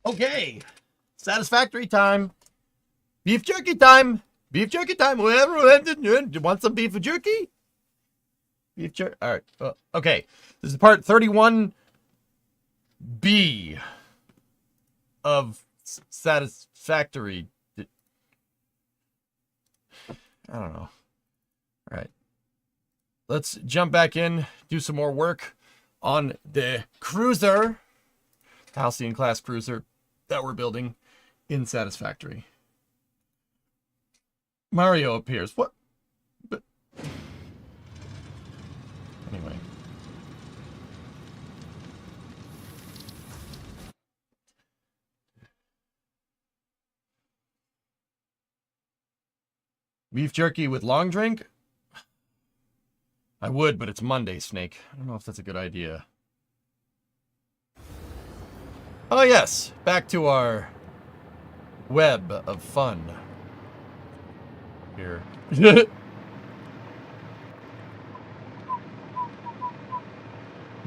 Okay, satisfactory time. Beef jerky time. Beef jerky time. Whoever want some beef jerky? Beef jerky. All right. Okay, this is part 31B of satisfactory. I don't know. All right. Let's jump back in, do some more work on the cruiser, HALCYON class cruiser that we're building in Satisfactory. Mario appears. What? But anyway. Beef jerky with long drink? I would, but it's Monday, Snake. I don't know if that's a good idea. Oh yes, back to our web of fun. Here. You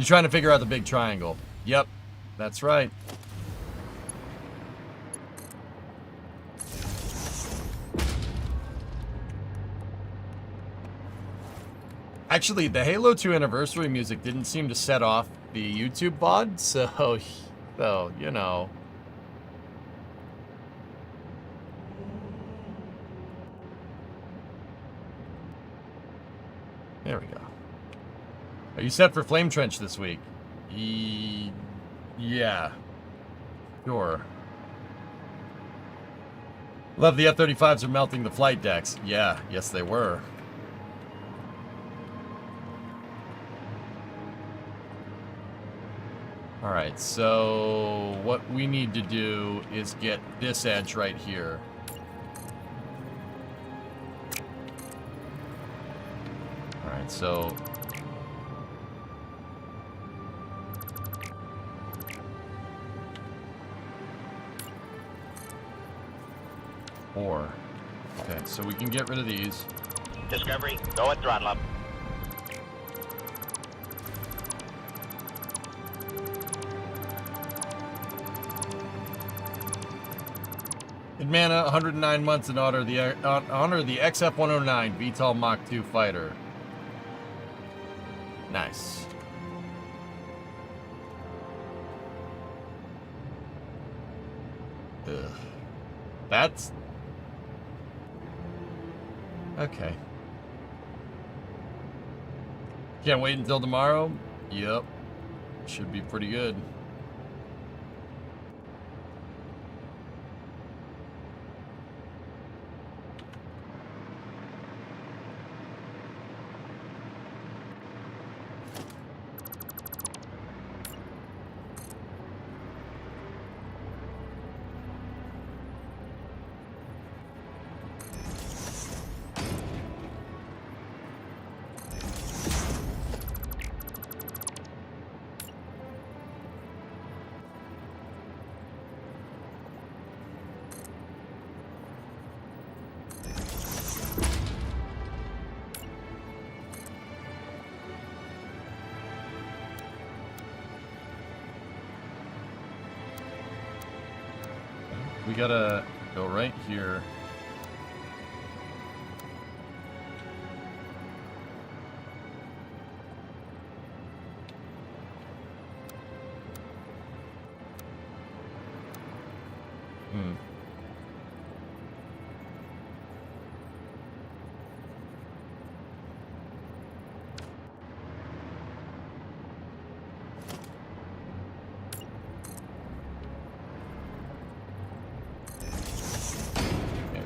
trying to figure out the big triangle? Yep, that's right. Actually, the Halo 2 anniversary music didn't seem to set off the YouTube VOD, so you know. There we go. Are you set for Flame Trench this week? Yeah. Sure. Love the F-35s are melting the flight decks. Yeah, yes they were. Alright, so what we need to do is get this edge right here. Alright, so... Four. Okay, so we can get rid of these. Discovery, go at throttle up. In mana, 109 months in honor the XF-109 VTOL Mach 2 fighter. Nice. Ugh. That's... okay. Can't wait until tomorrow? Yep. Should be pretty good. We gotta go right here.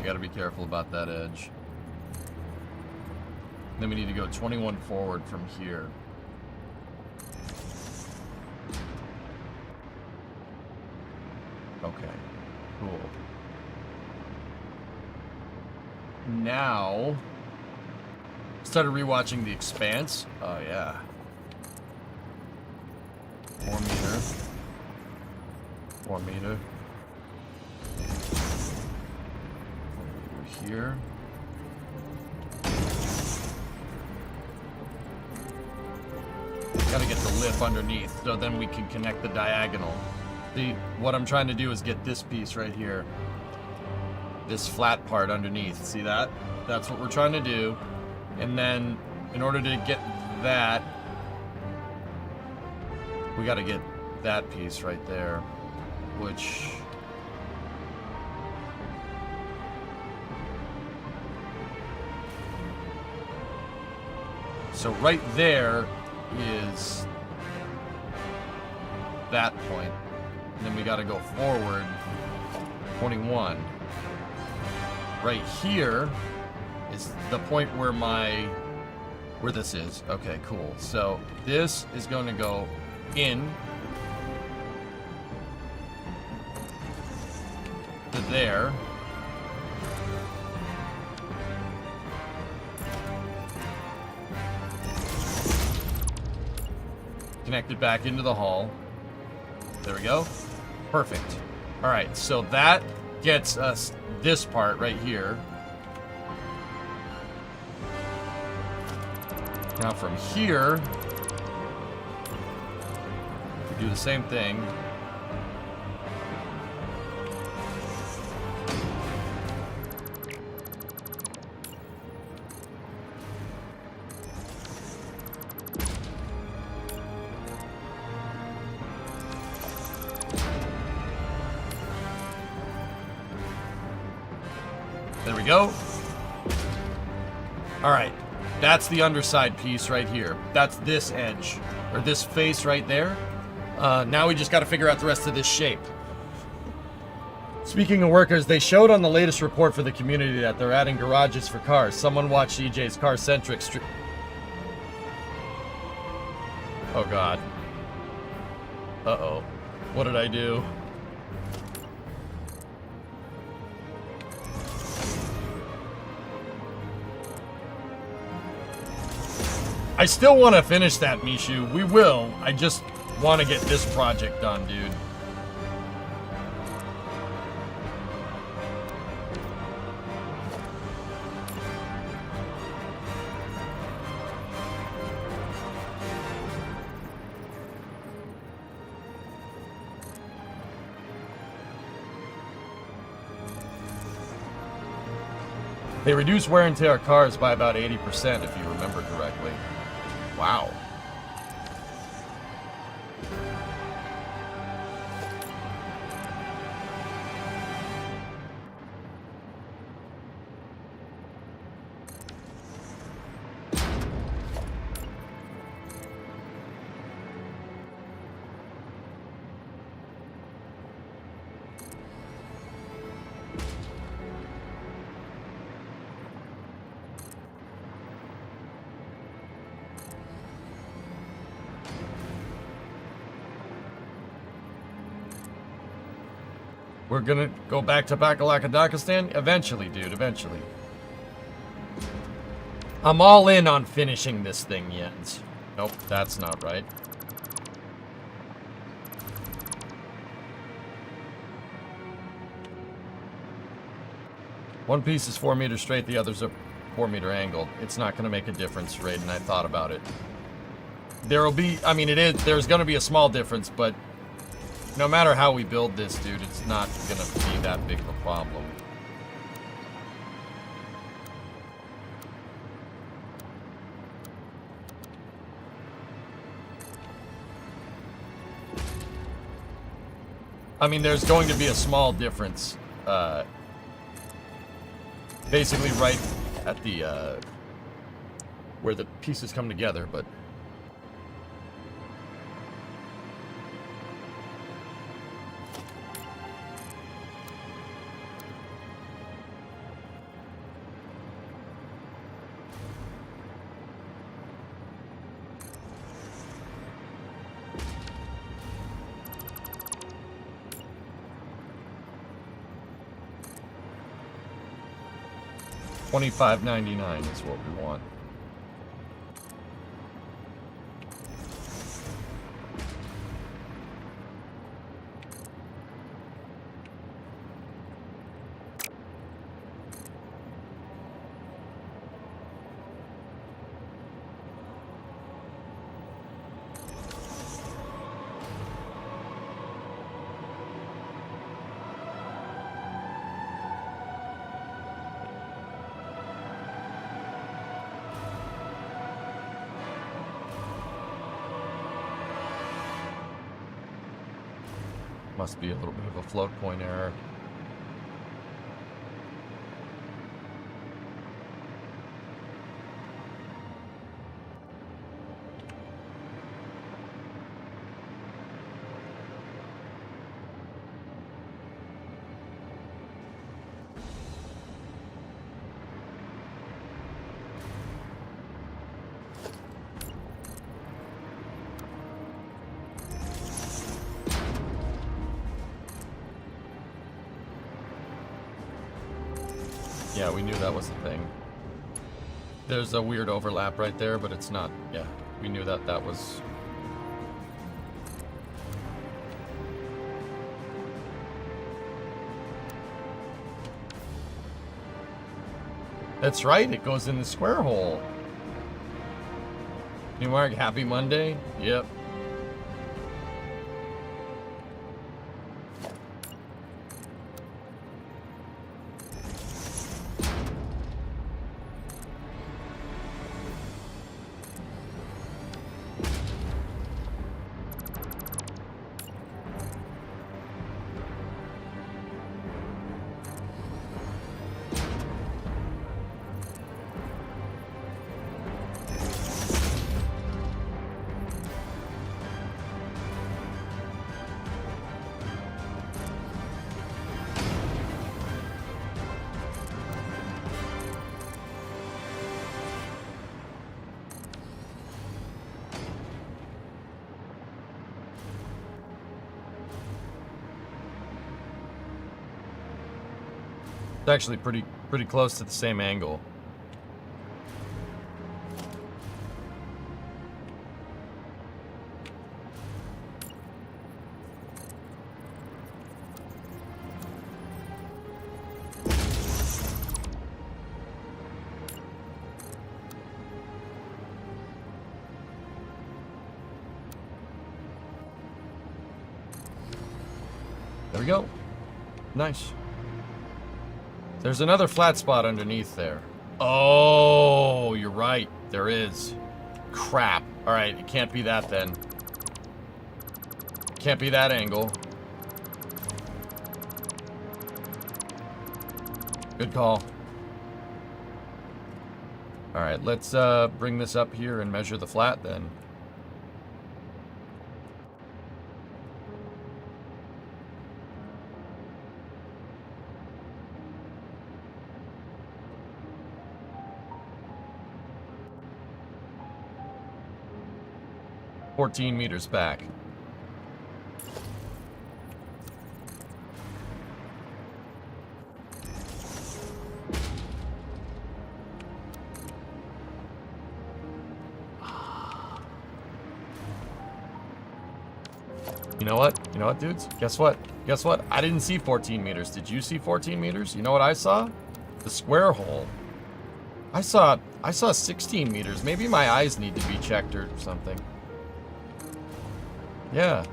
Gotta be careful about that edge. Then we need to go 21 forward from here. Okay, cool. Now, started rewatching The Expanse. Oh yeah. 4 meter. 4 meter. Here. Gotta get the lip underneath, so then we can connect the diagonal. See, what I'm trying to do is get this piece right here. This flat part underneath. See that? That's what we're trying to do. And then, in order to get that, we got to get that piece right there, which... So right there is that point. And then we got to go forward 21. Right here is the point where where this is. Okay, cool. So this is going to go in to there. Connected back into the hull. There we go. Perfect. All right, so that gets us this part right here. Now from here, we do the same thing. There we go. All right, that's the underside piece right here. That's this edge, or this face right there. Now we just got to figure out the rest of this shape. Speaking of workers, they showed on the latest report for the community that they're adding garages for cars. Someone watched EJ's car-centric stream. Oh God. Uh-oh. What did I do? I still want to finish that, Mishu. We will. I just want to get this project done, dude. They reduce wear and tear cars by about 80%, if you remember correctly. Wow. We're gonna go back to Bakalakadakistan? Eventually, dude, eventually. I'm all in on finishing this thing, Jens. Nope, that's not right. One piece is 4 meters straight, the others are 4 meter angled. It's not gonna make a difference, Raiden. I thought about it. There'll be, I mean, there's gonna be a small difference, but no matter how we build this, dude, it's not gonna be that big of a problem. I mean, there's going to be a small difference, basically right at the, where the pieces come together, but... $25.99 is what we want. Must be a little bit of a float point error. Yeah, we knew that was the thing. There's a weird overlap right there, but it's not. Yeah, we knew that that was... That's right, it goes in the square hole. New Mark, happy Monday? Yep. It's actually pretty close to the same angle. There we go. Nice. There's another flat spot underneath there. Oh, you're right. There is. Crap. All right, it can't be that then. Can't be that angle. Good call. All right, let's bring this up here and measure the flat then. $14 meters back. You know what? You know what, dudes? Guess what? Guess what? I didn't see 14 meters. Did you see 14 meters? You know what I saw? The square hole. I saw 16 meters. Maybe my eyes need to be checked or something. Yeah.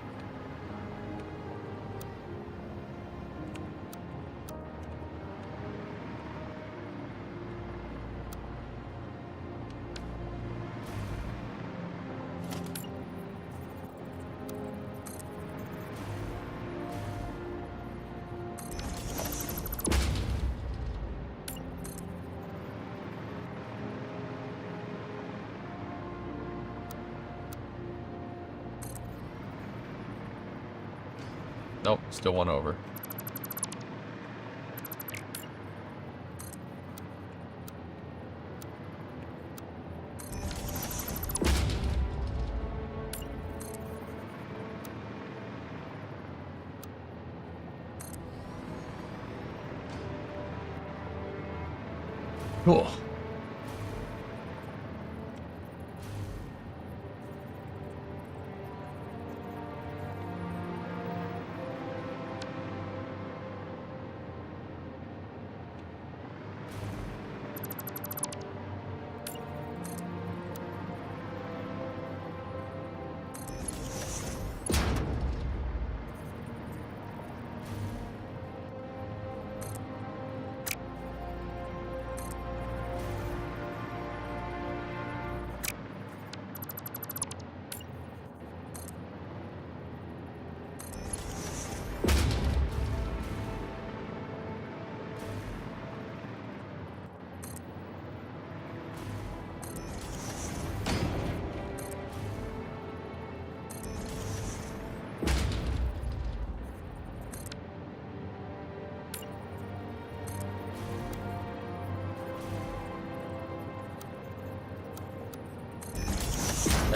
Nope, still one over. Cool.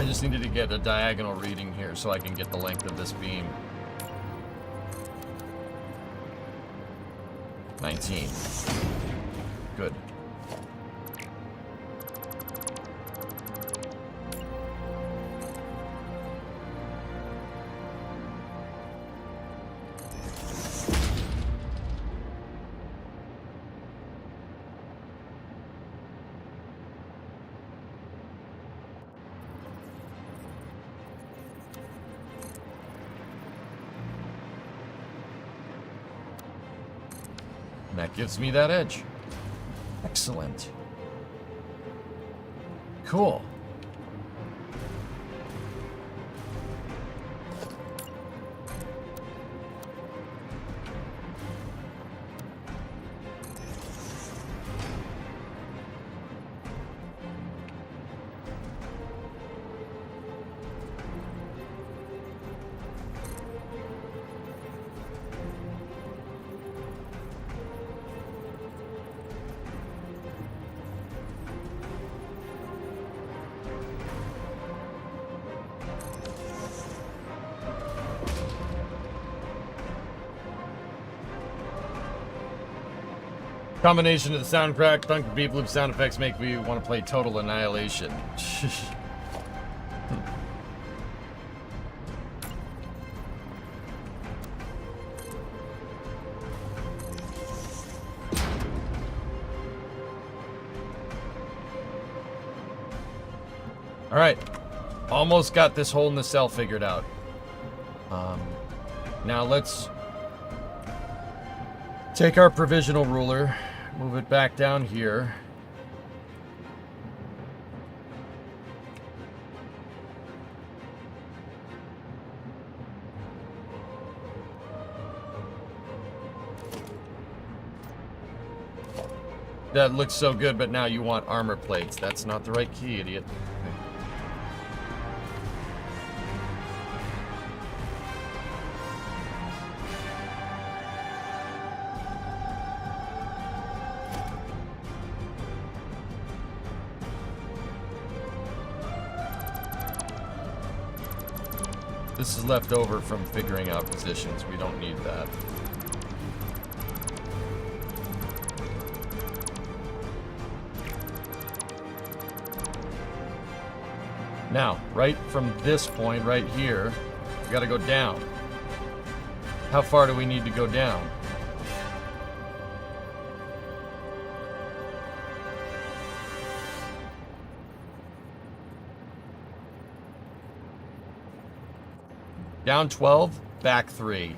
just needed to get a diagonal reading here so I can get the length of this beam. 19. Good. And that gives me that edge. Excellent. Cool. Combination of the sound crack, thunk, beep loop sound effects make me want to play Total Annihilation. All right, almost got this hole in the cell figured out. Now let's take our provisional ruler, move it back down here. That looks so good, but now you want armor plates. That's not the right key, idiot. This is left over from figuring out positions. We don't need that. Now, right from this point right here, we gotta go down. How far do we need to go down? Down 12, back 3.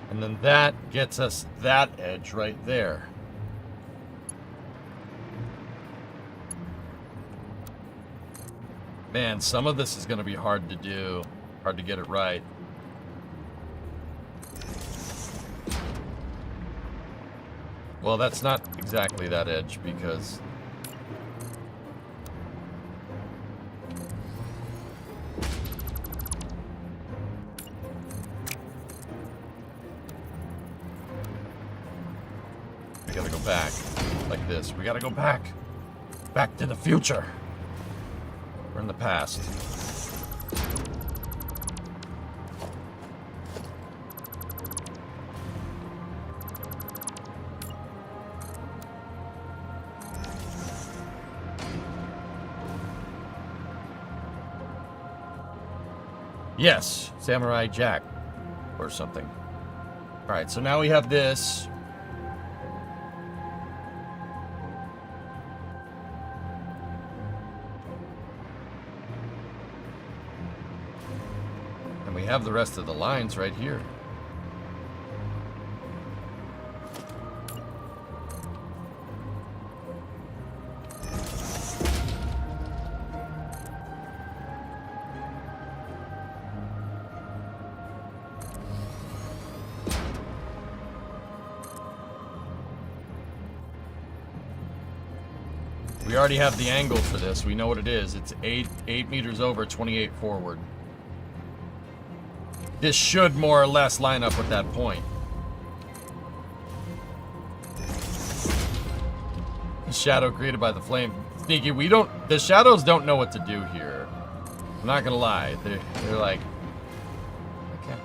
And then that gets us that edge right there. Man, some of this is going to be hard to do. Hard to get it right. Well, that's not exactly that edge because... we gotta go back like this. We gotta go back. Back to the future. We're in the past. Yes, Samurai Jack or something. All right, so now we have this. And we have the rest of the lines right here. We already have the angle for this. We know what it is. It's 8 meters over, 28 forward. This should more or less line up with that point. The shadow created by the flame. Sneaky, the shadows don't know what to do here. I'm not gonna lie. They're like, okay.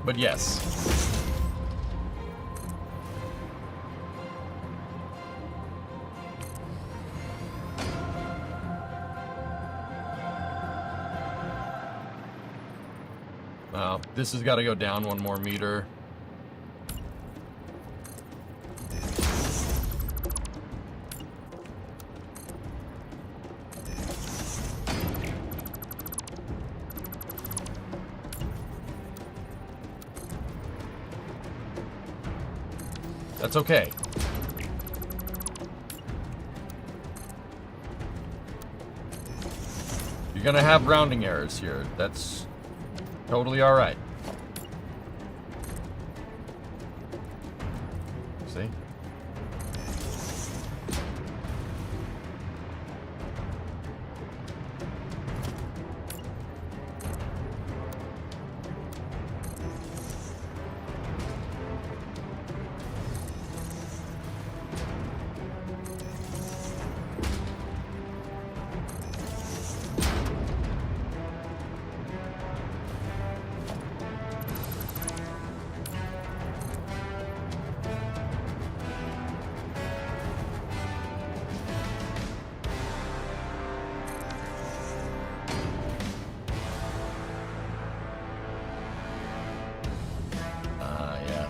But yes. This has got to go down 1 more meter. That's okay. You're gonna have rounding errors here. That's totally all right. See?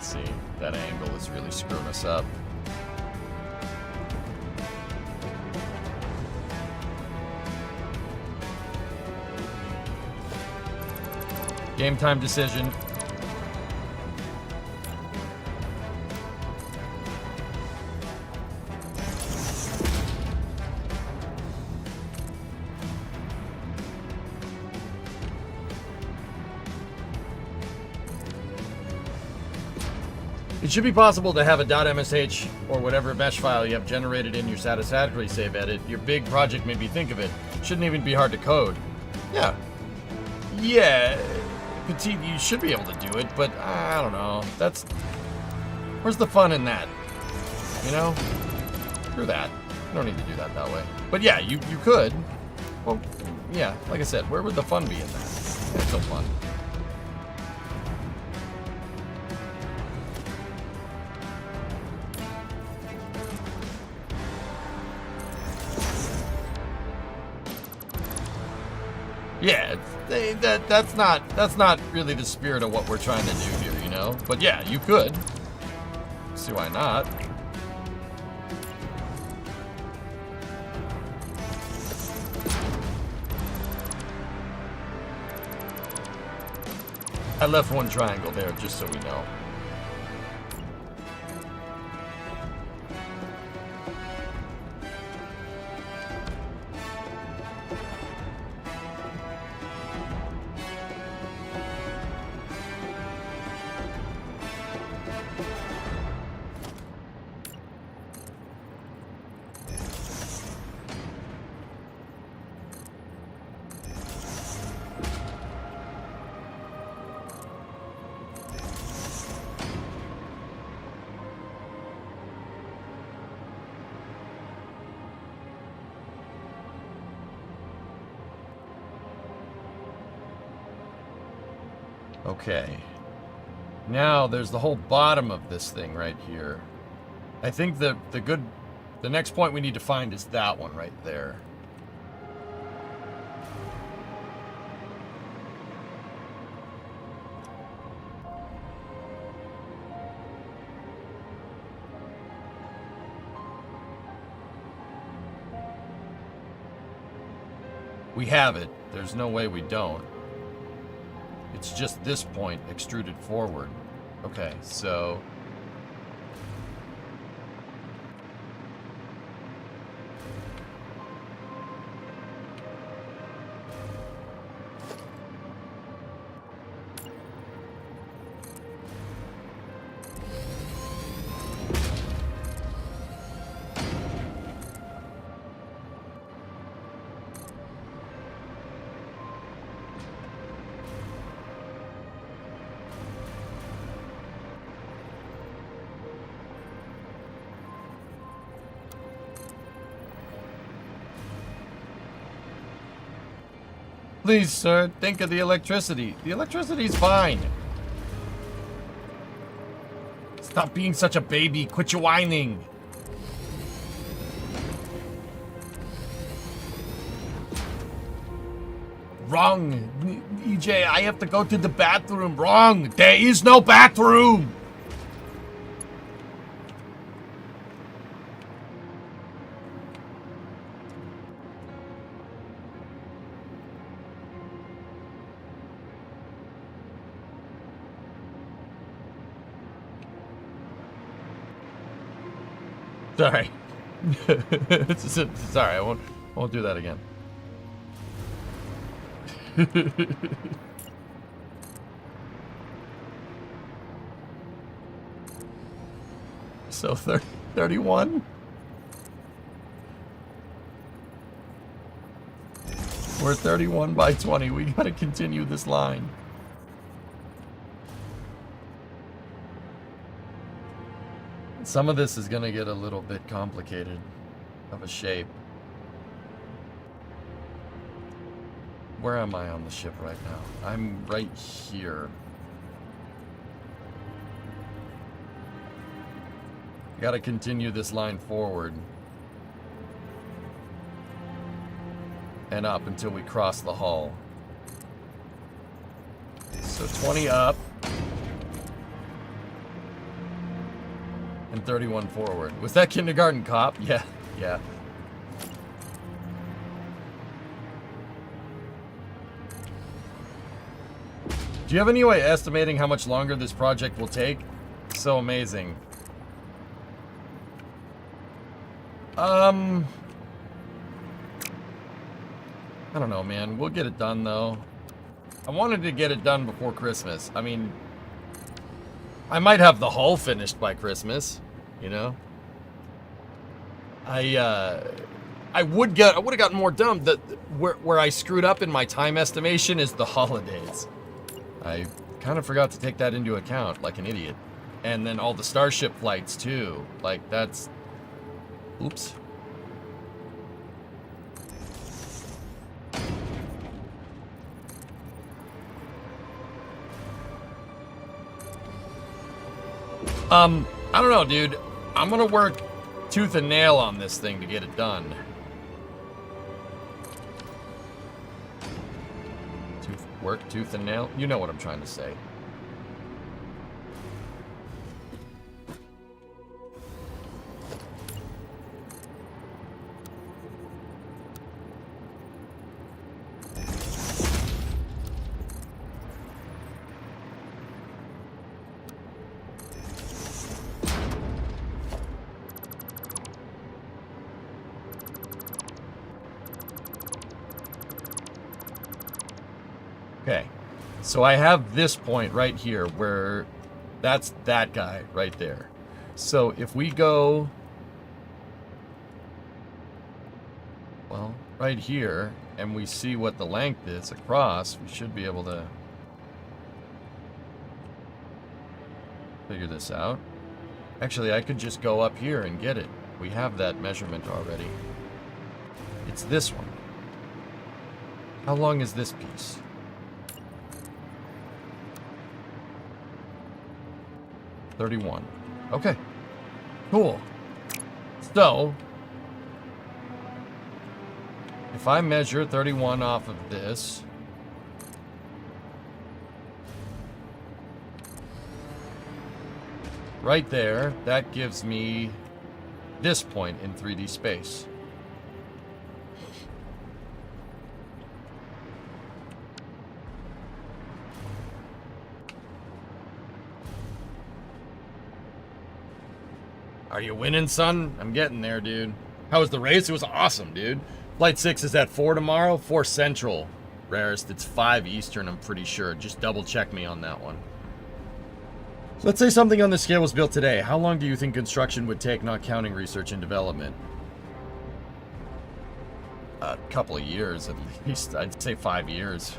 See, that angle is really screwing us up. Game time decision. It should be possible to have a .msh or whatever mesh file you have generated in your Satisfactory save edit. Your big project made me think of it. Shouldn't even be hard to code. Yeah. Yeah. Petite, you should be able to do it, but I don't know. Where's the fun in that? You know? Screw that. You don't need to do that way. But yeah, you could. Well, yeah, like I said, where would the fun be in that? That's no fun. Yeah, that's not really the spirit of what we're trying to do here, you know? But yeah, you could. See why not? I left 1 triangle there just so we know. Okay. Now there's the whole bottom of this thing right here. I think the next point we need to find is that one right there. We have it. There's no way we don't. It's just this point extruded forward. Okay, so... Please, sir, think of the electricity. The electricity's fine. Stop being such a baby. Quit your whining. Wrong. EJ, I have to go to the bathroom. Wrong. There is no bathroom. Sorry. Sorry, I won't do that again. So 31? We're 31 by 20. We gotta continue this line. Some of this is gonna get a little bit complicated of a shape. Where am I on the ship right now? I'm right here. Gotta continue this line forward. And up until we cross the hull. So 20 up. And 31 forward. Was that kindergarten cop? Yeah, yeah. Do you have any way estimating how much longer this project will take? So amazing. I don't know, man. We'll get it done, though. I wanted to get it done before Christmas. I mean, I might have the hull finished by Christmas, you know? I would have gotten more done. Where I screwed up in my time estimation is the holidays. I kind of forgot to take that into account, like an idiot. And then all the Starship flights, too. Like, that's... Oops. I don't know, dude. I'm gonna work tooth and nail on this thing to get it done. Work tooth and nail? You know what I'm trying to say. Okay, so I have this point right here where that's that guy right there. So if we go, well, right here, and we see what the length is across, we should be able to figure this out. Actually, I could just go up here and get it. We have that measurement already. It's this one. How long is this piece? $31. Okay. Cool. So, if I measure 31 off of this, right there, that gives me this point in 3D space. Are you winning, son? I'm getting there, dude. How was the race? It was awesome, dude. Flight 6 is at 4 tomorrow, 4 Central. Rarest, it's 5 Eastern, I'm pretty sure. Just double check me on that one. So let's say something on this scale was built today. How long do you think construction would take, not counting research and development? A couple of years, at least. I'd say 5 years.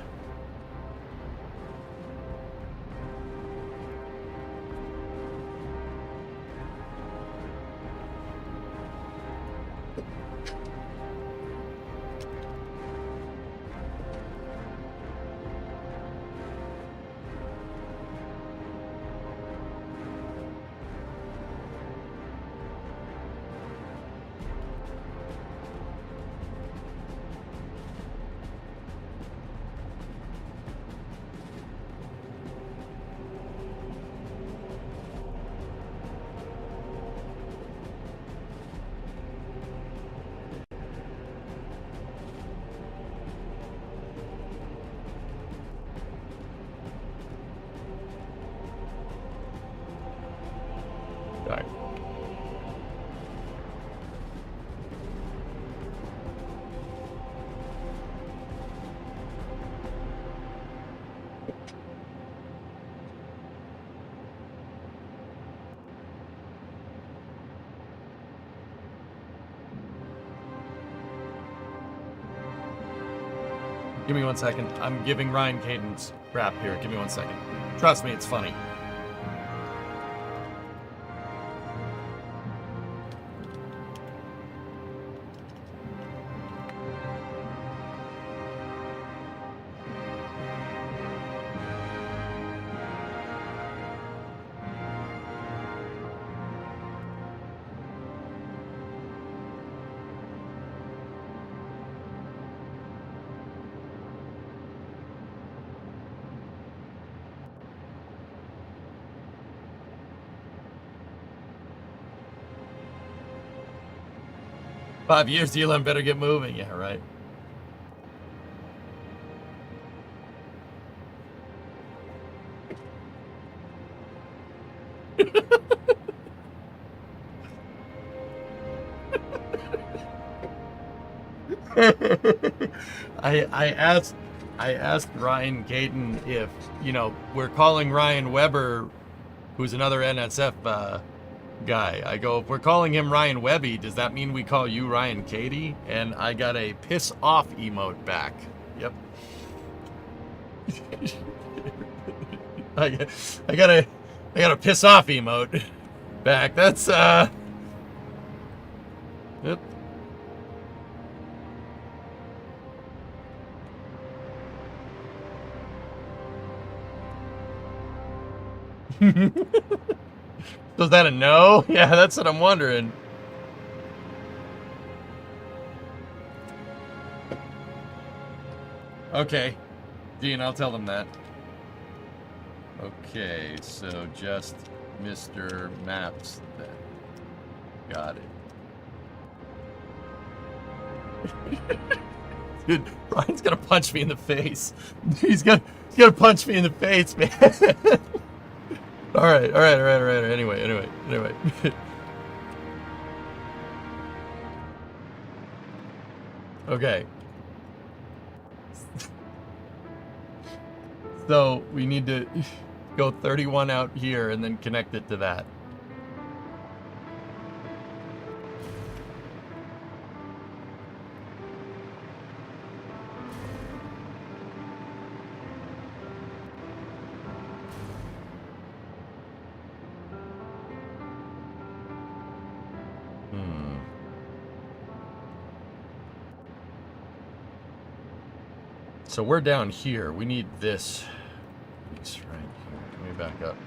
Sorry. Give me 1 second. I'm giving Ryan Caden's rap here. Give me 1 second. Trust me, it's funny. Five years, Elon better get moving. Yeah, right. I asked Ryan Caden if, you know, we're calling Ryan Weber, who's another NSF guy. I go, if we're calling him Ryan Webby, does that mean we call you Ryan Cady? And I got a piss off emote back. Yep. I got a piss off emote back. That's yep. So is that a no? Yeah, that's what I'm wondering. Okay. Dean, I'll tell them that. Okay, so just Mr. Maps then. Got it. Dude, Ryan's gonna punch me in the face. He's gonna punch me in the face, man. All right. Anyway. Okay. So we need to go 31 out here and then connect it to that. So we're down here. We need this piece right here. Let me back up.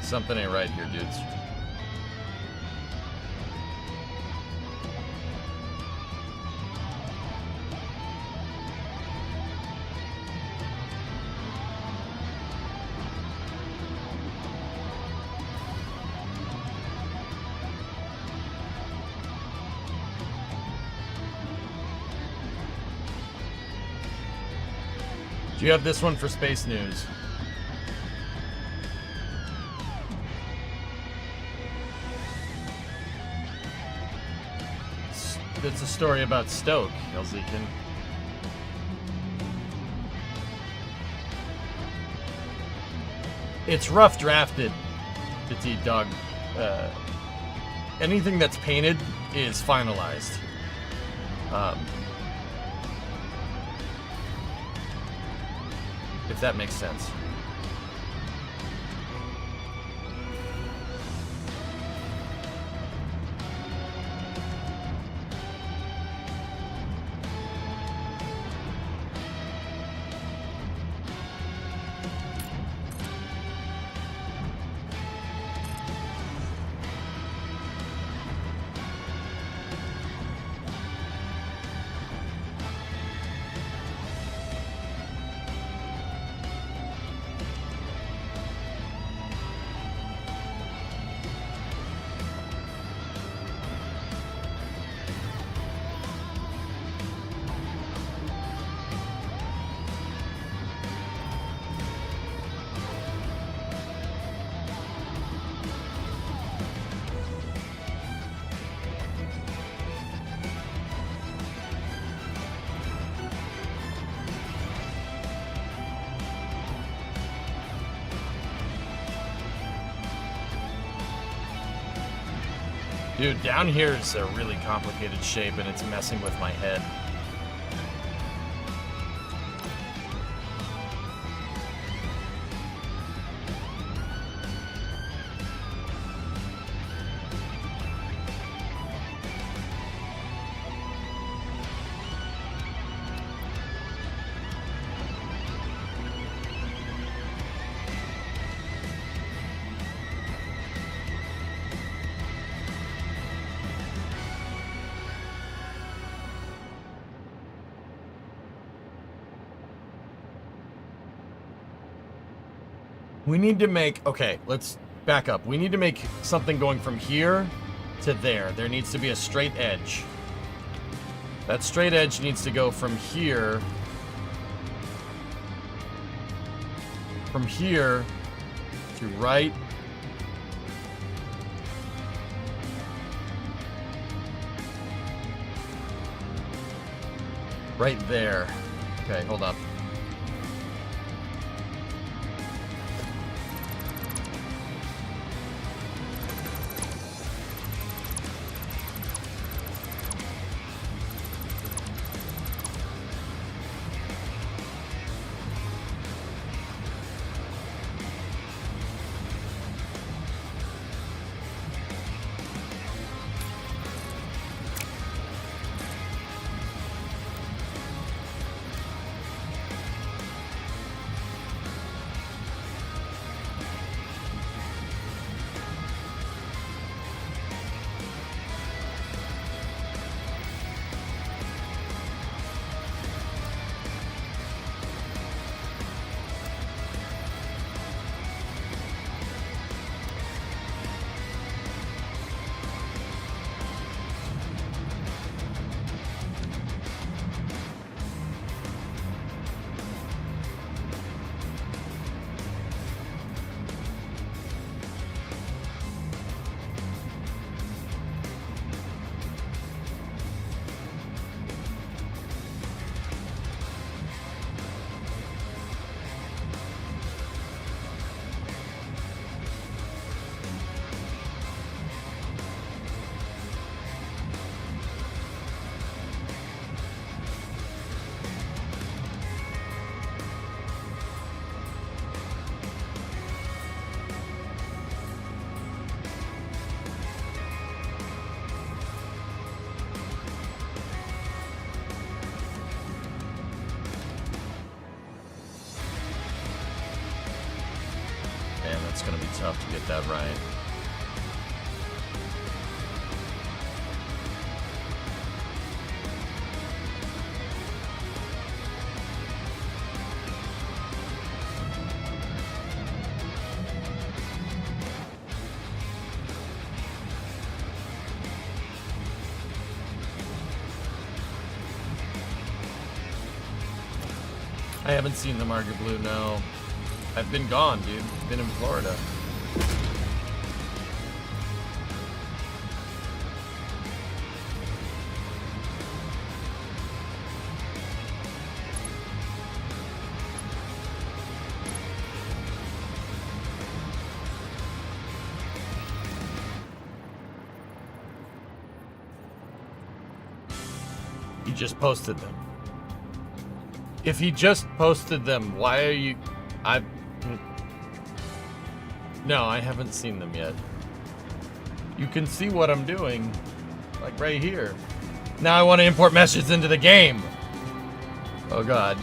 Something ain't right here, dudes. Do you have this one for Space News? It's a story about Stoke, Helzikin. It's rough drafted, Petite Dog. Anything that's painted is finalized. If that makes sense. Dude, down here is a really complicated shape and it's messing with my head. We need to make, okay, let's back up. We need to make something going from here to there. There needs to be a straight edge. That straight edge needs to go from here to right. Right there. Okay, hold up. It's going to be tough to get that right. I haven't seen the Margaret Blue, no. I've been gone, dude. Been in Florida. He just posted them. If he just posted them, why are you... No, I haven't seen them yet. You can see what I'm doing. Like right here. Now I want to import messages into the game. Oh god.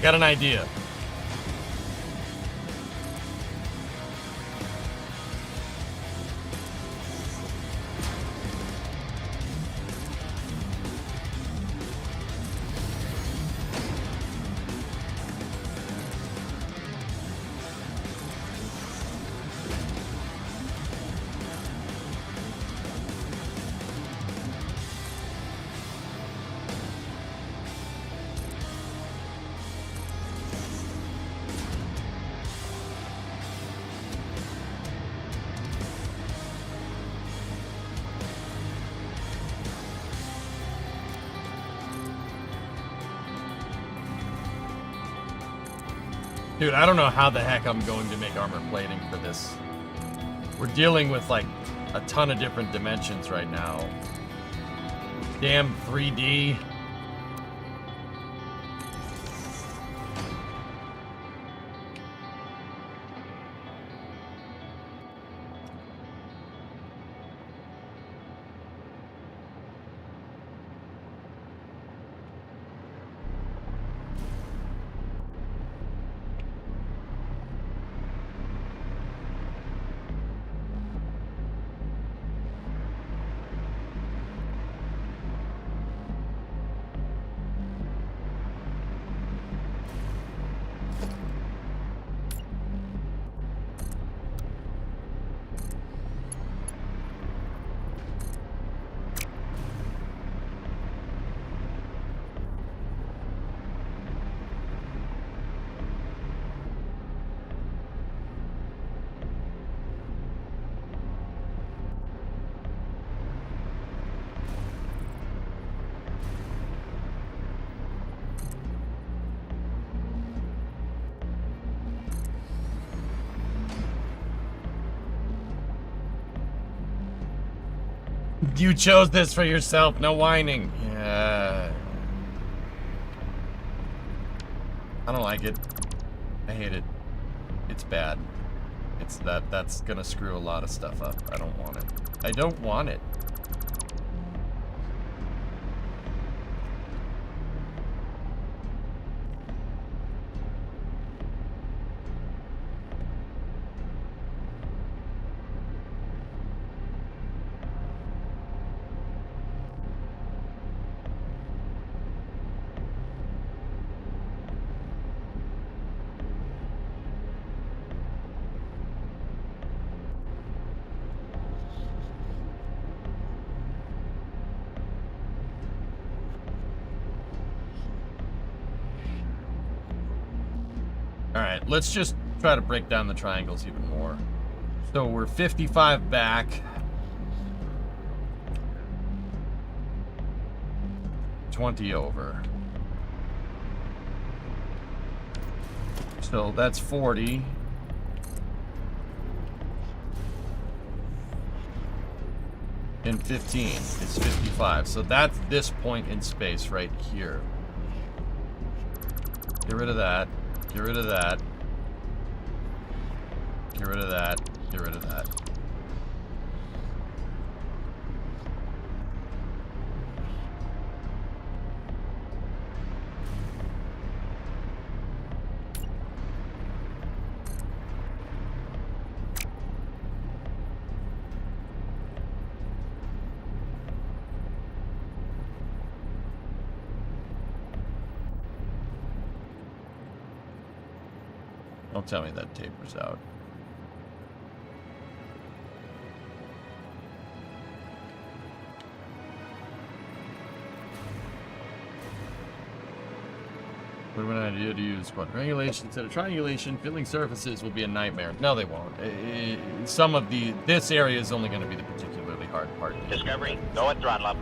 got an idea. Dude, I don't know how the heck I'm going to make armor plating for this. We're dealing with, like, a ton of different dimensions right now. Damn 3D. You chose this for yourself, no whining. Yeah. I don't like it. I hate it. It's bad. It's that's gonna screw a lot of stuff up. I don't want it. I don't want it. Alright, let's just try to break down the triangles even more. So we're 55 back. 20 over. So that's 40. And 15 is 55. So that's this point in space right here. Get rid of that. Get rid of that. Get rid of that. Get rid of that. Don't tell me that tapers out. What an idea to use quadrangulation instead of triangulation. Filling surfaces will be a nightmare. No, they won't. Some of this area is only going to be the particularly hard part. Discovery, go at throttle up.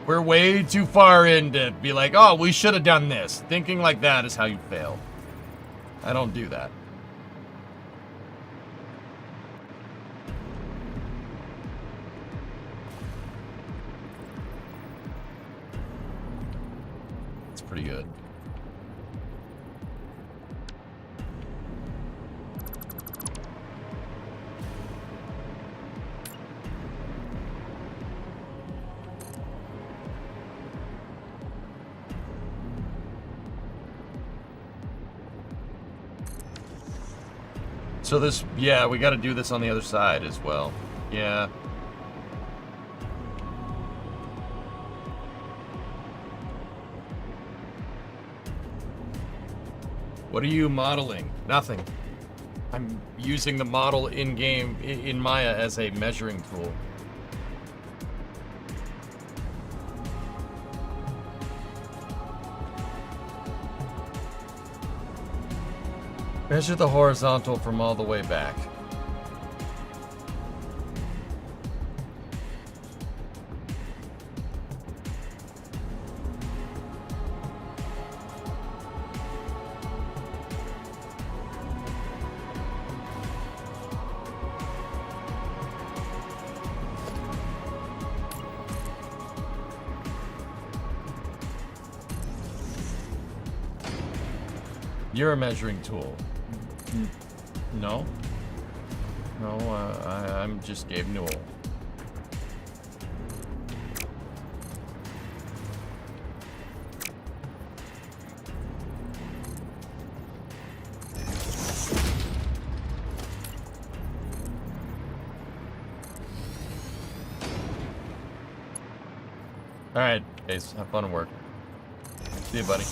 We're way too far in to be like, oh, we should have done this. Thinking like that is how you fail. I don't do that. It's pretty good. So this, yeah, we got to do this on the other side as well. Yeah. What are you modeling? Nothing. I'm using the model in-game, in Maya, as a measuring tool. Measure the horizontal from all the way back. You're a measuring tool. No? No, I'm just Gabe Newell. Alright, Ace, have fun at work. See you, buddy.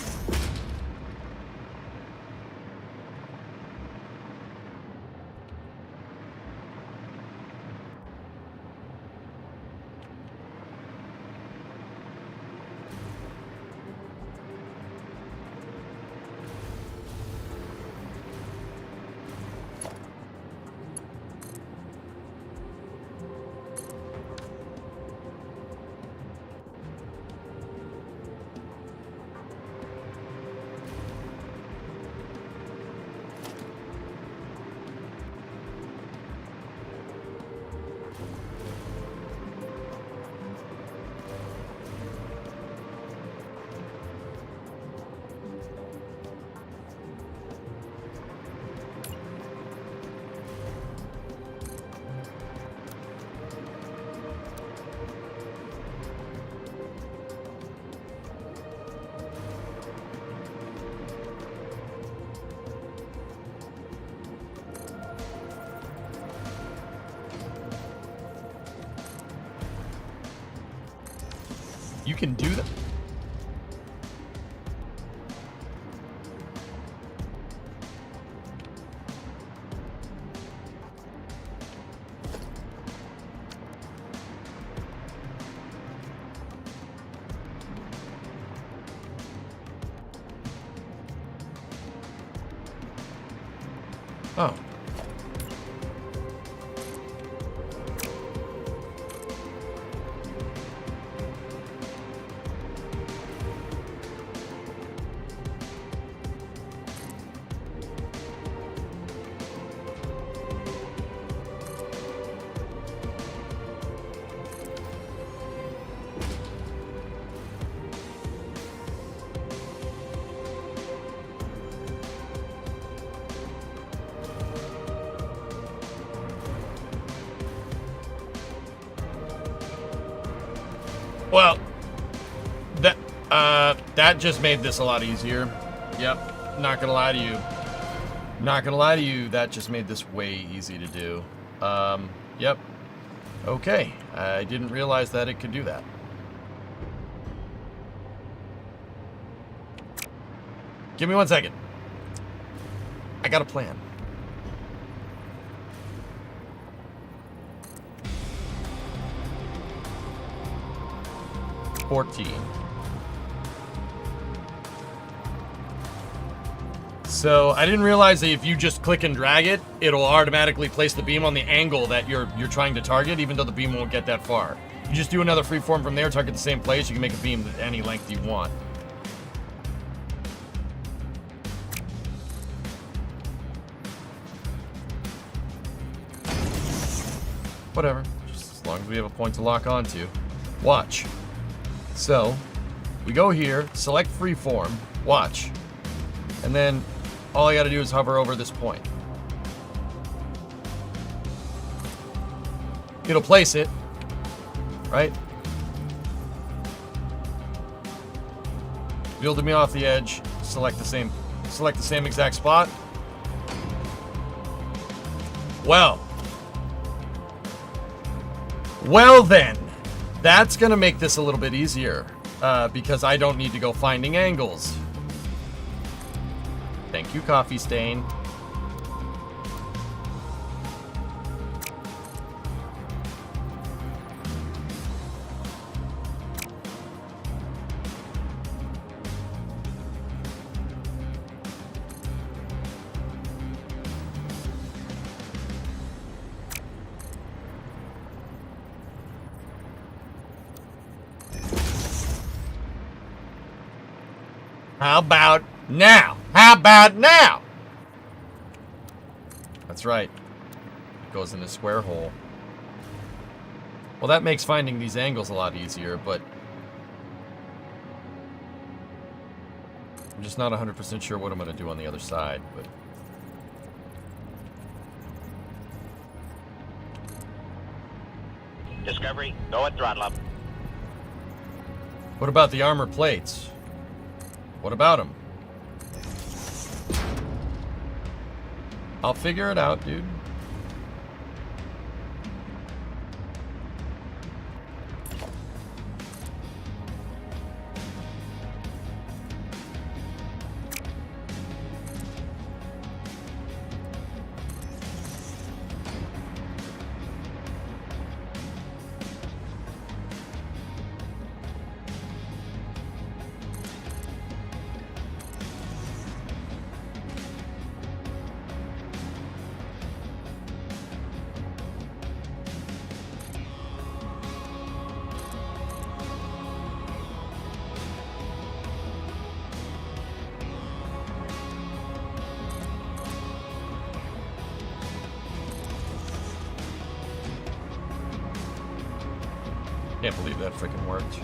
You can do that. Oh. Well, that just made this a lot easier. Yep, not gonna lie to you. Not gonna lie to you, that just made this way easy to do. Yep. Okay, I didn't realize that it could do that. Give me 1 second. I got a plan. So I didn't realize that if you just click and drag it, it'll automatically place the beam on the angle that you're trying to target, even though the beam won't get that far. You just do another freeform from there, target the same place, you can make a beam at any length you want. Whatever, just as long as we have a point to lock onto. Watch. So, we go here, select freeform, watch, and then all I gotta do is hover over this point. It'll place it, right? Build me off the edge, select the same exact spot. Well. Well then. That's going to make this a little bit easier. Because I don't need to go finding angles. Thank you, Coffee Stain. How about now? How about now? That's right. It goes in a square hole. Well, that makes finding these angles a lot easier, but I'm just not 100% sure what I'm going to do on the other side, but Discovery, go at throttle up. what about the armor plates? What about them? I'll figure it out, dude. Can't believe that freaking worked.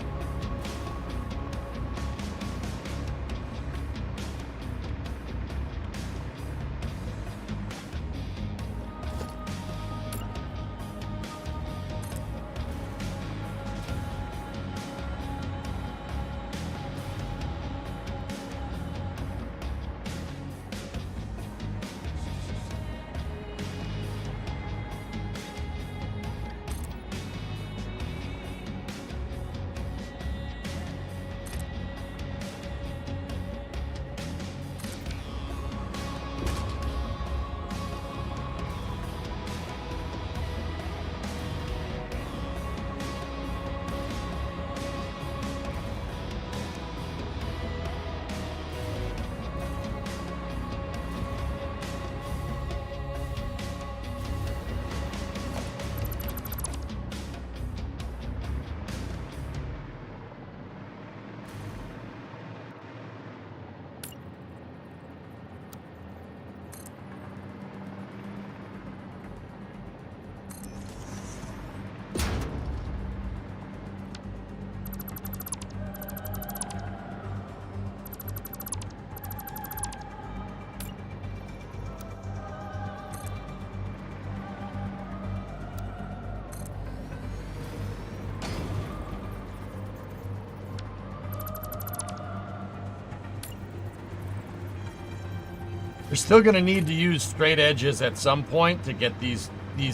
You're still going to need to use straight edges at some point to get these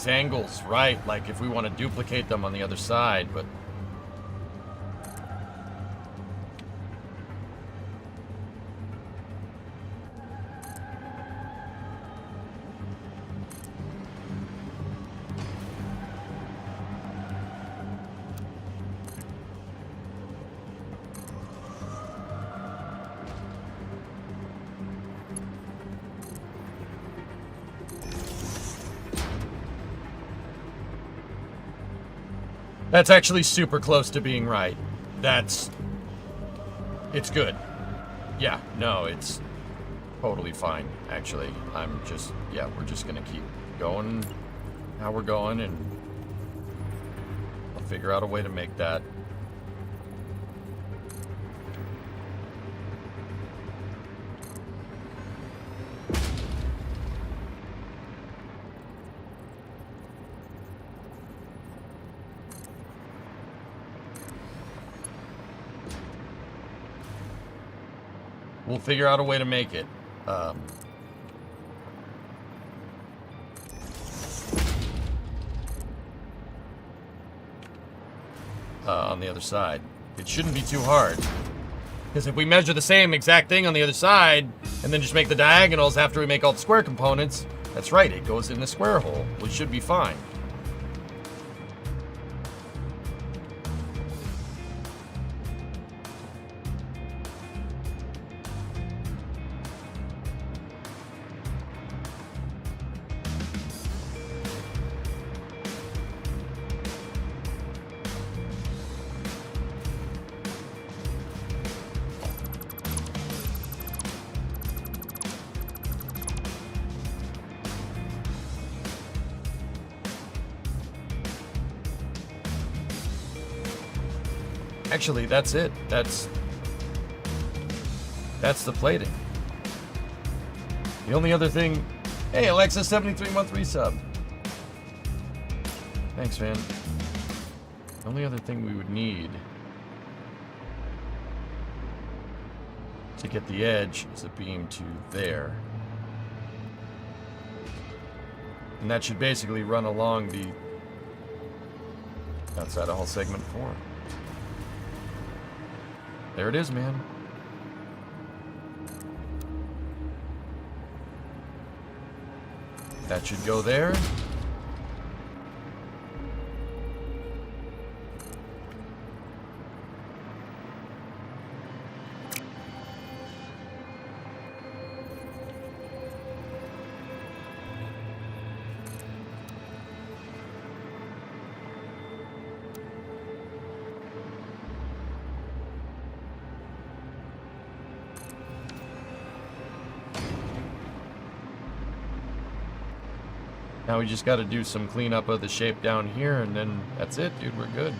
angles right, like if we want to duplicate them on the other side, but that's actually super close to being right. It's good. Yeah, no, it's totally fine, actually. We're just gonna keep going how we're going, and I'll figure out a way to make that. We'll figure out a way to make it. on the other side. It shouldn't be too hard. Because if we measure the same exact thing on the other side, and then just make the diagonals after we make all the square components, that's right, it goes in the square hole. We should be fine. Actually, that's it. That's the plating. The only other thing... Hey, Alexa, 73-month resub. Thanks, man. The only other thing we would need to get the edge is a beam to there. And that should basically run along the outside of hull segment 4. There it is, man. That should go there. Now we just got to do some cleanup of the shape down here, and then that's it, dude. We're good.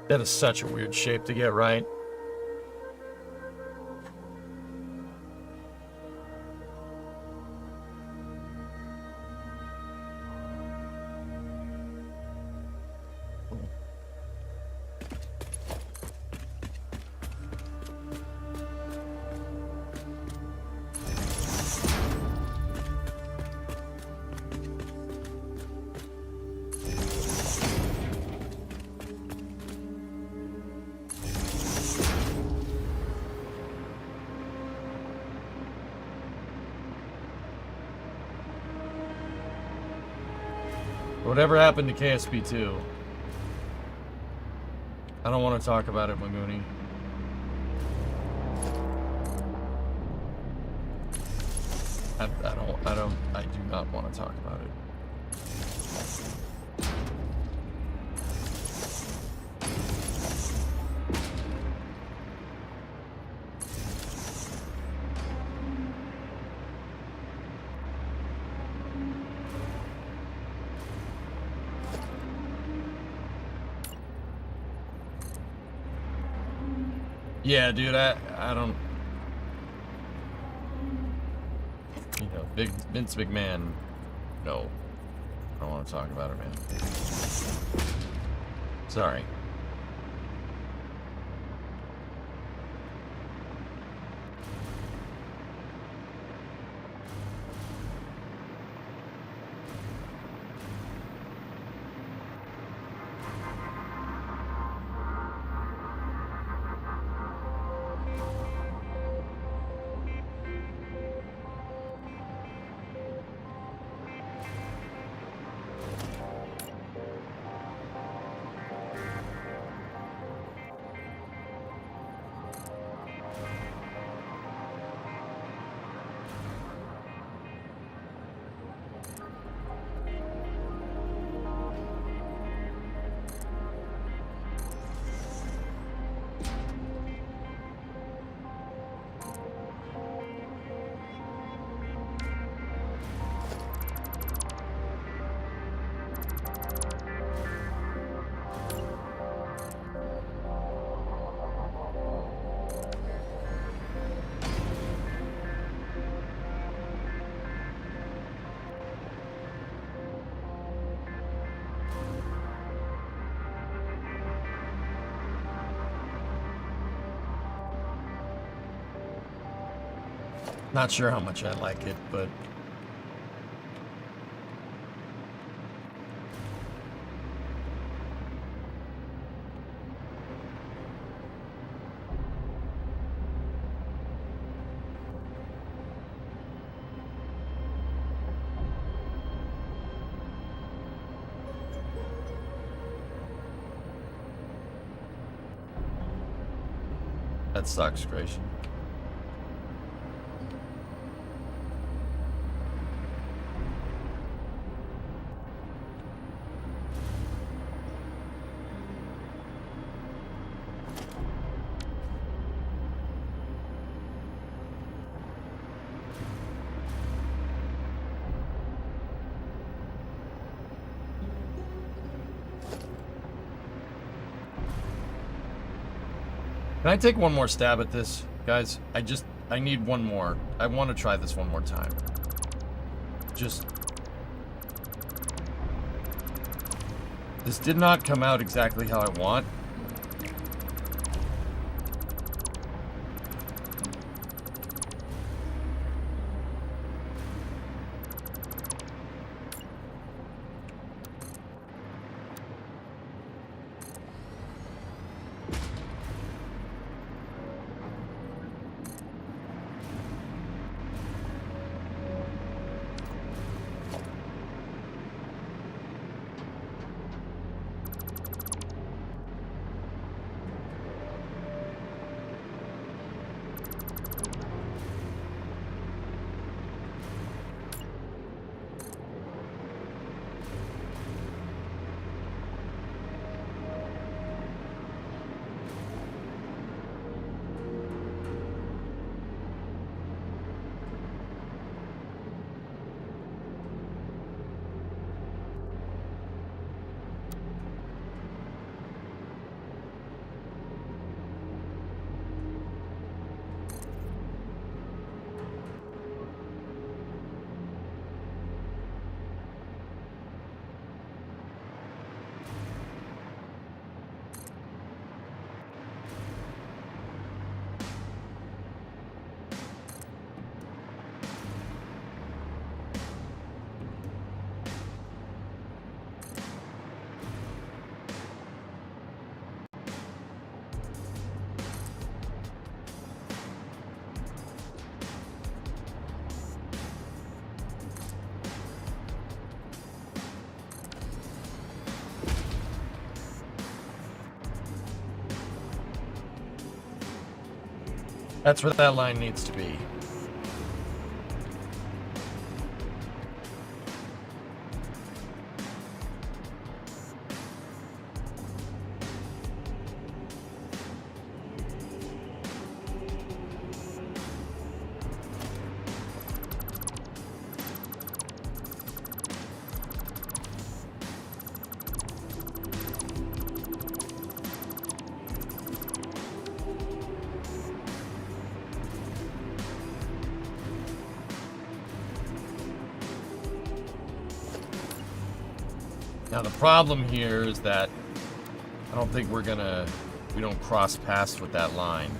That is such a weird shape to get right. Whatever happened to KSP2? I don't want to talk about it, Maguni. I do not want to talk about it. Yeah, dude, I don't... You know, Vince McMahon, no. I don't want to talk about it, man. Sorry. Not sure how much I like it, but that sucks, Grayson. Can I take one more stab at this, guys? I need one more. I want to try this one more time. This did not come out exactly how I want. That's where that line needs to be. Now the problem here is that I don't think we don't cross paths with that line.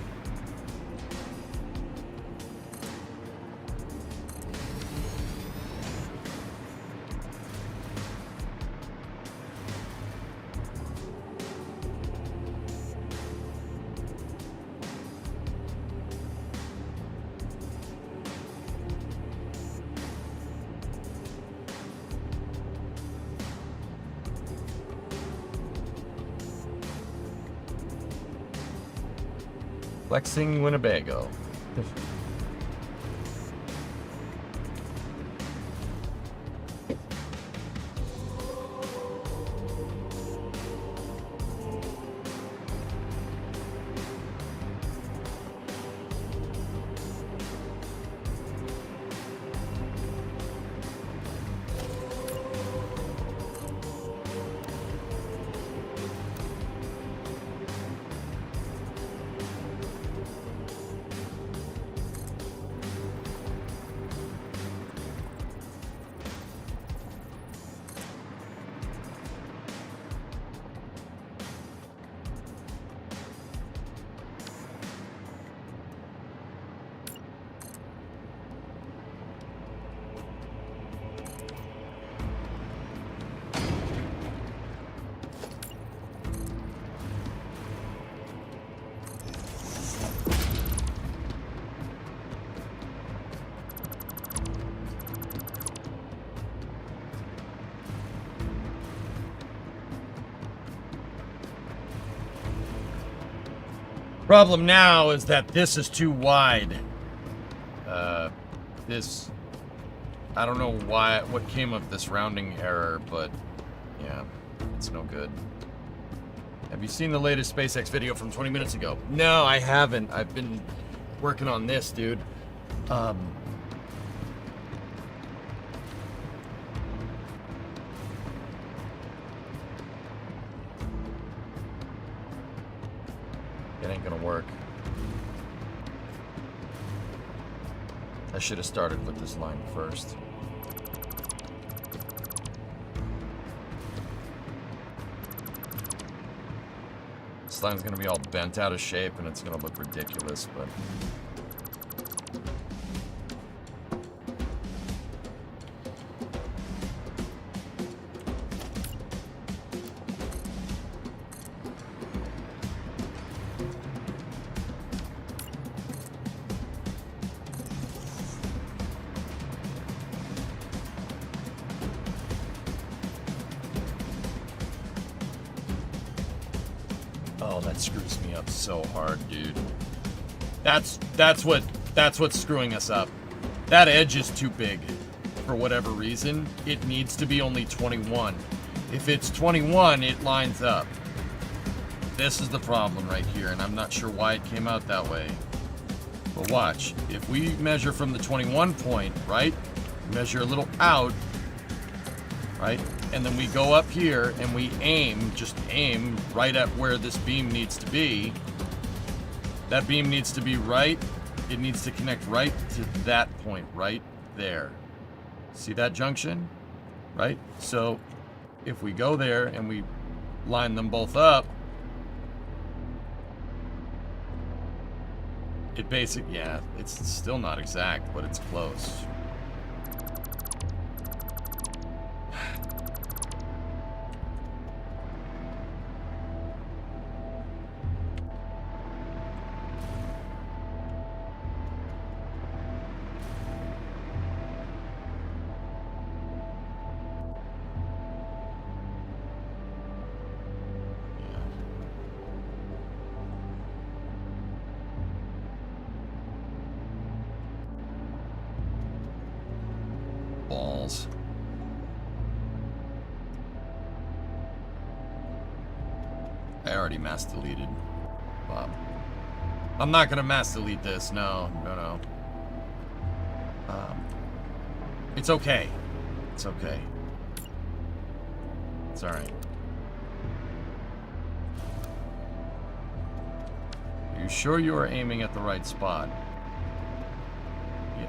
Flexing Winnebago. Problem now is that this is too wide. This, I don't know what came of this rounding error, but yeah, it's no good. Have you seen the latest SpaceX video from 20 minutes ago? No, I haven't. I've been working on this, dude. It ain't gonna work. I should have started with this line first. This line's gonna be all bent out of shape and it's gonna look ridiculous, but... Oh, that screws me up so hard, dude. That's what's screwing us up. That edge is too big for whatever reason. It needs to be only 21. If it's 21, it lines up. This is the problem right here, and I'm not sure why it came out that way. But watch, if we measure from the 21 point, right? Measure a little out, right? And then we go up here and we aim, just aim right at where this beam needs to be. That beam needs to be right. It needs to connect right to that point right there. See that junction? Right? So if we go there and we line them both up, it basically, yeah, it's still not exact, but it's close. Balls. I already mass deleted Bob. I'm not gonna mass delete this. No. It's okay. It's okay. It's all right. Are you sure you are aiming at the right spot? Yeah.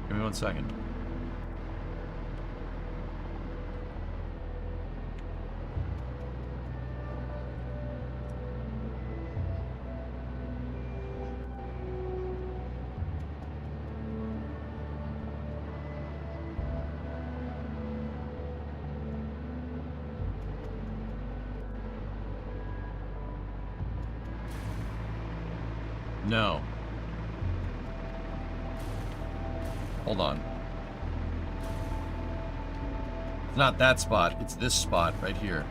Give me 1 second. No. Hold on. It's not that spot. It's this spot right here.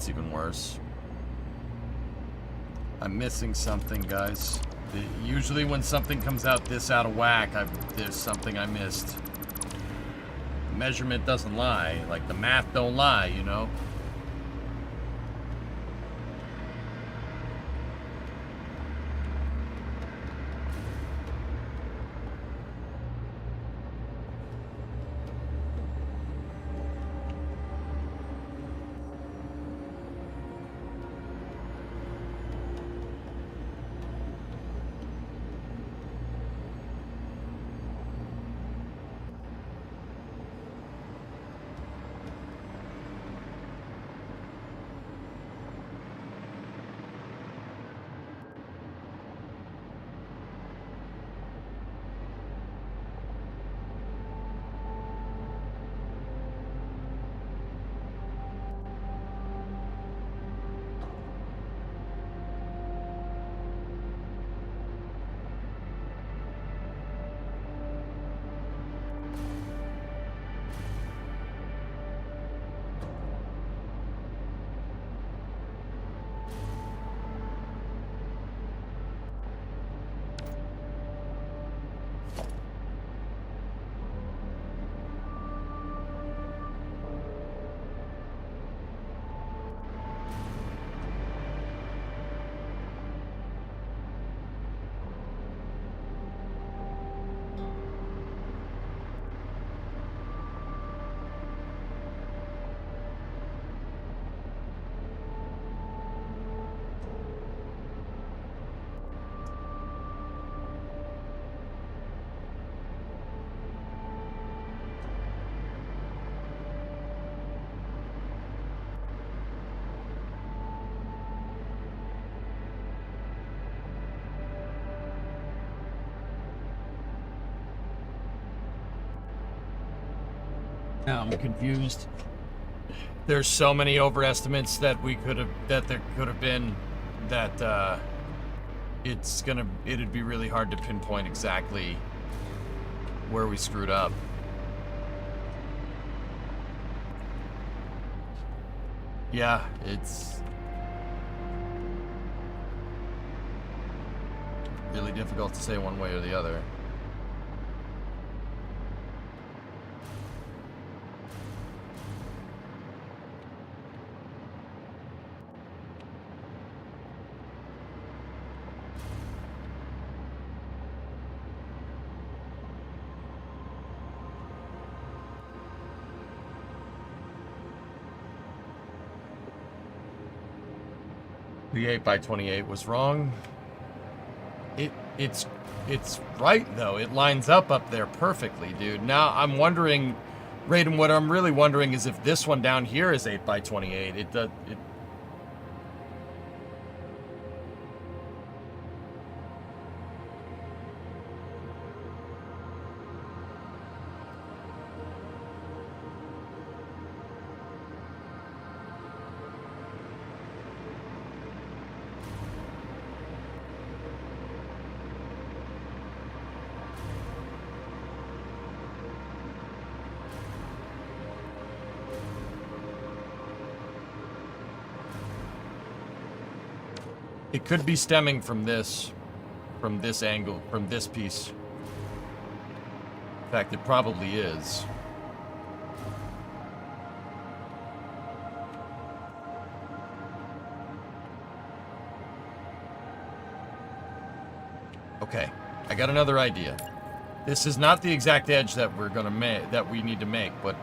that's even worse. I'm missing something, guys. Usually when something comes out this out of whack, there's something I missed. The measurement doesn't lie. Like, the math don't lie, you know? Now I'm confused. There's so many overestimates that there could have been that it'd be really hard to pinpoint exactly where we screwed up. Yeah, it's really difficult to say one way or the other. The 8x28 was wrong. It's right though. It lines up there perfectly, dude. Now I'm wondering, Raiden, what I'm really wondering is if this one down here is 8x28. It could be stemming from this angle, from this piece. In fact, it probably is. Okay, I got another idea. This is not the exact edge that we're gonna make, that we need to make, but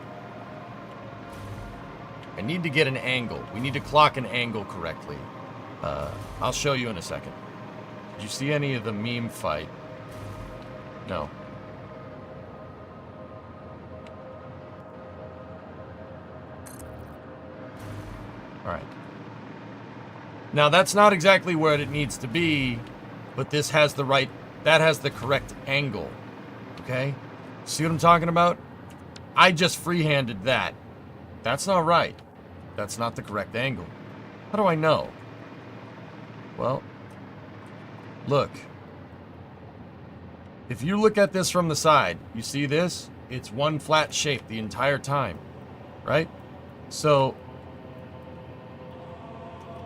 I need to get an angle. We need to clock an angle correctly. I'll show you in a second. Did you see any of the meme fight? No. Alright. Now that's not exactly where it needs to be, but this has the right, that has the correct angle. Okay? See what I'm talking about? I just freehanded that. That's not right. That's not the correct angle. How do I know? Well, look. If you look at this from the side, you see this? It's one flat shape the entire time, right? So,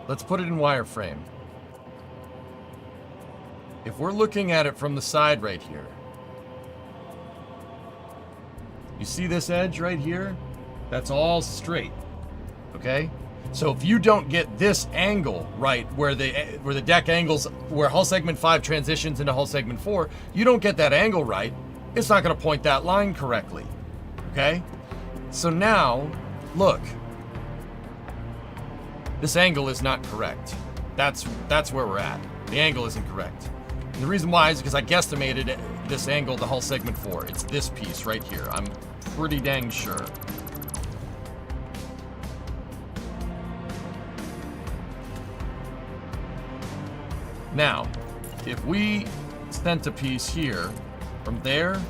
let's put it in wireframe. If we're looking at it from the side right here, you see this edge right here? That's all straight, okay? So if you don't get this angle right, where the deck angles, where hull segment 5 transitions into hull segment 4, you don't get that angle right, it's not going to point that line correctly, okay? So now, look, this angle is not correct. That's where we're at. The angle isn't correct. And the reason why is because I guesstimated this angle to hull segment 4. It's this piece right here. I'm pretty dang sure. Now, if we sent a piece here from there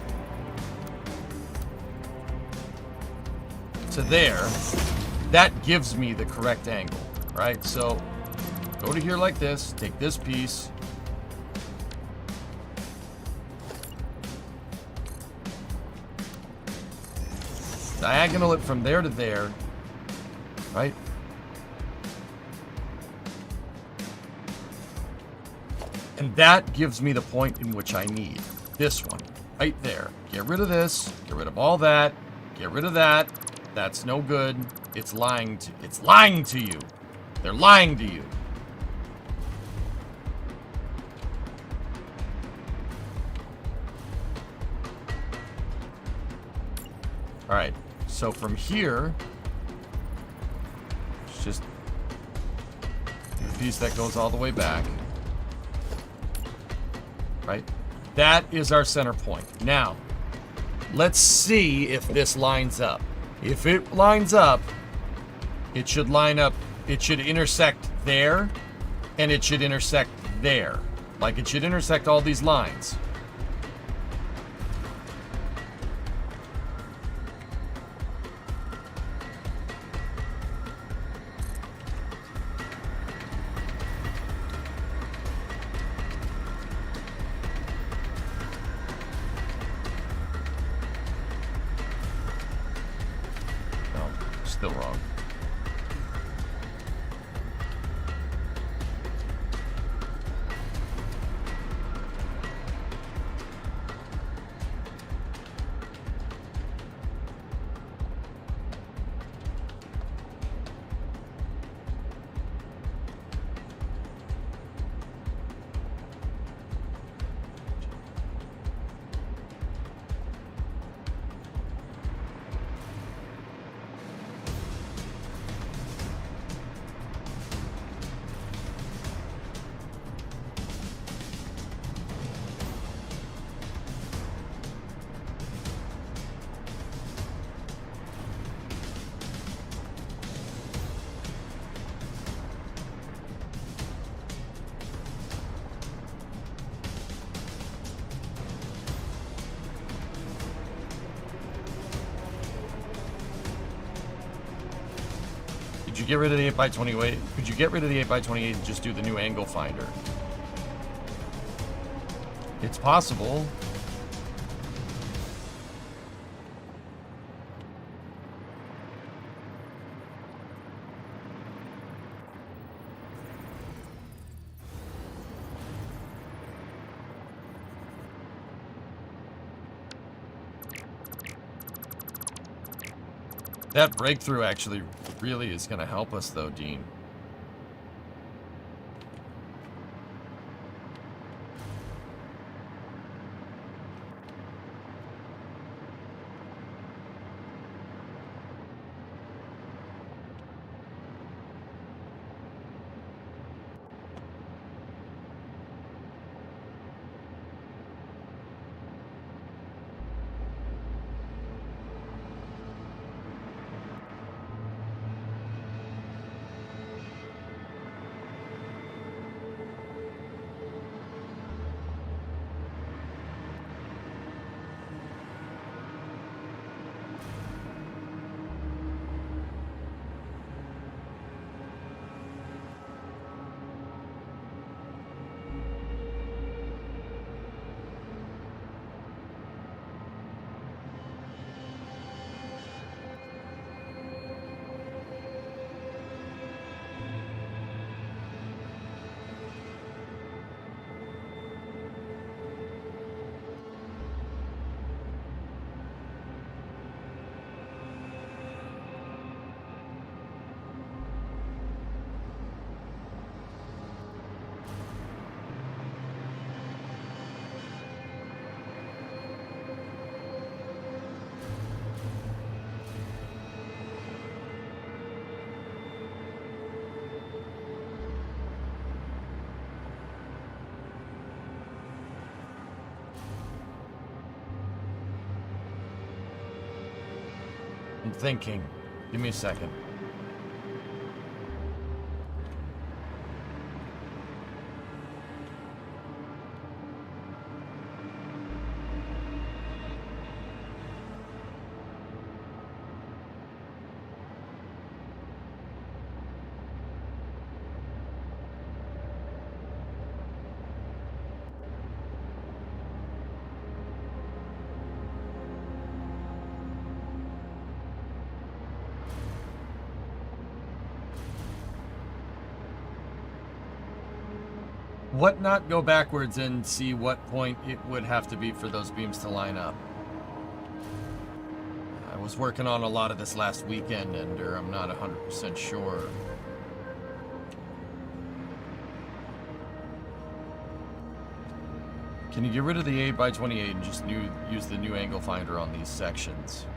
to there, that gives me the correct angle, right? So go to here like this, take this piece, diagonal it from there to there, right? And that gives me the point in which I need. This one, right there. Get rid of this, get rid of all that, get rid of that. That's no good. It's lying to you. They're lying to you. All right, so from here, it's just the piece that goes all the way back. Right? That is our center point. Now, let's see if this lines up. If it lines up, it should line up, it should intersect there, and it should intersect there. Like it should intersect all these lines. Still wrong. Could you get rid of the 8x28? Could you get rid of the 8x28 and just do the new angle finder? It's possible. That breakthrough actually really is going to help us, though, Dean. I'm thinking. Give me a second. What not go backwards and see what point it would have to be for those beams to line up? I was working on a lot of this last weekend, and I'm not 100% sure. Can you get rid of the 8x28 and just use the new angle finder on these sections?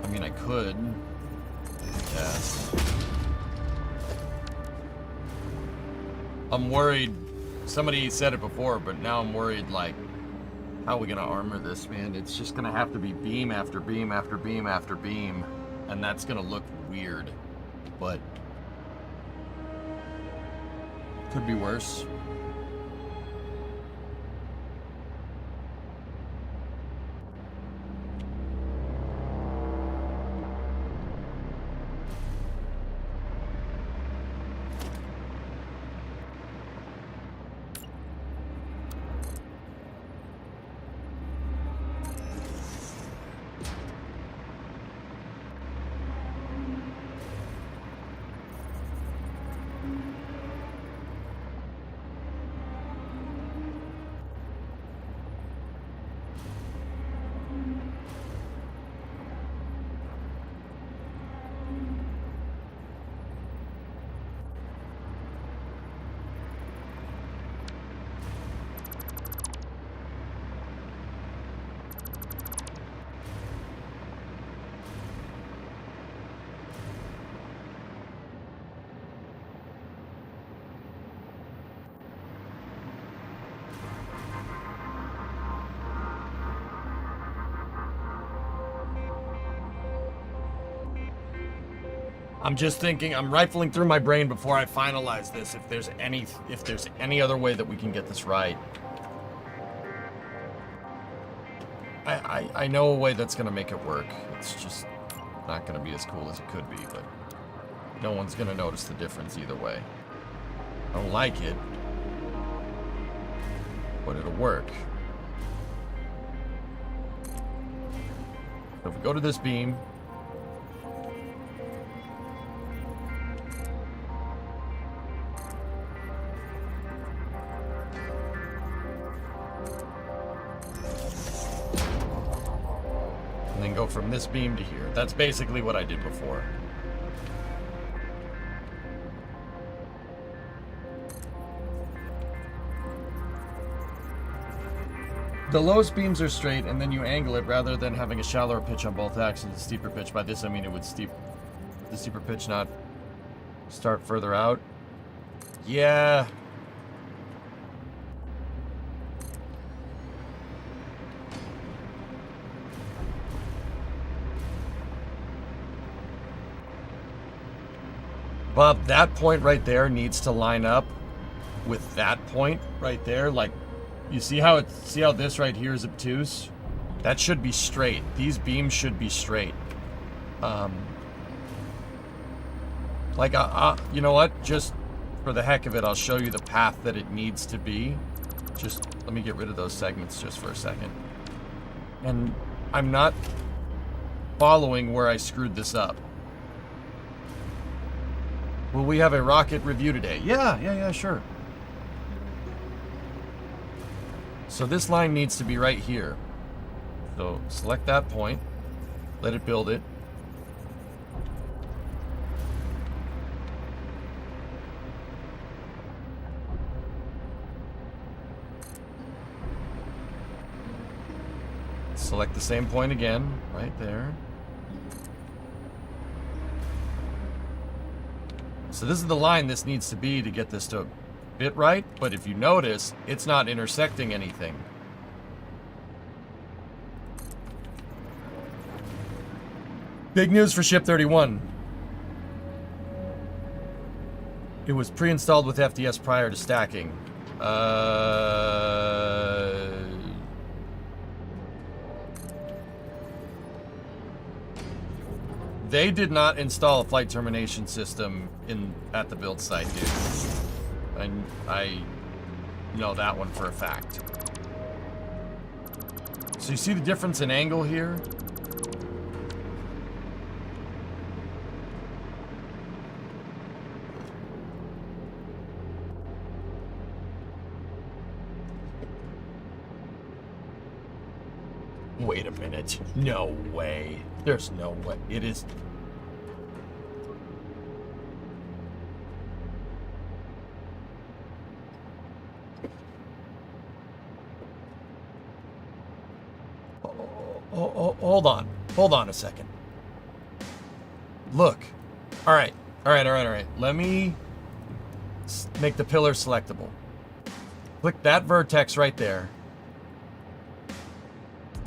I mean, I could. Yes. I'm worried. Somebody said it before, but now I'm worried, like, how are we gonna armor this, man? It's just gonna have to be beam after beam after beam after beam, and that's gonna look weird, but could be worse. I'm just thinking, I'm rifling through my brain before I finalize this, if there's any other way that we can get this right. I know a way that's gonna make it work. It's just not gonna be as cool as it could be, but no one's gonna notice the difference either way. I don't like it, but it'll work. So if we go to this beam, and then go from this beam to here. That's basically what I did before. The lowest beams are straight, and then you angle it rather than having a shallower pitch on both axes and a steeper pitch. By this I mean it would the steeper pitch not start further out. Yeah. Bob, that point right there needs to line up with that point right there. Like, you see how this right here is obtuse? That should be straight. These beams should be straight. You know what? Just for the heck of it, I'll show you the path that it needs to be. Just let me get rid of those segments just for a second. And I'm not following where I screwed this up. Will we have a rocket review today? Yeah, sure. So this line needs to be right here. So select that point, let it build it. Select the same point again, right there. So this is the line this needs to be to get this to fit right, but if you notice, it's not intersecting anything. Big news for Ship 31. It was pre-installed with FDS prior to stacking. They did not install a flight termination system at the build site, dude. I know that one for a fact. So you see the difference in angle here? Wait a minute. No way. There's no way. It is... Oh, hold on. Hold on a second. Look. All right. Let me make the pillar selectable. Click that vertex right there.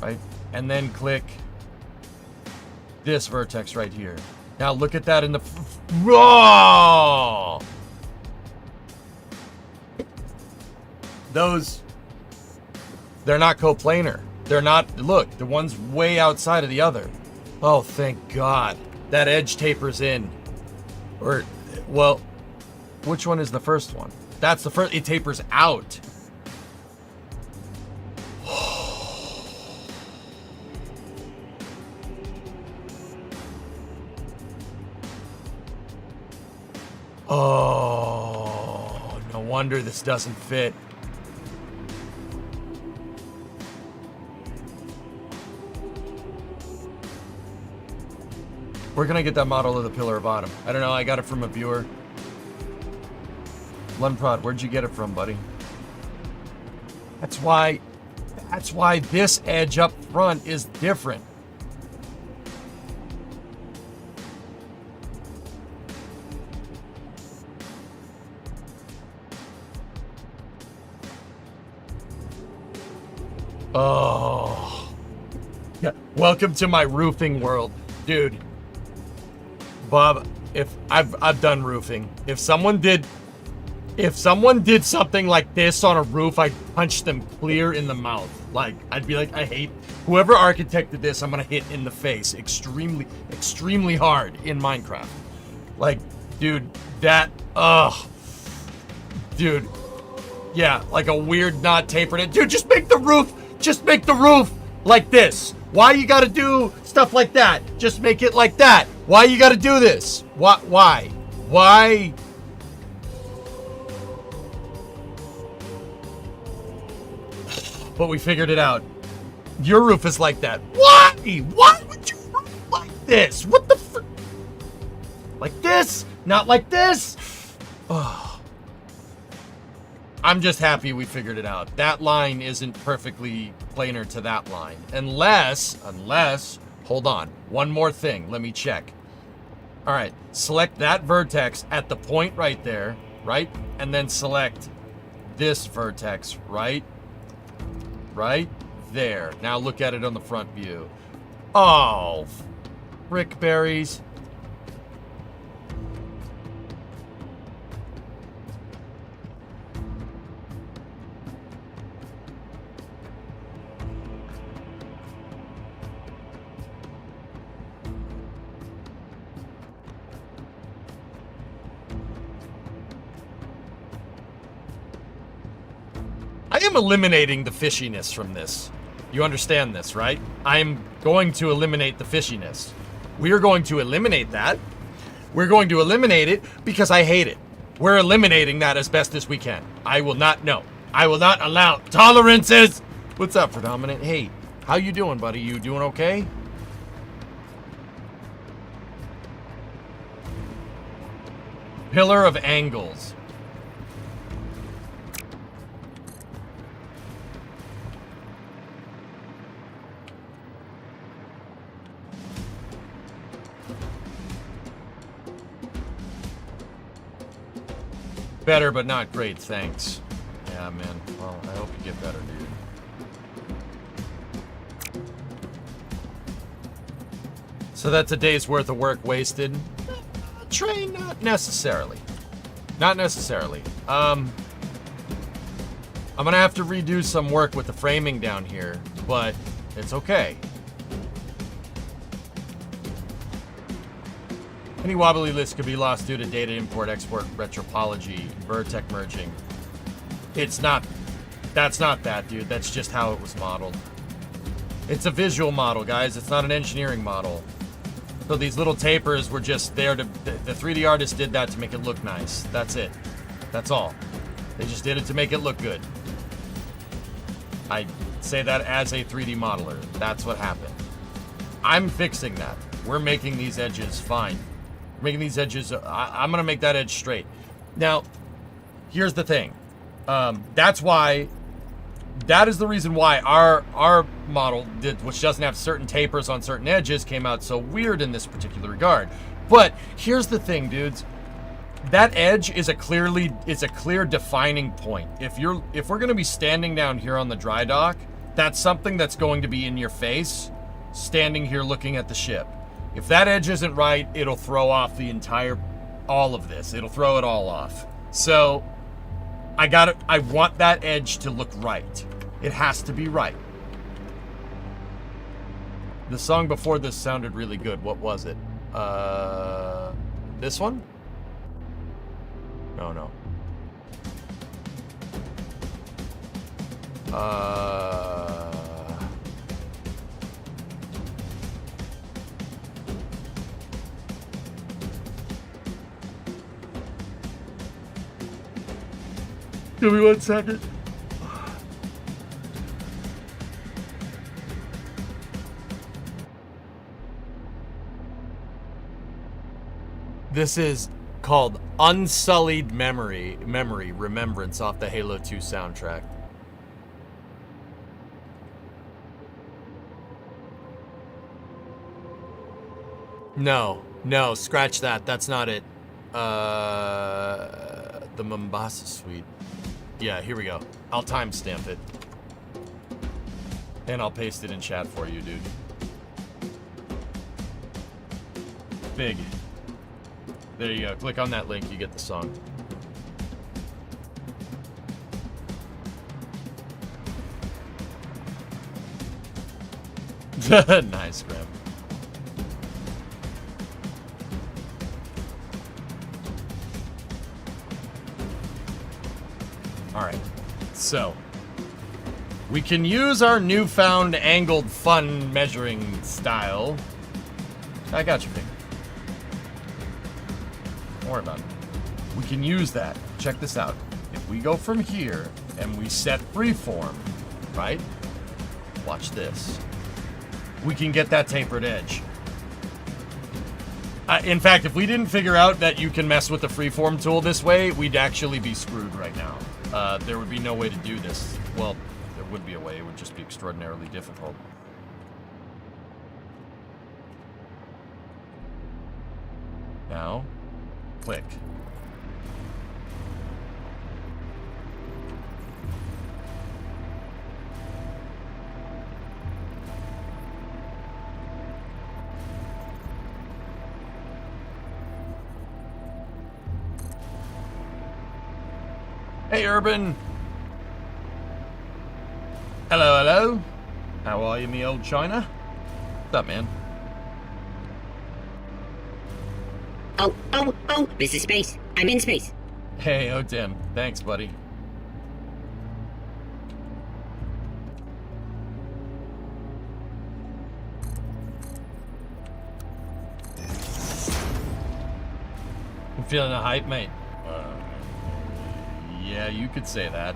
Right? And then click this vertex right here. Now look at that in the... Raw! Those... They're not coplanar. They're not... Look, the one's way outside of the other. Oh, thank God. That edge tapers in. Or, well, which one is the first one? That's the first... It tapers out. Oh, no wonder this doesn't fit. Where can I get that model of the pillar bottom? I don't know, I got it from a viewer. Lunprod, where'd you get it from, buddy? That's why this edge up front is different. Oh. Yeah, welcome to my roofing world, dude. Bob, if I've done roofing. If someone did something like this on a roof, I'd punch them clear in the mouth. Like, I'd be like, I hate whoever architected this. I'm gonna hit in the face extremely hard in Minecraft. Like, dude, that dude, yeah, like a weird not tapered it. Dude, just make the roof like this. Why you gotta do stuff like that? Just make it like that. Why you gotta do this? Why? But we figured it out. Your roof is like that. Why? Why would you roof like this? What the frick? Like this? Not like this? Oh. I'm just happy we figured it out. That line isn't perfectly planar to that line. Unless, hold on. One more thing. Let me check. All right. Select that vertex at the point right there, right? And then select this vertex right there. Now look at it on the front view. Oh, brickberries. I am eliminating the fishiness from this. You understand this, right? I am going to eliminate the fishiness. We are going to eliminate that. We're going to eliminate it because I hate it. We're eliminating that as best as we can. I will not allow tolerances. What's up, Predominant? Hey, how you doing, buddy? You doing okay? Pillar of angles. Better, but not great, thanks. Yeah, man. Well, I hope you get better, dude. So that's a day's worth of work wasted. Train, not necessarily. Not necessarily. I'm gonna have to redo some work with the framing down here, but it's okay. Any wobbly list could be lost due to data import, export, retropology, vertex merging. It's not, that's not that, dude. That's just how it was modeled. It's a visual model, guys. It's not an engineering model. So these little tapers were just there to, the 3D artist did that to make it look nice. That's it. That's all. They just did it to make it look good. I say that as a 3D modeler. That's what happened. I'm fixing that. We're making these edges fine. We're making these edges, I'm gonna make that edge straight. Now, here's the thing. That's why, that is the reason why our model did, which doesn't have certain tapers on certain edges, came out so weird in this particular regard. But here's the thing, dudes. That edge is a clear defining point. If we're gonna be standing down here on the dry dock, that's something that's going to be in your face, standing here looking at the ship. If that edge isn't right, it'll throw off all of this. It'll throw it all off. So, I want that edge to look right. It has to be right. The song before this sounded really good. What was it? This one? No. Give me 1 second. This is called Unsullied Memory, Remembrance off the Halo 2 soundtrack. No, scratch that. That's not it. The Mombasa Suite. Yeah, here we go. I'll timestamp it. And I'll paste it in chat for you, dude. Big. There you go. Click on that link, you get the song. Nice, Graham. Alright, so we can use our newfound angled fun measuring style. I got you, Pig. Don't worry about it. We can use that. Check this out. If we go from here and we set freeform, right? Watch this. We can get that tapered edge. In fact, if we didn't figure out that you can mess with the freeform tool this way, we'd actually be screwed right now. There would be no way to do this. Well, there would be a way. It would just be extraordinarily difficult. Now, click. Hey, Urban. Hello. How are you, me old China? What's up, man? Oh, this is space. I'm in space. Hey, oh, Tim. Thanks, buddy. I'm feeling the hype, mate. Yeah, you could say that.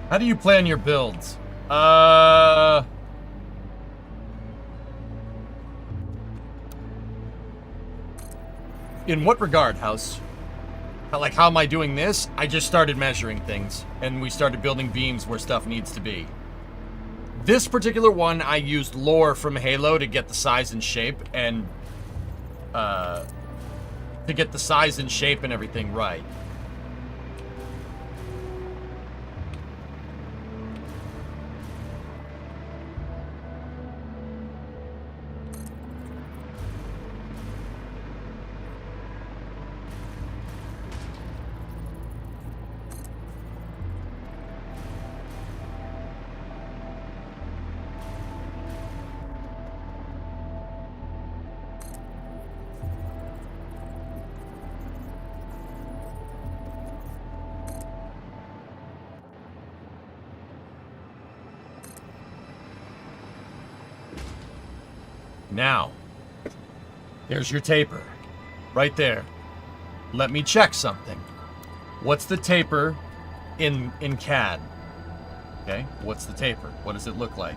How do you plan your builds? In what regard, House? Like, how am I doing this? I just started measuring things, and we started building beams where stuff needs to be. This particular one, I used lore from Halo to get the size and shape and everything right. Now, there's your taper, right there. Let me check something. What's the taper in CAD? Okay, what's the taper? What does it look like?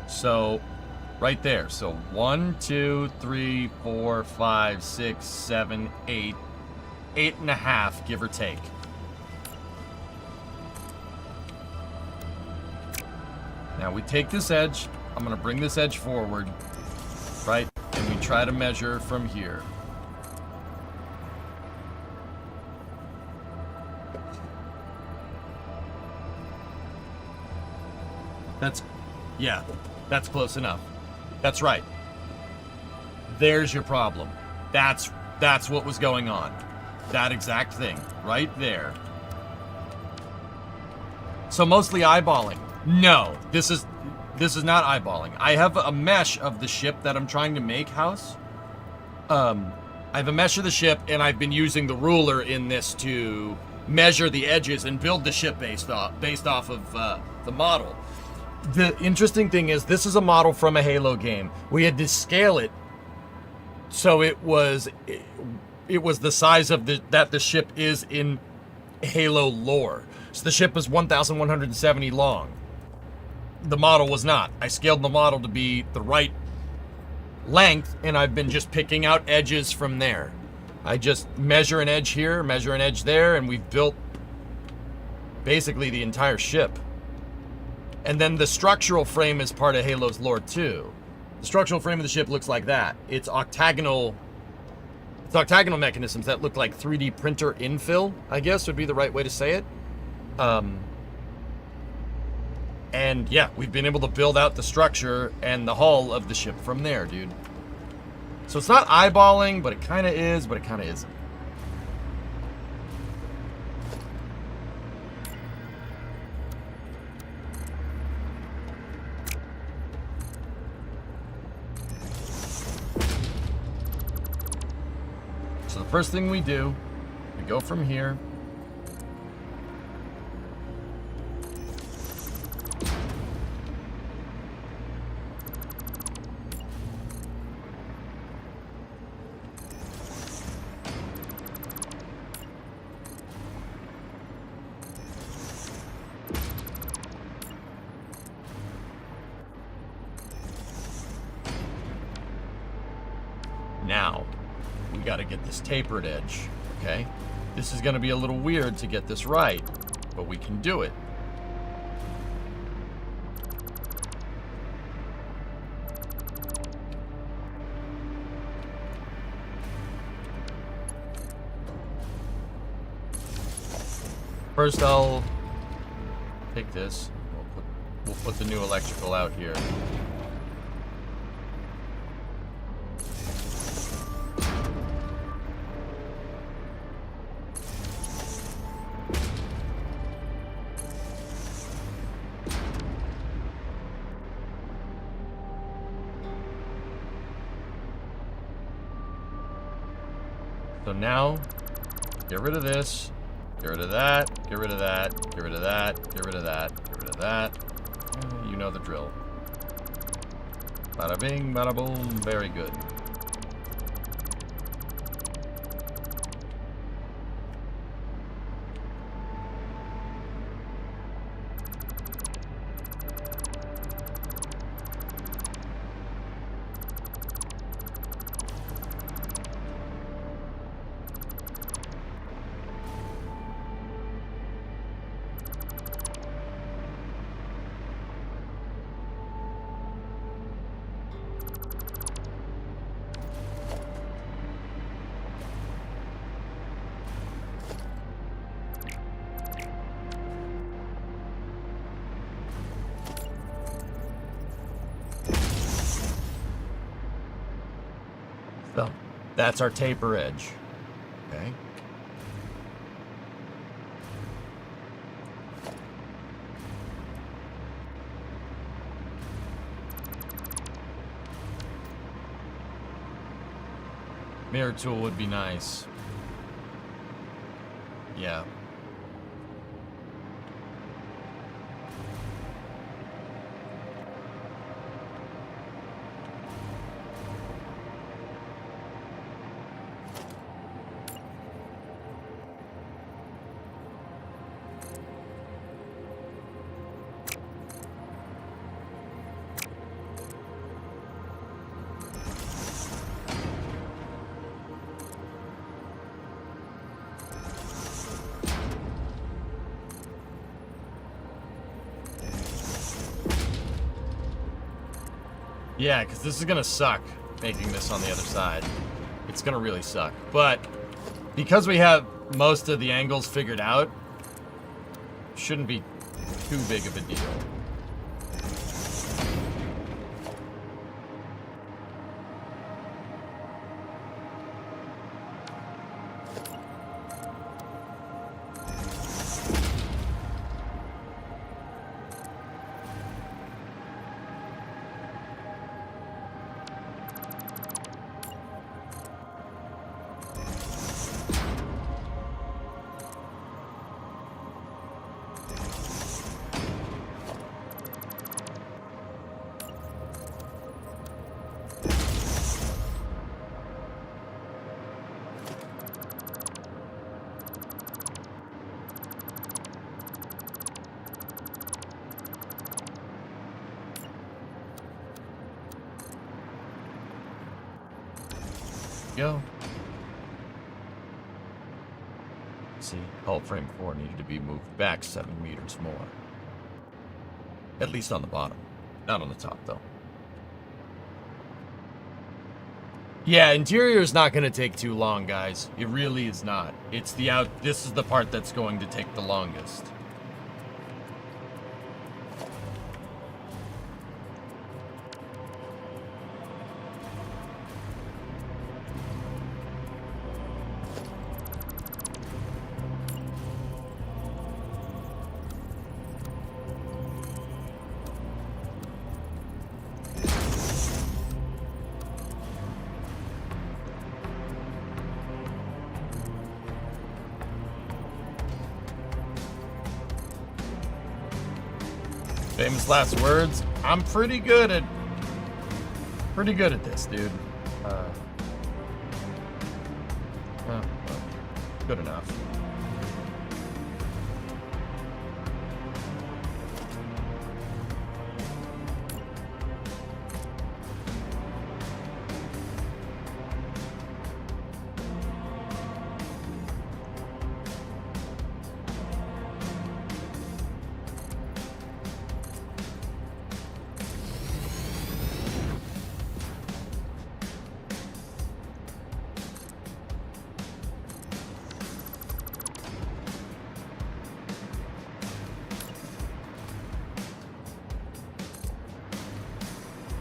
So, right there. So 1, 2, 3, 4, 5, 6, 7, 8. 8.5, give or take. Now we take this edge. I'm gonna bring this edge forward. Right? And we try to measure from here. That's close enough. That's right. There's your problem. That's what was going on. That exact thing, right there. So mostly eyeballing. No, this is not eyeballing. I have a mesh of the ship that I'm trying to make, House. I have a mesh of the ship, and I've been using the ruler in this to measure the edges and build the ship based off of the model. The interesting thing is, this is a model from a Halo game. We had to scale it so it was the size of that the ship is in Halo lore. So the ship is 1,170 long. The model was not. I scaled the model to be the right length, and I've been just picking out edges from there. I just measure an edge here, measure an edge there, and we've built basically the entire ship. And then the structural frame is part of Halo's lore too. The structural frame of the ship looks like that. It's octagonal mechanisms that look like 3D printer infill, I guess would be the right way to say it. And yeah, we've been able to build out the structure and the hull of the ship from there, dude. So it's not eyeballing, but it kind of is, but it kind of isn't. So the first thing we do, we go from here. Now, we got to get this tapered edge, okay? This is going to be a little weird to get this right, but we can do it. First, I'll take this. We'll put the new electrical out here. So now, get rid of this, get rid of that, get rid of that, get rid of that, get rid of that, get rid of that. You know the drill. Bada bing, bada boom, very good. That's our taper edge. Okay. Mirror tool would be nice. Yeah. Yeah, because this is going to suck, making this on the other side. It's going to really suck. But because we have most of the angles figured out, shouldn't be too big of a deal. Go. See, hull frame 4 needed to be moved back 7 meters more. At least on the bottom. Not on the top, though. Yeah, interior is not going to take too long, guys. It really is not. It's the out... This is the part that's going to take the longest. Famous last words. I'm pretty good at this, dude. Well, good enough.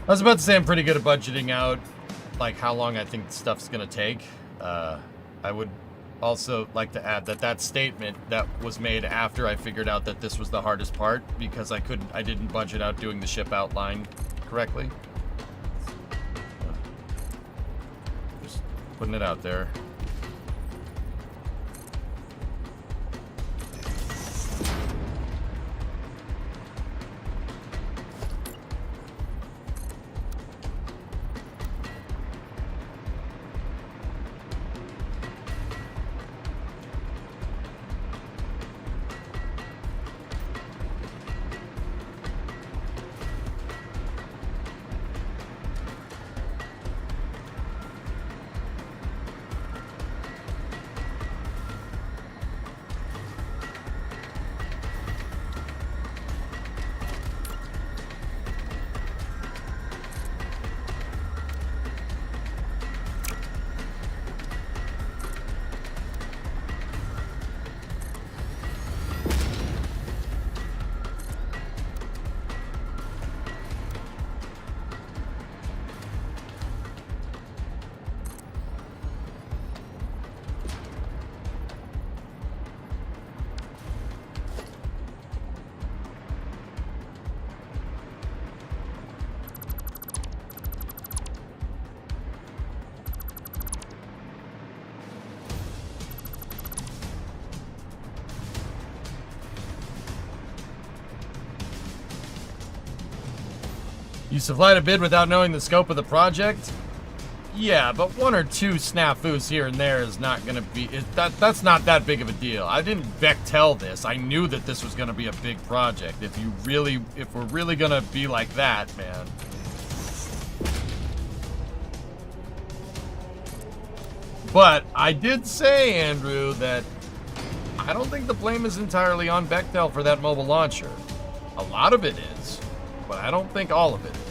I was about to say I'm pretty good at budgeting out, like, how long I think stuff's gonna take. I would also like to add that that statement that was made after I figured out that this was the hardest part, because I didn't budget out doing the ship outline correctly. Just putting it out there. You supplied a bid without knowing the scope of the project? Yeah, but one or two snafus here and there is not going to be... That's not that big of a deal. I didn't Bechtel this. I knew that this was going to be a big project. If we're really going to be like that, man. But I did say, Andrew, that I don't think the blame is entirely on Bechtel for that mobile launcher. A lot of it is, but I don't think all of it is.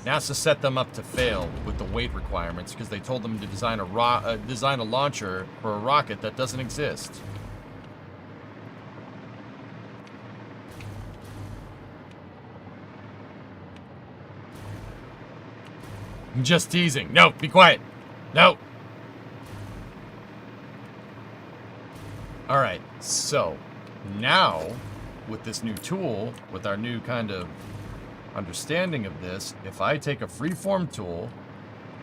NASA set them up to fail with the weight requirements because they told them to design a launcher for a rocket that doesn't exist. I'm just teasing. No, be quiet. No. All right, so now with this new tool, with our new kind of understanding of this, if I take a freeform tool,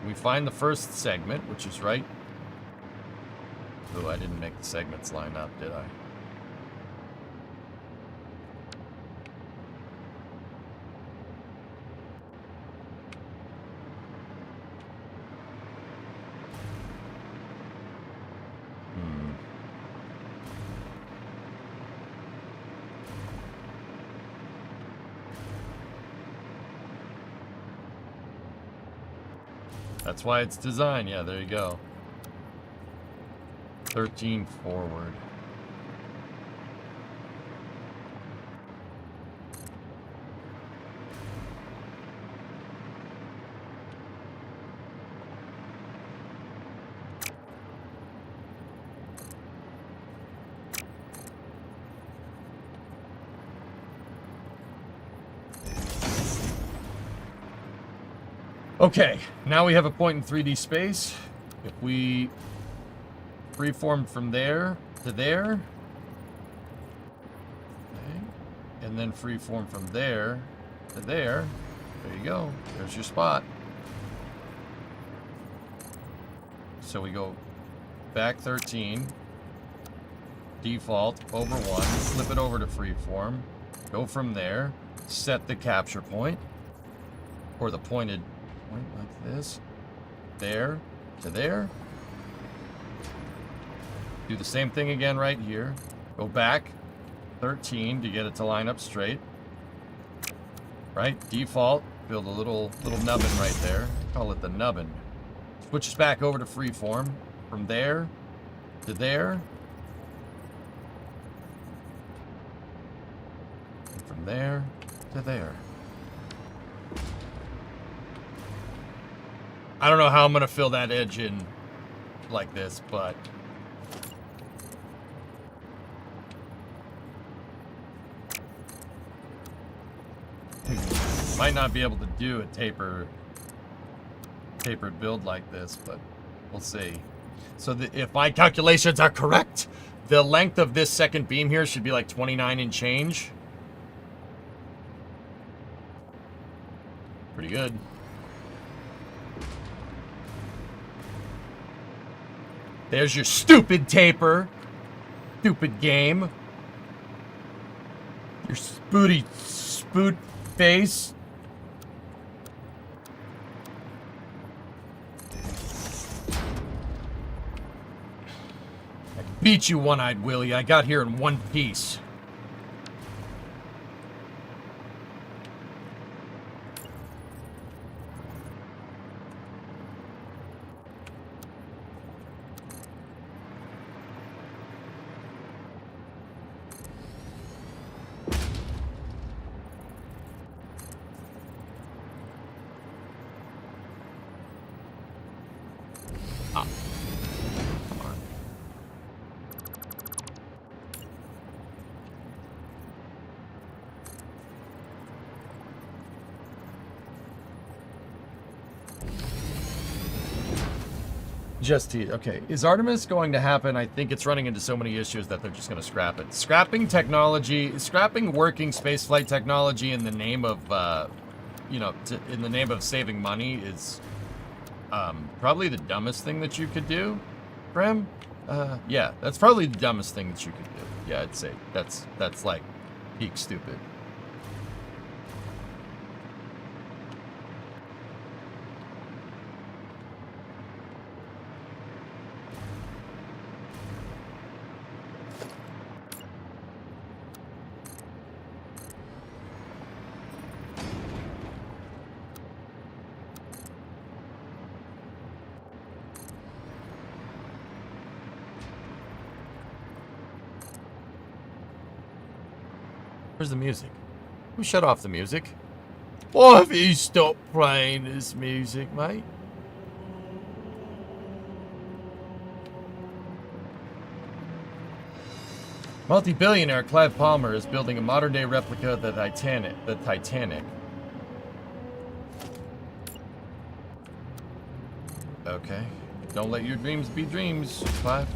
we find the first segment, which is right... Oh, I didn't make the segments line up, did I? That's why it's designed. Yeah, there you go. 13 forward. Okay, now we have a point in 3D space. If we freeform from there to there, okay, and then freeform from there to there, there you go. There's your spot. So we go back 13, default over 1, flip it over to freeform, go from there, set the capture point, or the pointed point like this, there to there. Do the same thing again right here. Go back 13 to get it to line up straight. Right? Default. Build a little nubbin right there. Call it the nubbin. Switches back over to freeform. From there to there. And from there to there. I don't know how I'm going to fill that edge in like this, but... might not be able to do a tapered build like this, but we'll see. So if my calculations are correct, the length of this second beam here should be like 29 and change. Pretty good. There's your stupid taper. Stupid game. Your spoot face. I beat you, One-Eyed Willie. I got here in one piece. Okay, is Artemis going to happen? I think it's running into so many issues that they're just going to scrap it. Scrapping technology, scrapping working spaceflight technology in the name of, in the name of saving money is probably the dumbest thing that you could do, Brim. Yeah, that's probably the dumbest thing that you could do. Yeah, I'd say that's like peak stupid. Where's the music? Who shut off the music? Why have you stopped playing this music, mate? Multi-billionaire Clive Palmer is building a modern-day replica of the Titanic. Okay. Don't let your dreams be dreams, Clive.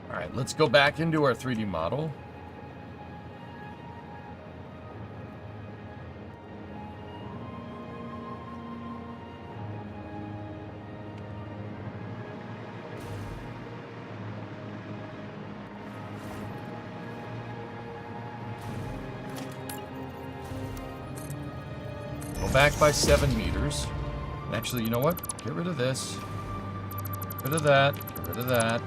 All right, let's go back into our 3D model. Go back by 7 meters. Actually, you know what? Get rid of this. Get rid of that. Get rid of that.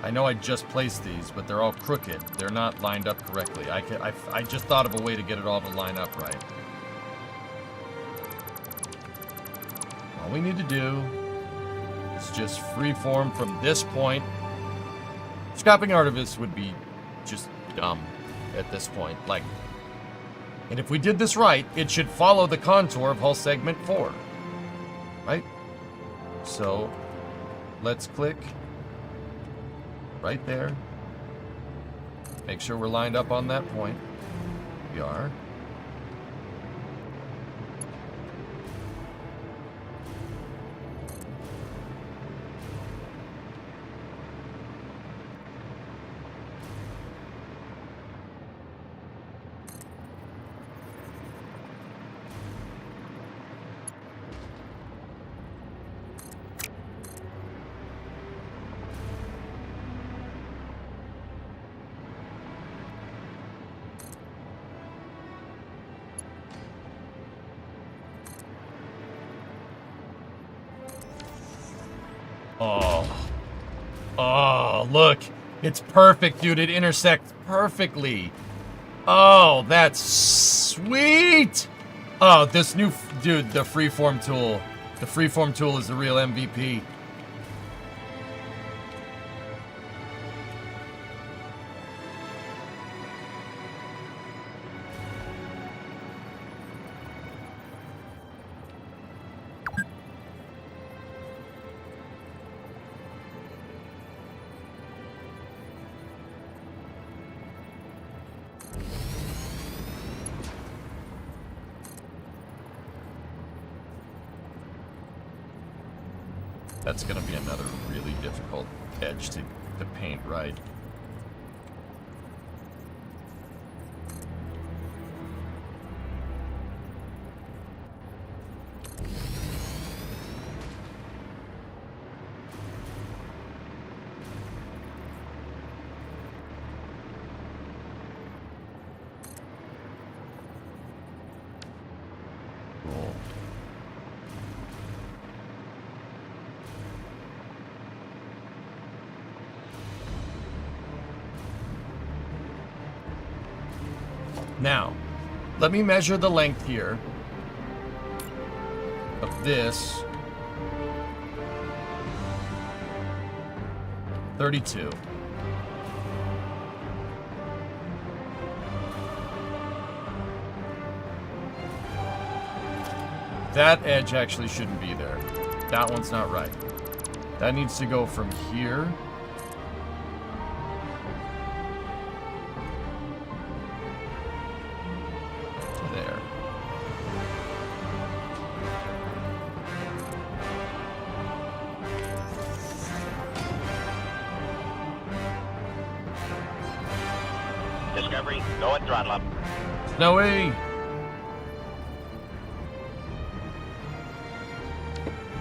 I know I just placed these, but they're all crooked. They're not lined up correctly. I just thought of a way to get it all to line up right. All we need to do is just freeform from this point. Scrapping Artivist would be just dumb at this point. Like, and if we did this right, it should follow the contour of hull segment 4. Right? So, let's click right there. Make sure we're lined up on that point. We are. Oh, look. It's perfect, dude. It intersects perfectly. Oh, that's sweet. Oh, this new, dude, the Freeform tool. The Freeform tool is the real MVP. That's going to be another really difficult edge to paint right. Cool. Now, let me measure the length here of this. 32. That edge actually shouldn't be there. That one's not right. That needs to go from here Discovery, go and throttle up. Snowy.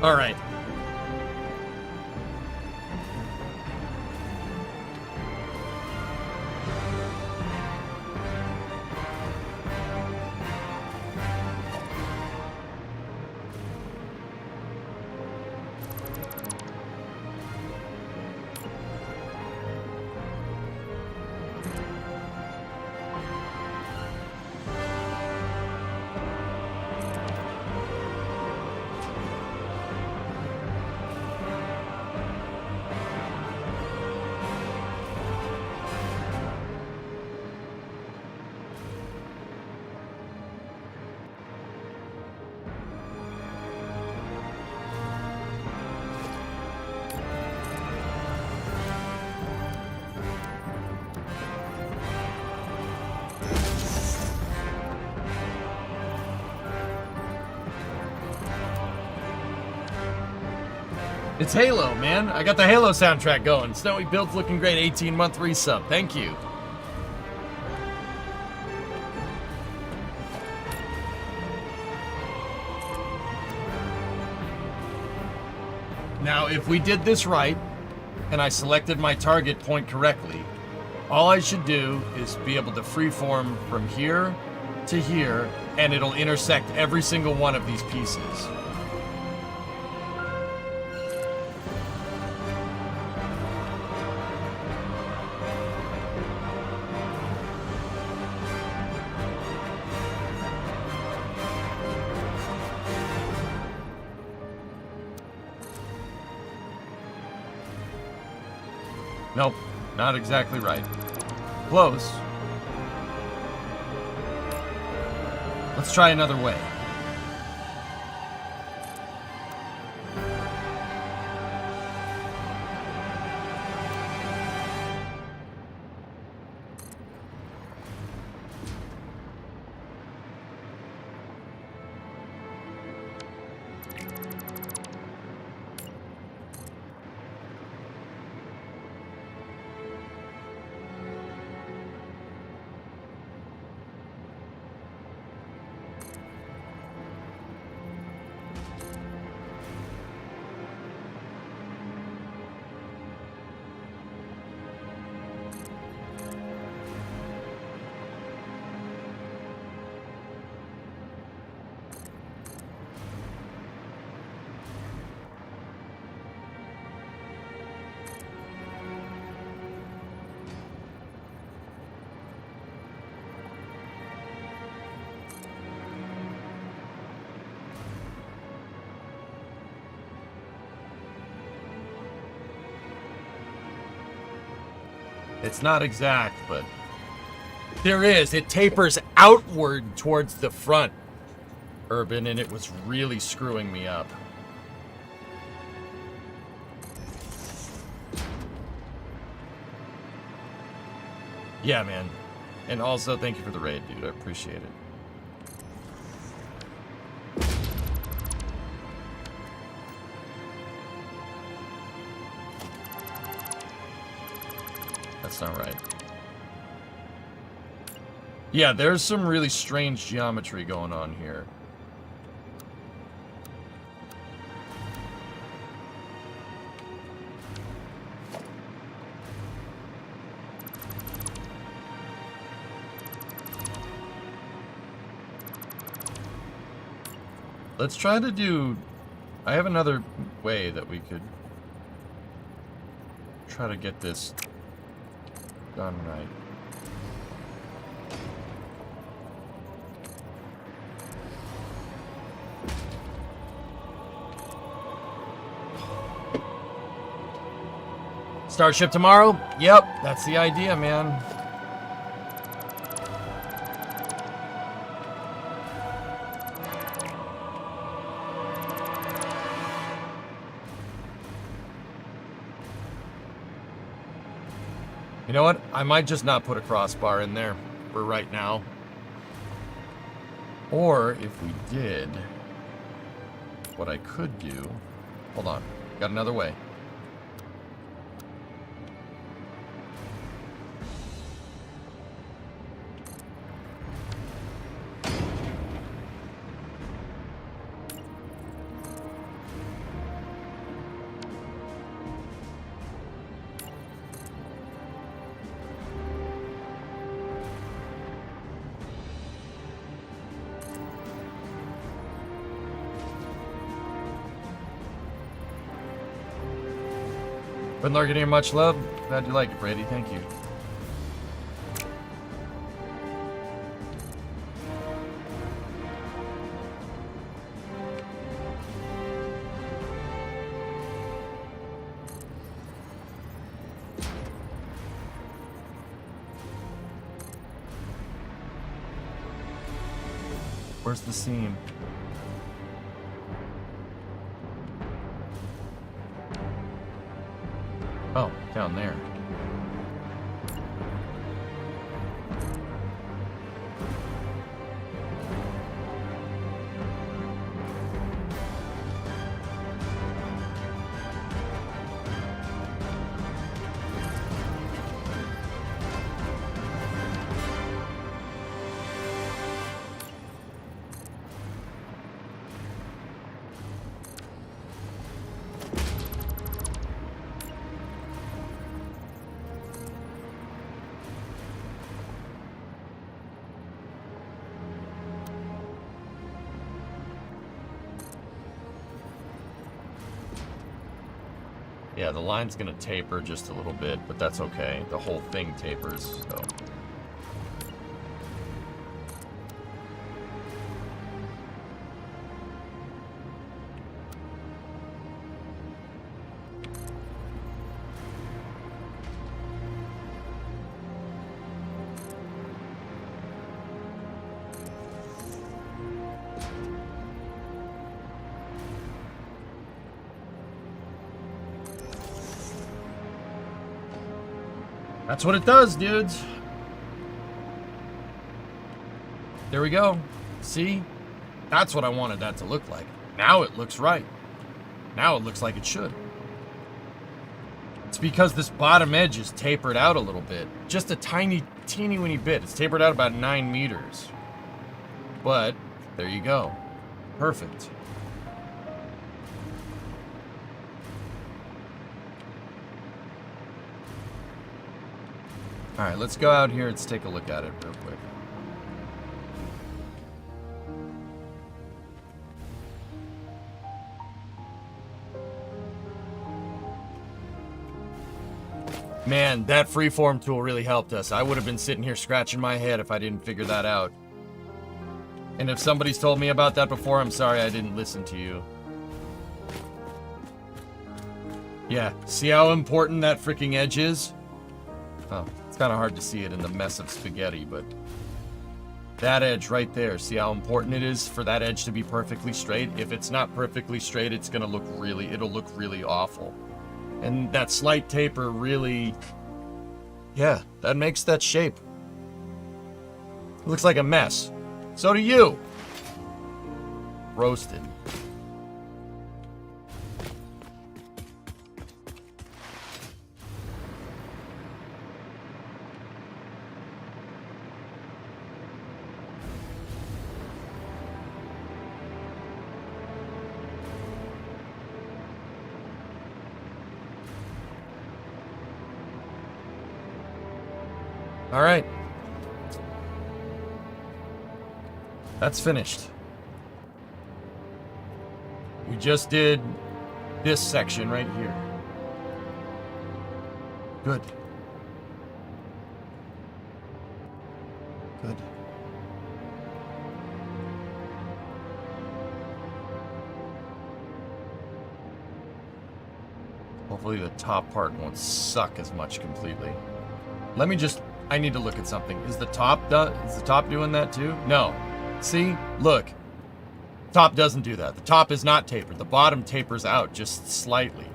All right. It's Halo, man. I got the Halo soundtrack going. Snowy build's looking great. 18-month resub. Thank you. Now, if we did this right, and I selected my target point correctly, all I should do is be able to freeform from here to here, and it'll intersect every single one of these pieces. Nope, not exactly right. Close. Let's try another way. It's not exact, but there is. It tapers outward towards the front, Urban, and it was really screwing me up. Yeah, man. And also, thank you for the raid, dude. I appreciate it. That's not right. Yeah, there's some really strange geometry going on here. Let's try to do... I have another way that we could try to get this done right. Starship tomorrow? Yep, that's the idea, man. You know what? I might just not put a crossbar in there for right now. Or if we did, what I could do... Hold on. Got another way. Been lurking here, much love. Glad you like it, Brady. Thank you. Where's the seam? Oh, down there. Yeah, the line's gonna taper just a little bit, but that's okay. The whole thing tapers, so. That's what it does, dudes. There we go. See? That's what I wanted that to look like. Now it looks right. Now it looks like it should. It's because this bottom edge is tapered out a little bit. Just a tiny, teeny weeny bit. It's tapered out about 9 meters. But, there you go. Perfect. All right, let's go out here and let's take a look at it real quick. Man, that Freeform tool really helped us. I would have been sitting here scratching my head if I didn't figure that out. And if somebody's told me about that before, I'm sorry I didn't listen to you. Yeah, see how important that freaking edge is? Oh, it's kind of hard to see it in the mess of spaghetti, but that edge right there, see how important it is for that edge to be perfectly straight? If it's not perfectly straight, it's gonna look it'll look really awful. And that slight taper really, yeah, that makes that shape. It looks like a mess. So do you. Roasted. All right. That's finished. We just did this section right here. Good. Good. Hopefully the top part won't suck as much completely. Let me just, I need to look at something. Is the top doing that too? No. See? Look. Top doesn't do that. The top is not tapered. The bottom tapers out just slightly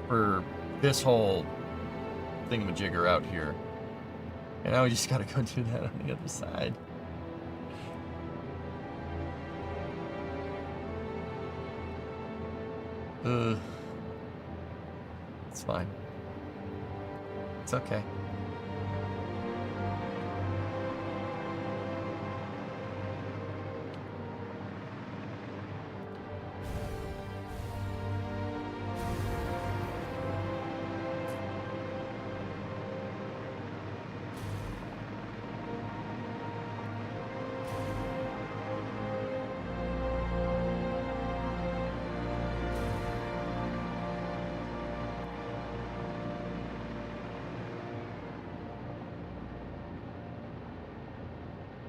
for this whole thingamajigger out here. And now we just gotta go do that on the other side. It's fine. It's okay.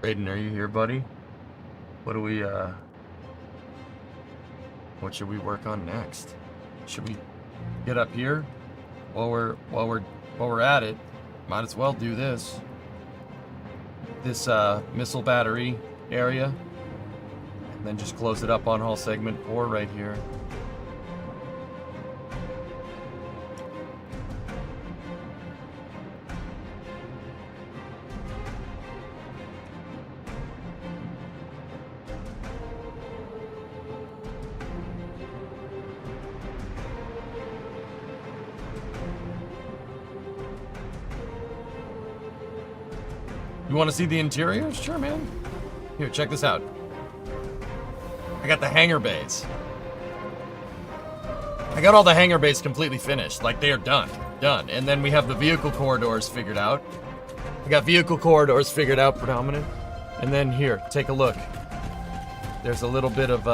Raiden, are you here, buddy? What do we, what should we work on next? Should we get up here? While we're at it, might as well do this. This, missile battery area. And then just close it up on hull segment 4 right here. You want to see the interior? Sure, man. Here, check this out. I got the hangar bays. I got all the hangar bays completely finished. Like, they are done. Done. And then we have the vehicle corridors figured out. I got vehicle corridors figured out, predominant. And then here, take a look. There's a little bit of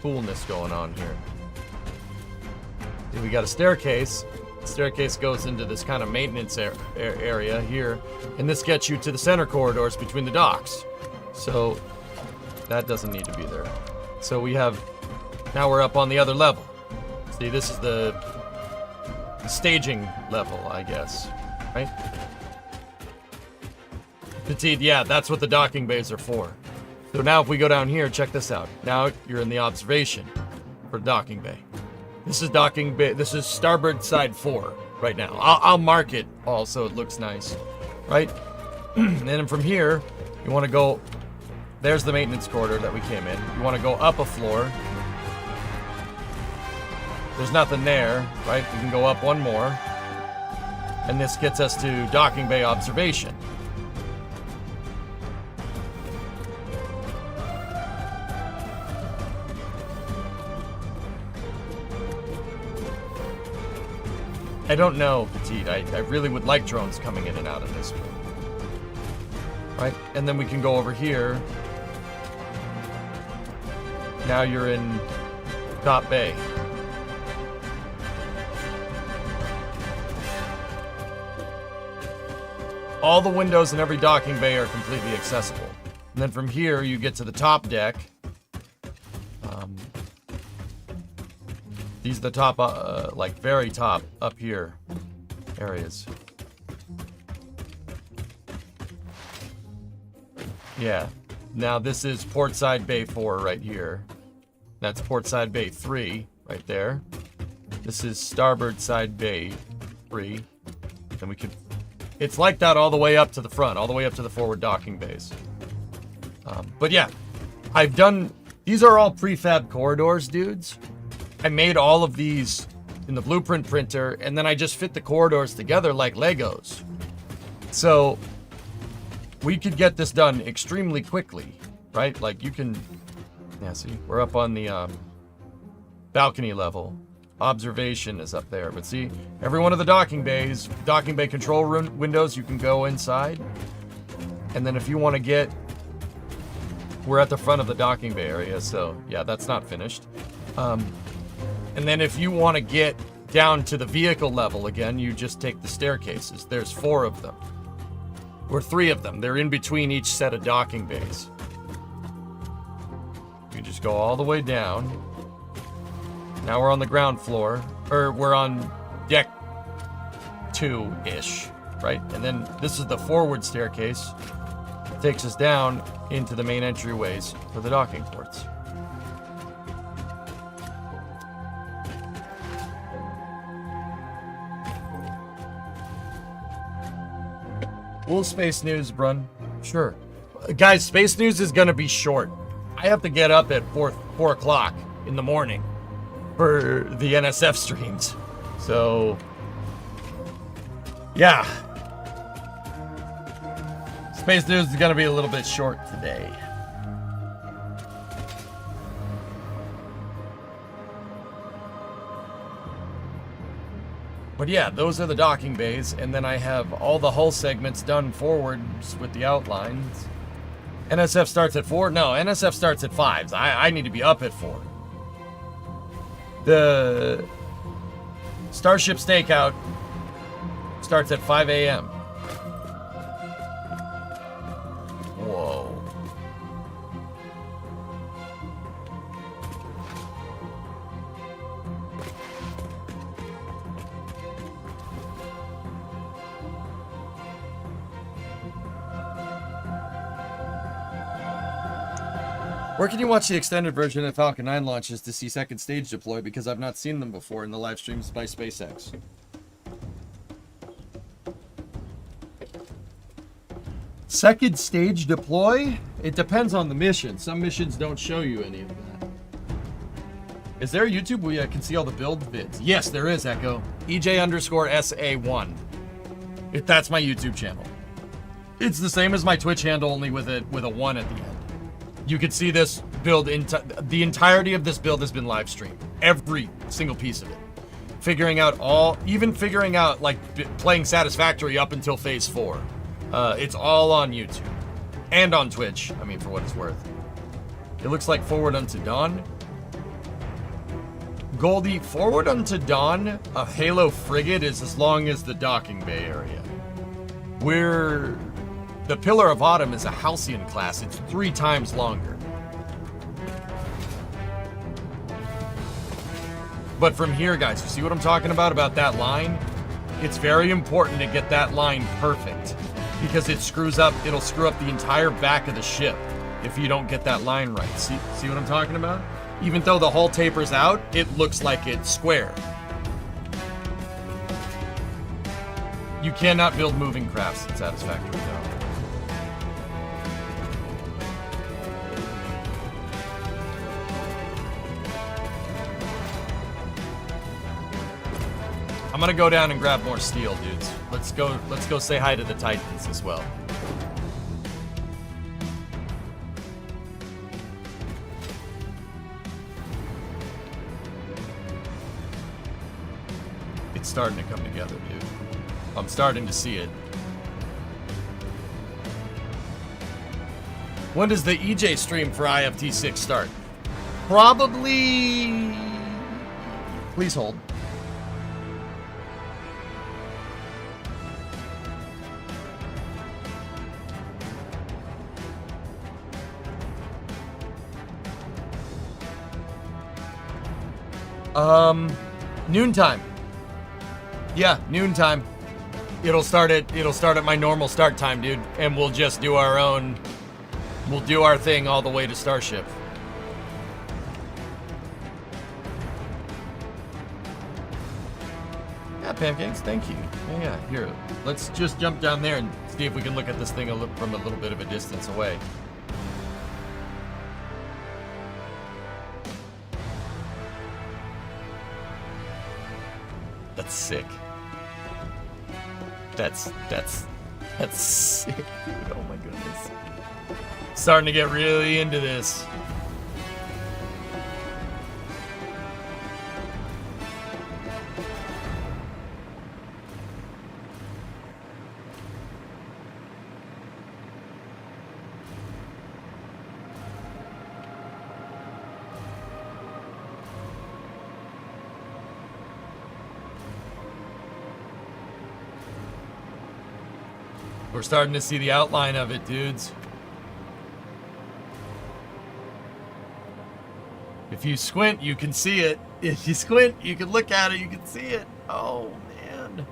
coolness going on here. We got a staircase. The staircase goes into this kind of maintenance area here, and this gets you to the center corridors between the docks. So that doesn't need to be there. So we have, now we're up on the other level. See, this is the staging level, I guess, right? Petite, yeah, that's what the docking bays are for. So now if we go down here, check this out. Now you're in the observation for docking bay. This is docking bay. This is starboard side 4 right now. I'll mark it all so it looks nice, right? And then from here, you want to go. There's the maintenance corridor that we came in. You want to go up a floor. There's nothing there, right? You can go up one more, and this gets us to docking bay observation. I don't know, Petite. I really would like drones coming in and out of this room. Right? And then we can go over here. Now you're in top bay. All the windows in every docking bay are completely accessible. And then from here, you get to the top deck. These are the top, like very top up here areas. Yeah. Now this is portside bay 4 right here. That's portside bay 3 right there. This is starboard side bay 3. Then we could. It's like that all the way up to the front, all the way up to the forward docking bays. But yeah, I've done. These are all prefab corridors, dudes. I made all of these in the blueprint printer, and then I just fit the corridors together like Legos. So we could get this done extremely quickly, right? Like you can, yeah, see, we're up on the balcony level. Observation is up there, but see, every one of the docking bays, docking bay control room windows, you can go inside. And then if you want to get, we're at the front of the docking bay area, so yeah, that's not finished. And then if you want to get down to the vehicle level again, you just take the staircases. There's 4 of them. Or 3 of them. They're in between each set of docking bays. You just go all the way down. Now we're on the ground floor. Or we're on deck 2-ish, right? And then this is the forward staircase. It takes us down into the main entryways for the docking ports. Will Space News run? Sure. Guys, Space News is going to be short. I have to get up at 4 o'clock in the morning for the NSF streams. So, yeah. Space News is going to be a little bit short today. But yeah, those are the docking bays, and then I have all the hull segments done forwards with the outlines. NSF starts at 4? No, NSF starts at 5. I need to be up at 4. The Starship Stakeout starts at 5 a.m. Where can you watch the extended version of Falcon 9 launches to see second stage deploy? Because I've not seen them before in the live streams by SpaceX. Second stage deploy? It depends on the mission. Some missions don't show you any of that. Is there a YouTube where I can see all the build vids? Yes, there is, Echo. EJ_SA1. That's my YouTube channel. It's the same as my Twitch handle, only with a 1 at the end. You could see this build, the entirety of this build has been live streamed. Every single piece of it. Even figuring out, like, playing Satisfactory up until Phase 4. It's all on YouTube. And on Twitch, I mean, for what it's worth. It looks like Forward Unto Dawn. Goldie, Forward Unto Dawn, a Halo frigate is as long as the docking bay area. The Pillar of Autumn is a HALCYON class. It's 3 times longer. But from here, guys, you see what I'm talking about that line? It's very important to get that line perfect because it'll screw up the entire back of the ship if you don't get that line right. See what I'm talking about? Even though the hull tapers out, it looks like it's square. You cannot build moving crafts in Satisfactory, though. I'm gonna go down and grab more steel, dudes. Let's go say hi to the Titans as well. It's starting to come together, dude. I'm starting to see it. When does the EJ stream for IFT6 start? Probably... Please hold. Noontime. Yeah, noontime. It'll start at my normal start time, dude, and we'll just do we'll do our thing all the way to Starship. Yeah, Pancakes, thank you. Yeah, here, let's just jump down there and see if we can look at this thing from a little bit of a distance away. That's sick. That's sick, dude. Oh my goodness. Starting to get really into this. We're starting to see the outline of it, dudes. If you squint, you can see it. If you squint, you can look at it, you can see it. Oh, man.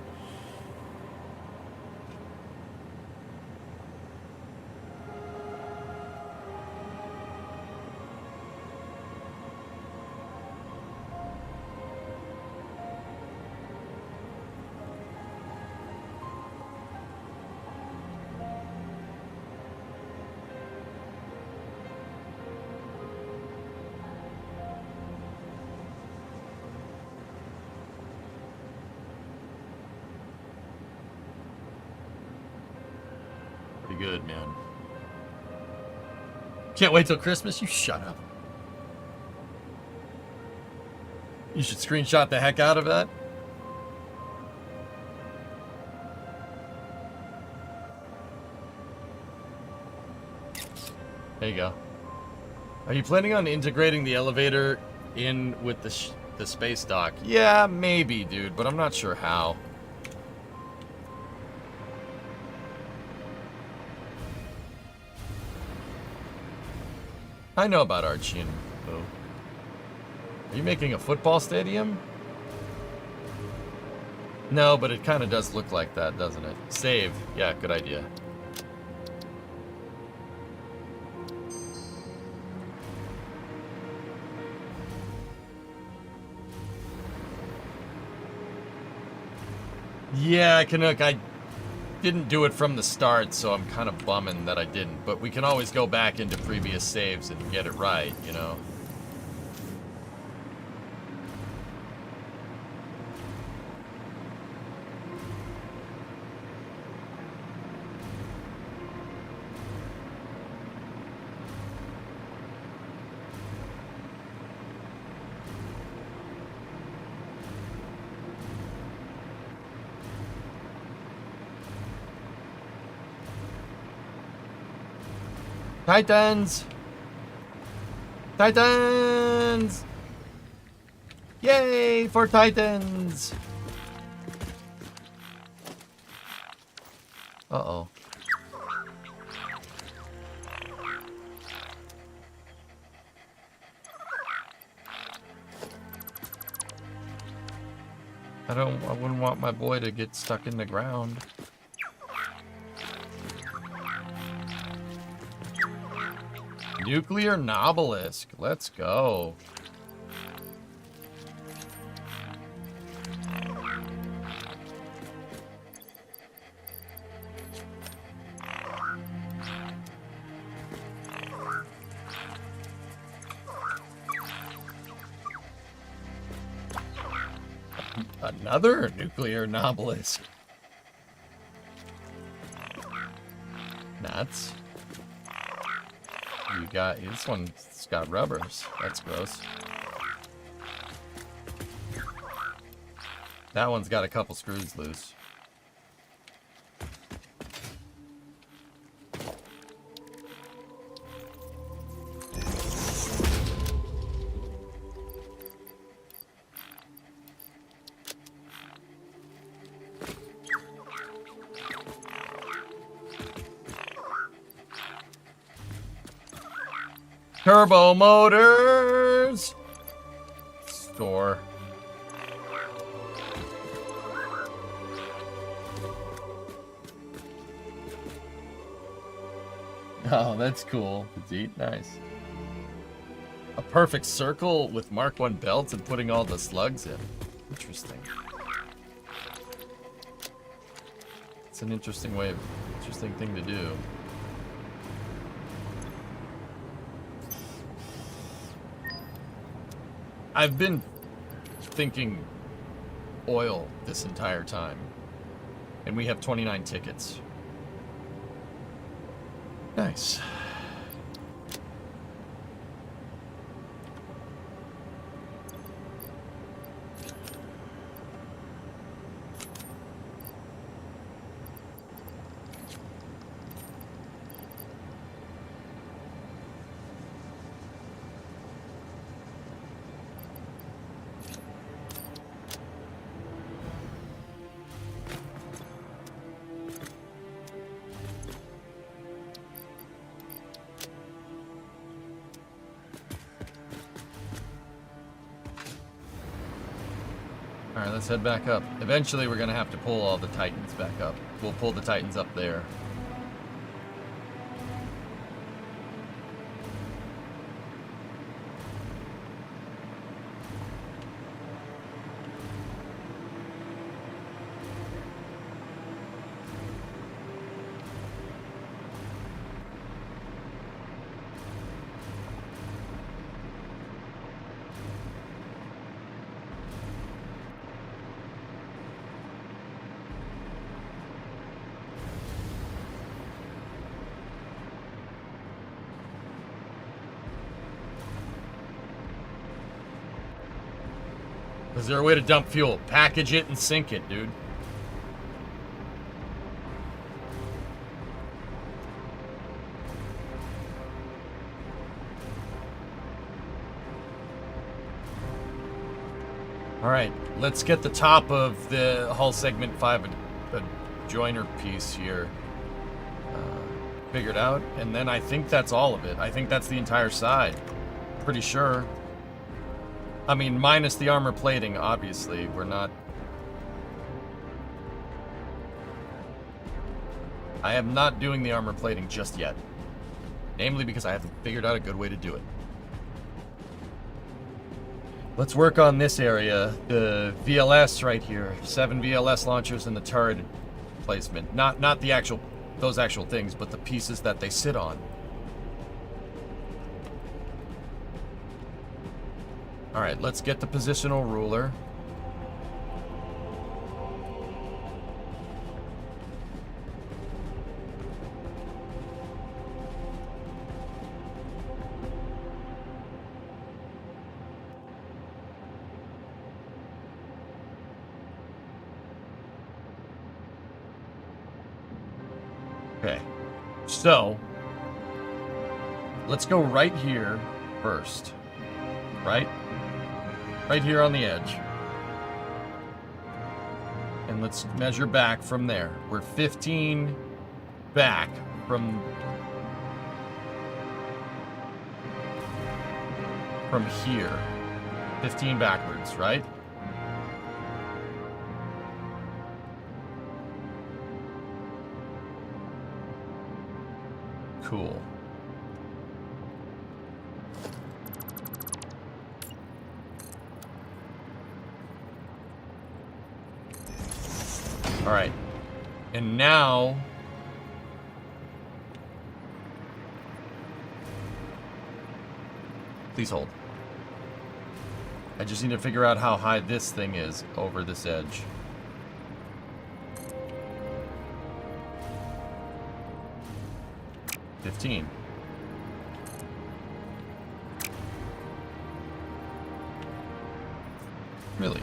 Good, man. Can't wait till Christmas? You shut up. You should screenshot the heck out of that. There you go. Are you planning on integrating the elevator in with the space dock? Yeah, maybe, dude, but I'm not sure how. I know about Archie and Boo. Are you making a football stadium? No, but it kind of does look like that, doesn't it? Save. Yeah, good idea. Yeah, Canuck, I didn't do it from the start, so I'm kind of bumming that I didn't. But we can always go back into previous saves and get it right, you know? Titans! Titans! Yay for Titans! Uh-oh. I wouldn't want my boy to get stuck in the ground. Nuclear Nobelisk. Let's go. Another nuclear Nobelisk. Nuts. You got this one's got rubbers. That's gross. That one's got a couple screws loose. Turbo motors! Store. Oh, that's cool. Petite, nice. A perfect circle with Mark I belts and putting all the slugs in. Interesting. It's an interesting thing to do. I've been thinking oil this entire time, and we have 29 tickets. Nice. Alright, let's head back up. Eventually we're gonna have to pull all the Titans back up. We'll pull the Titans up there. Is there a way to dump fuel? Package it and sink it, dude. Alright, let's get the top of the hull segment 5 a joiner piece here figured out, and then I think that's all of it. I think that's the entire side. Pretty sure. I mean, minus the armor plating, obviously. We're not... I am not doing the armor plating just yet. Namely because I haven't figured out a good way to do it. Let's work on this area. The VLS right here. 7 VLS launchers and the turret placement. Not the actual, those actual things, but the pieces that they sit on. Alright, let's get the positional ruler. Okay, so let's go right here first, right? Right here on the edge. And let's measure back from there. We're 15 back from here. 15 backwards, right? Cool. All right. And now please hold. I just need to figure out how high this thing is over this edge. $15. Really?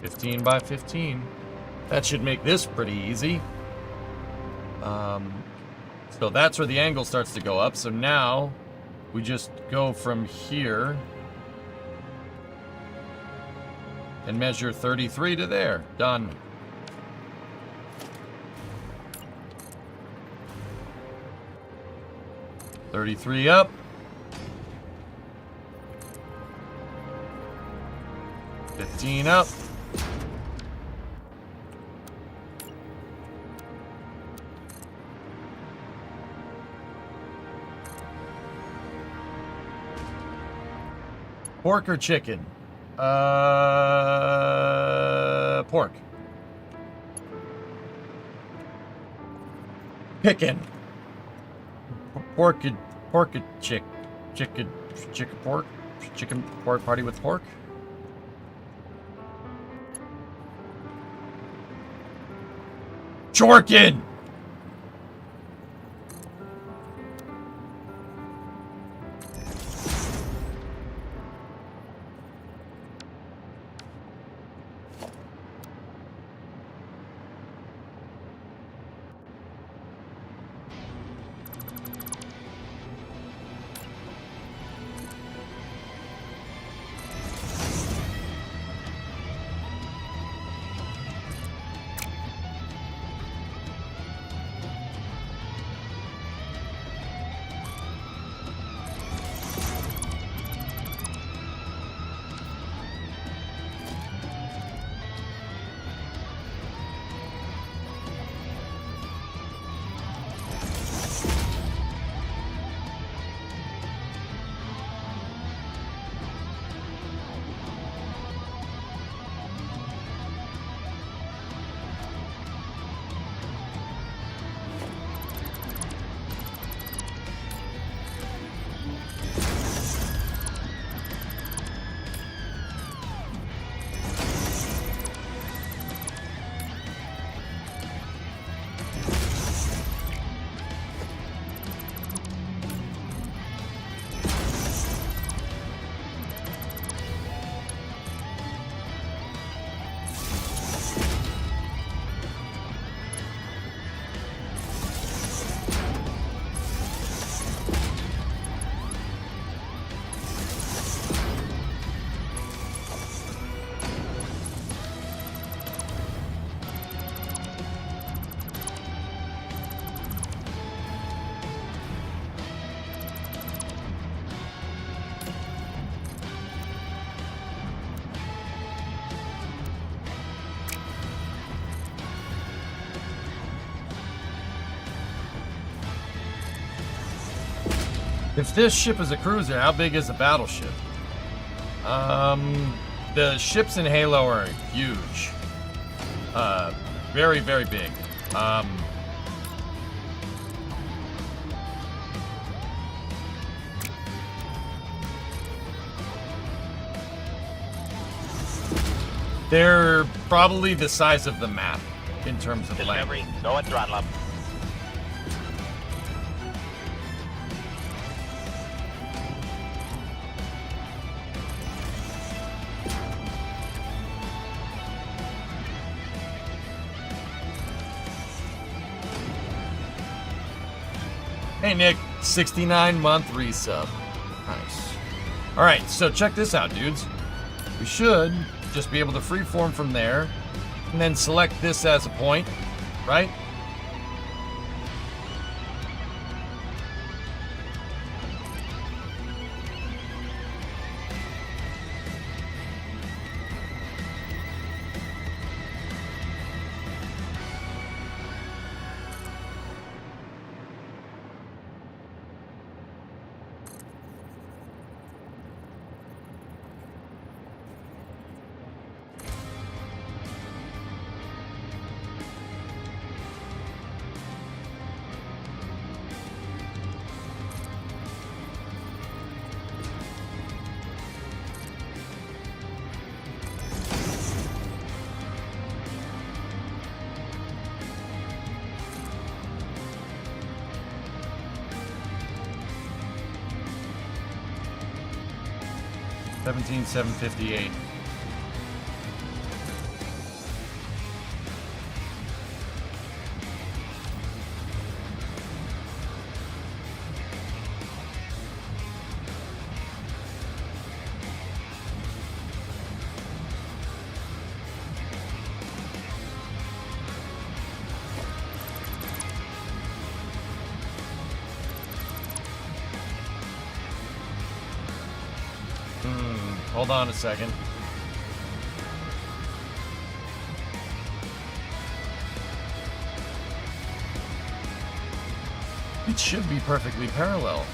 $15 by $15. That should make this pretty easy. So that's where the angle starts to go up. So now we just go from here and measure 33 to there. Done. $33 up. $15 up. Pork or chicken? Pork. Chicken. Pork party with pork. Chorkin. If this ship is a cruiser, how big is a battleship? The ships in Halo are huge. Very, very big. They're probably the size of the map in terms of length. Discovery, go and throttle up. Hey Nick, 69-month resub. Nice. Alright, so check this out, dudes. We should just be able to freeform from there, and then select this as a point, right? $17,758. Hold on a second. It should be perfectly parallel.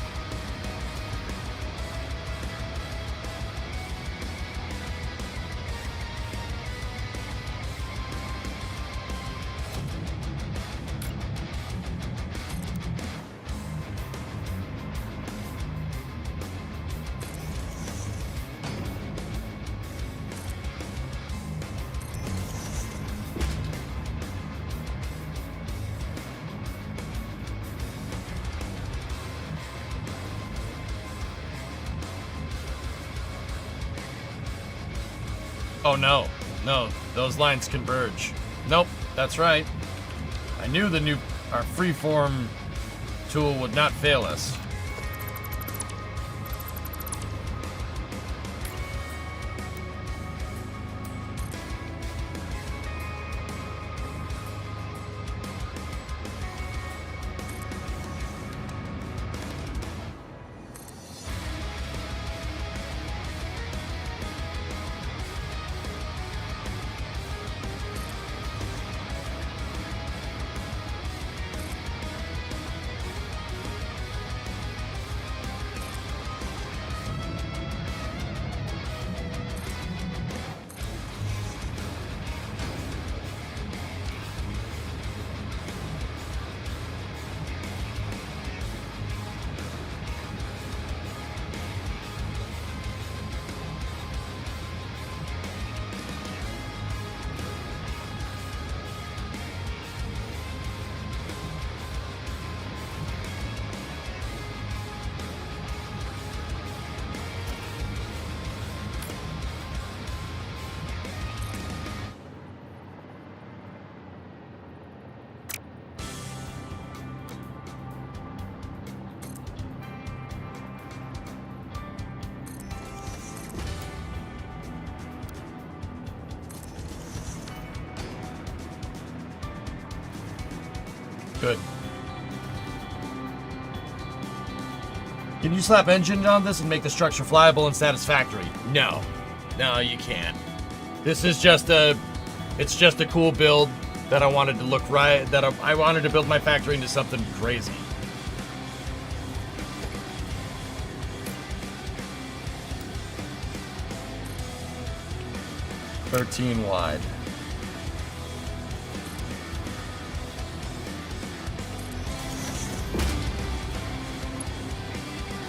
Oh no, no, those lines converge. Nope, that's right. I knew our freeform tool would not fail us. Good. Can you slap engine on this and make the structure flyable and satisfactory? No. No, you can't. This is just it's just a cool build that I wanted to look right, I wanted to build my factory into something crazy. 13 wide.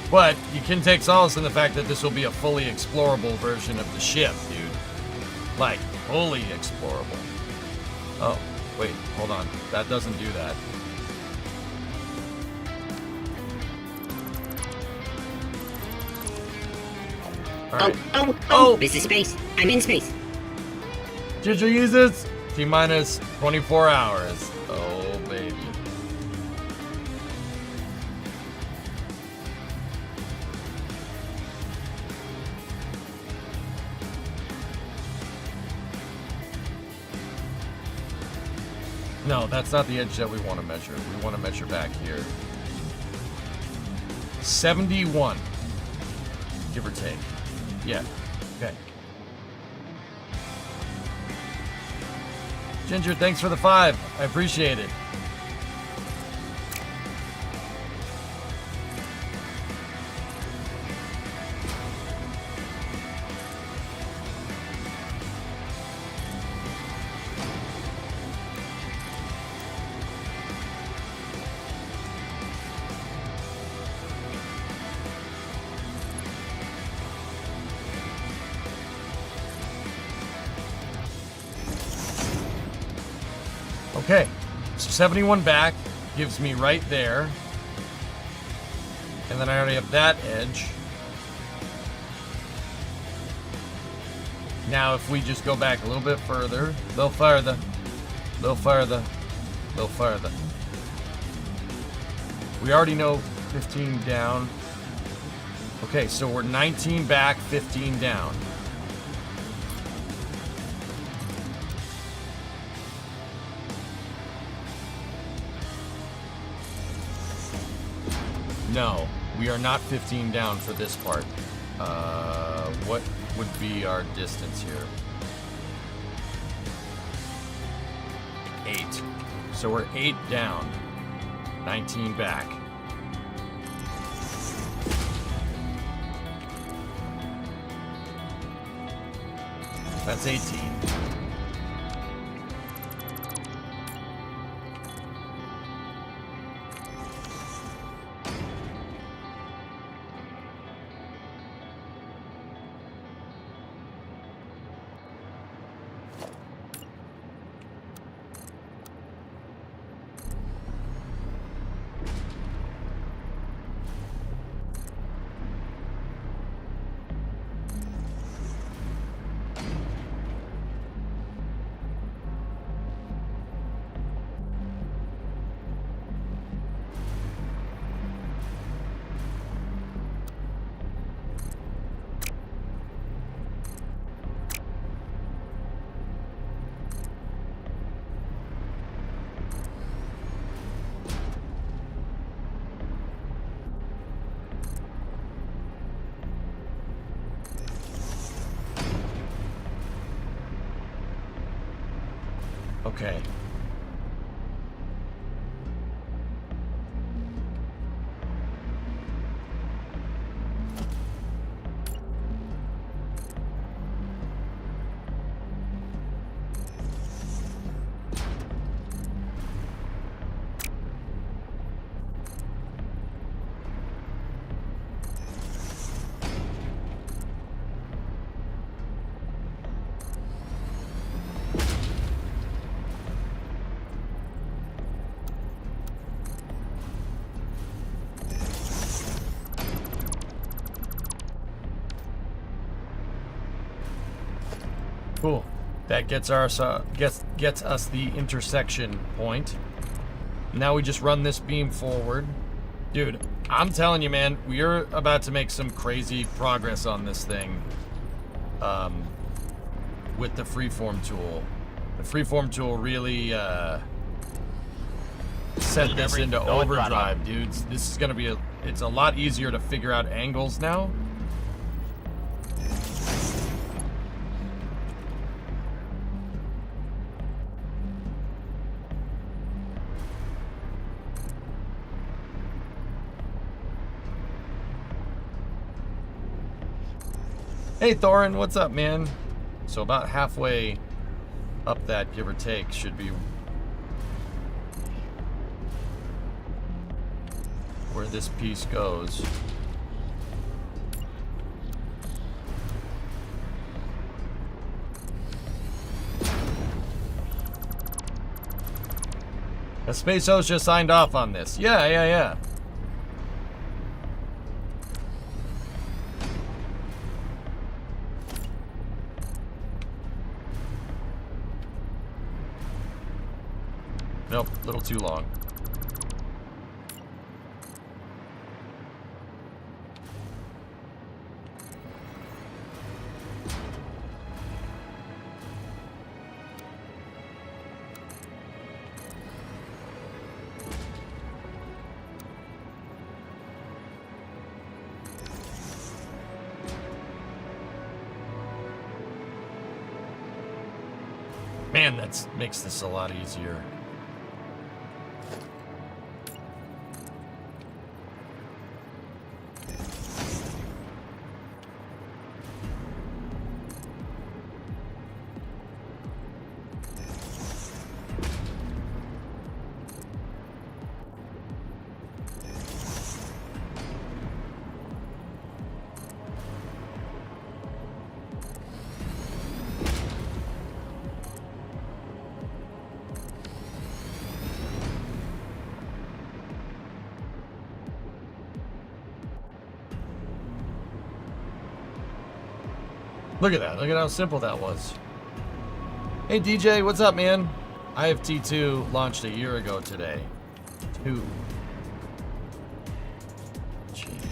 But you can take solace in the fact that this will be a fully explorable version of the ship, dude. Like, fully explorable. Oh, wait, hold on. That doesn't do that. Alright. Oh! This is space. I'm in space. Ginger uses T-minus 24 hours. Oh, baby. No, that's not the edge that we want to measure. We want to measure back here. 71. Give or take. Yeah. Okay. Ginger, thanks for the 5. I appreciate it. Okay, so 71 back gives me right there. And then I already have that edge. Now if we just go back a little bit further, a little further, a little further, a little further. We already know 15 down. Okay, so we're 19 back, 15 down. No, we are not 15 down for this part. What would be our distance here? 8. So we're 8 down, 19 back. That's 18. Okay. Cool. That gets us the intersection point. Now we just run this beam forward. Dude, I'm telling you, man, we're about to make some crazy progress on this thing. With the Freeform tool. The Freeform tool really set this into overdrive, dudes. This is gonna be it's a lot easier to figure out angles now. Hey Thorin, what's up, man? So about halfway up that, give or take, should be where this piece goes. A Space Host just signed off on this. Yeah. Nope, a little too long. Man, that makes this a lot easier. Look at that. Look at how simple that was. Hey, DJ, what's up, man? IFT2 launched a year ago today. 2. Jeez.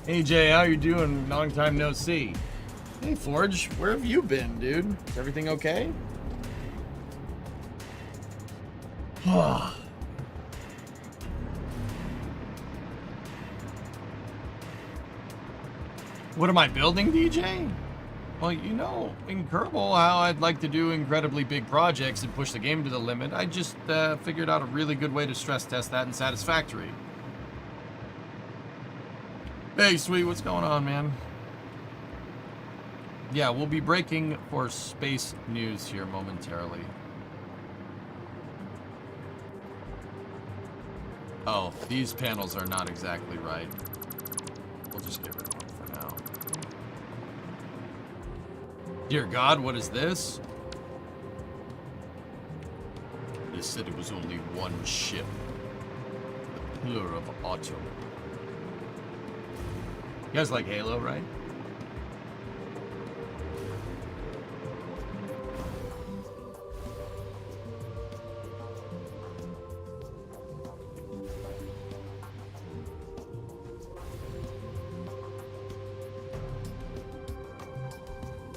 Hey Jay, how you doing? Long time no see. Hey Forge, where have you been, dude? Is everything okay? What am I building, DJ? Well, you know, in Kerbal, how I'd like to do incredibly big projects and push the game to the limit, I just figured out a really good way to stress test that in Satisfactory. Hey, sweet, what's going on, man? Yeah, we'll be breaking for space news here momentarily. Oh, these panels are not exactly right. We'll just get rid of them for now. Dear God, what is this? They said it was only one ship. The Pillar of Autumn. You guys like Halo, right?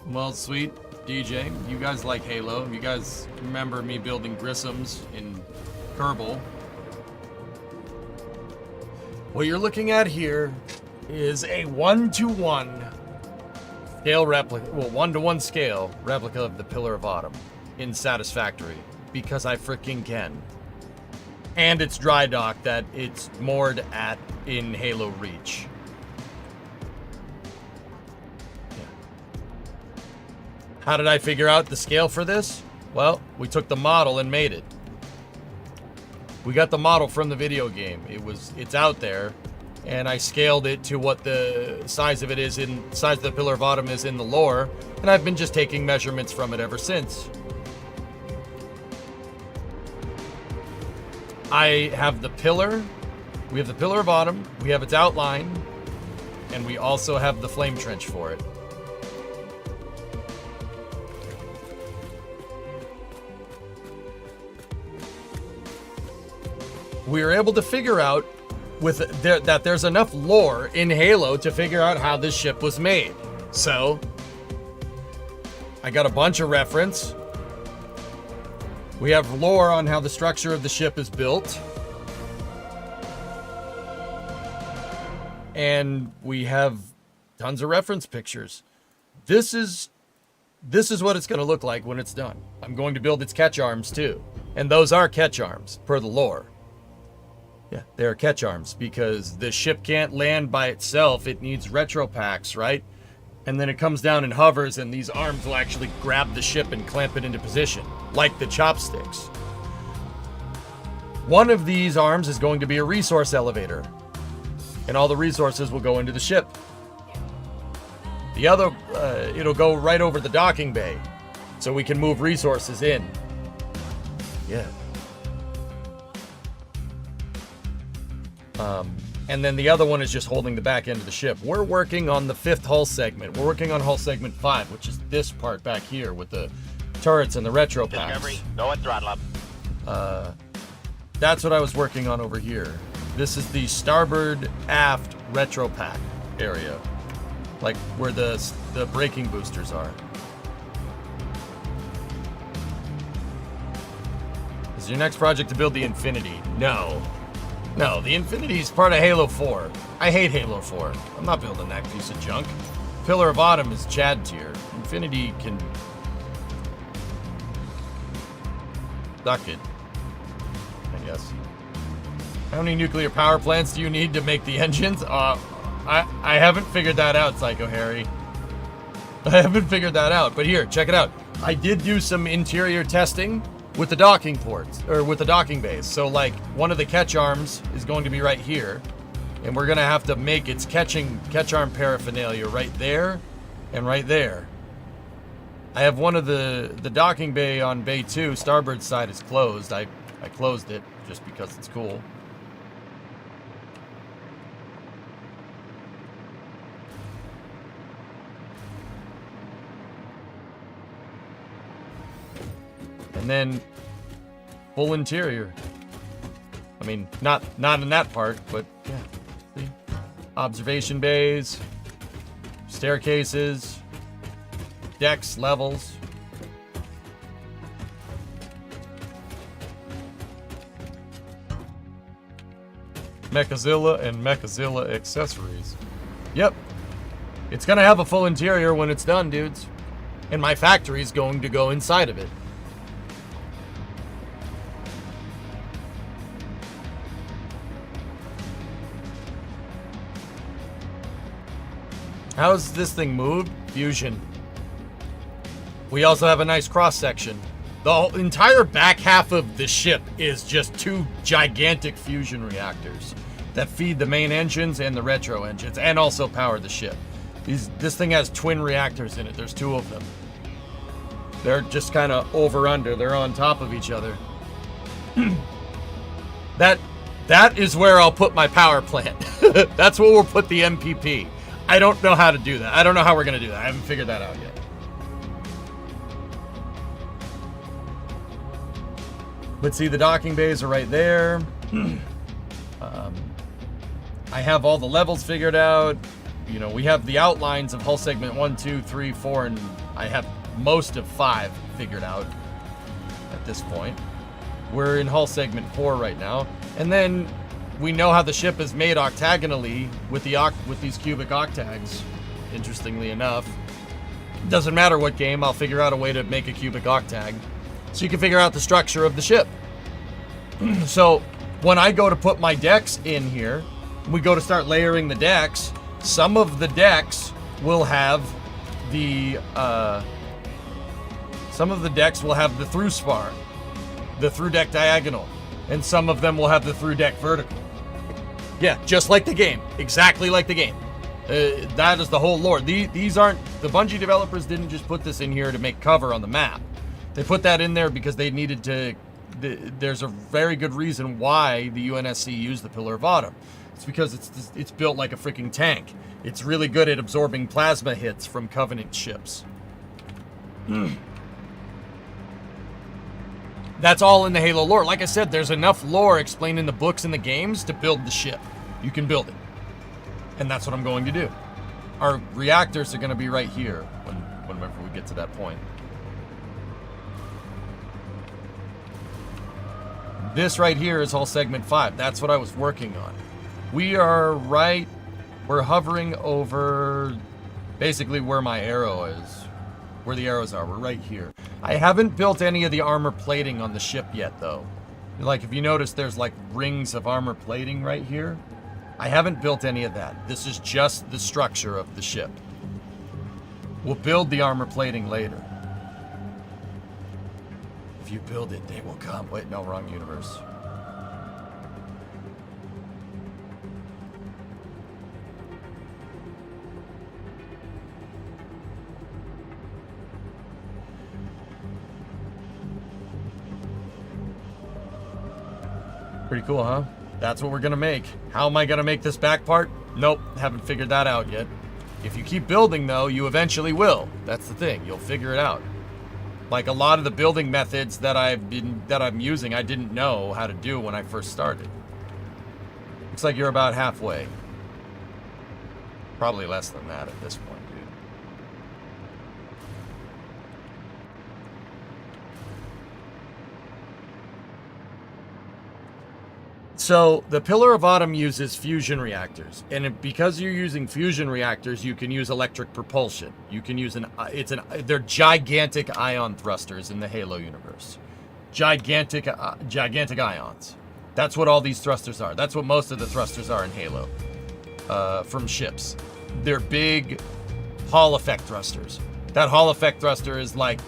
Well, sweet DJ, you guys like Halo. You guys remember me building Grissom's in Kerbal. What you're looking at here is a 1-to-1 scale replica, well, 1-to-1 scale replica of the Pillar of Autumn in Satisfactory, because I freaking can. And it's dry dock that it's moored at in Halo Reach. Yeah. How did I figure out the scale for this? Well, we took the model and made it. We got the model from the video game. It's out there. And I scaled it to what the size of it is size of the Pillar of Autumn is in the lore, and I've been just taking measurements from it ever since. I have the pillar, we have the Pillar of Autumn, we have its outline, and we also have the flame trench for it. we were able to figure out that there's enough lore in Halo to figure out how this ship was made. So I got a bunch of reference. We have lore on how the structure of the ship is built. And we have tons of reference pictures. This is what it's going to look like when it's done. I'm going to build its catch arms too. And those are catch arms per the lore. Yeah, they're catch arms because the ship can't land by itself. It needs retro packs, right? And then it comes down and hovers, and these arms will actually grab the ship and clamp it into position, like the chopsticks. One of these arms is going to be a resource elevator, and all the resources will go into the ship. The other, it'll go right over the docking bay, so we can move resources in. Yeah. And then the other one is just holding the back end of the ship. We're working on the 5th hull segment. We're working on hull segment 5, which is this part back here with the turrets and the retro packs. Discovery, go and throttle up. That's what I was working on over here. This is the starboard aft retro pack area, like where the braking boosters are. Is your next project to build the Infinity? No. No, the Infinity is part of Halo 4. I hate Halo 4. I'm not building that piece of junk. Pillar of Autumn is Chad tier. Infinity can... Suck it, I guess. How many nuclear power plants do you need to make the engines? I haven't figured that out, Psycho Harry. I haven't figured that out. But here, check it out. I did do some interior testing with the docking ports, or with the docking bays. So like one of the catch arms is going to be right here, and we're gonna have to make its catch arm paraphernalia right there and right there. I have one of the docking bay on bay 2, starboard side is closed. I closed it just because it's cool. And then full interior. I mean, not in that part, but yeah. See? Observation bays, staircases, decks, levels. Mechazilla and Mechazilla accessories. Yep. It's gonna have a full interior when it's done, dudes. And my factory's going to go inside of it. How's this thing moved? Fusion. We also have a nice cross section. The entire back half of the ship is just 2 gigantic fusion reactors that feed the main engines and the retro engines and also power the ship. This thing has twin reactors in it. There's 2 of them. They're just kind of over under. They're on top of each other. That is where I'll put my power plant. That's where we'll put the MPP. I don't know how to do that. I don't know how we're going to do that. I haven't figured that out yet. But see, the docking bays are right there. I have all the levels figured out. You know, we have the outlines of hull segment 1, 2, 3, 4, and I have most of 5 figured out at this point. We're in hull segment 4 right now. And then we know how the ship is made octagonally with these cubic octags, interestingly enough. Doesn't matter what game, I'll figure out a way to make a cubic octag. So you can figure out the structure of the ship. So when I go to put my decks in here, we go to start layering the decks, some of the decks will have the through spar, the through deck diagonal, and some of them will have the through deck vertical. Yeah, just like the game. Exactly like the game. That is the whole lore. These aren't... The Bungie developers didn't just put this in here to make cover on the map. They put that in there because they needed to... There's a very good reason why the UNSC used the Pillar of Autumn. It's because it's built like a freaking tank. It's really good at absorbing plasma hits from Covenant ships. That's all in the Halo lore. Like I said, there's enough lore explained in the books and the games to build the ship. You can build it. And that's what I'm going to do. Our reactors are going to be right here whenever we get to that point. This right here is all segment 5. That's what I was working on. We're hovering over basically where my arrow is. Where the arrows are. We're right here. I haven't built any of the armor plating on the ship yet, though. Like, if you notice, there's like rings of armor plating right here. I haven't built any of that. This is just the structure of the ship. We'll build the armor plating later. If you build it, they will come. Wait, no, wrong universe. Pretty cool, huh? That's what we're gonna make. How am I gonna make this back part? Nope, haven't figured that out yet. If you keep building, though, you eventually will. That's the thing. You'll figure it out. Like a lot of the building methods that I'm using, I didn't know how to do when I first started. Looks like you're about halfway. Probably less than that at this point, dude. So the Pillar of Autumn uses fusion reactors, and because you're using fusion reactors, you can use electric propulsion. You can use they're gigantic ion thrusters in the Halo universe. Gigantic ions. That's what all these thrusters are. That's what most of the thrusters are in Halo, from ships. They're big Hall effect thrusters. That Hall effect thruster is like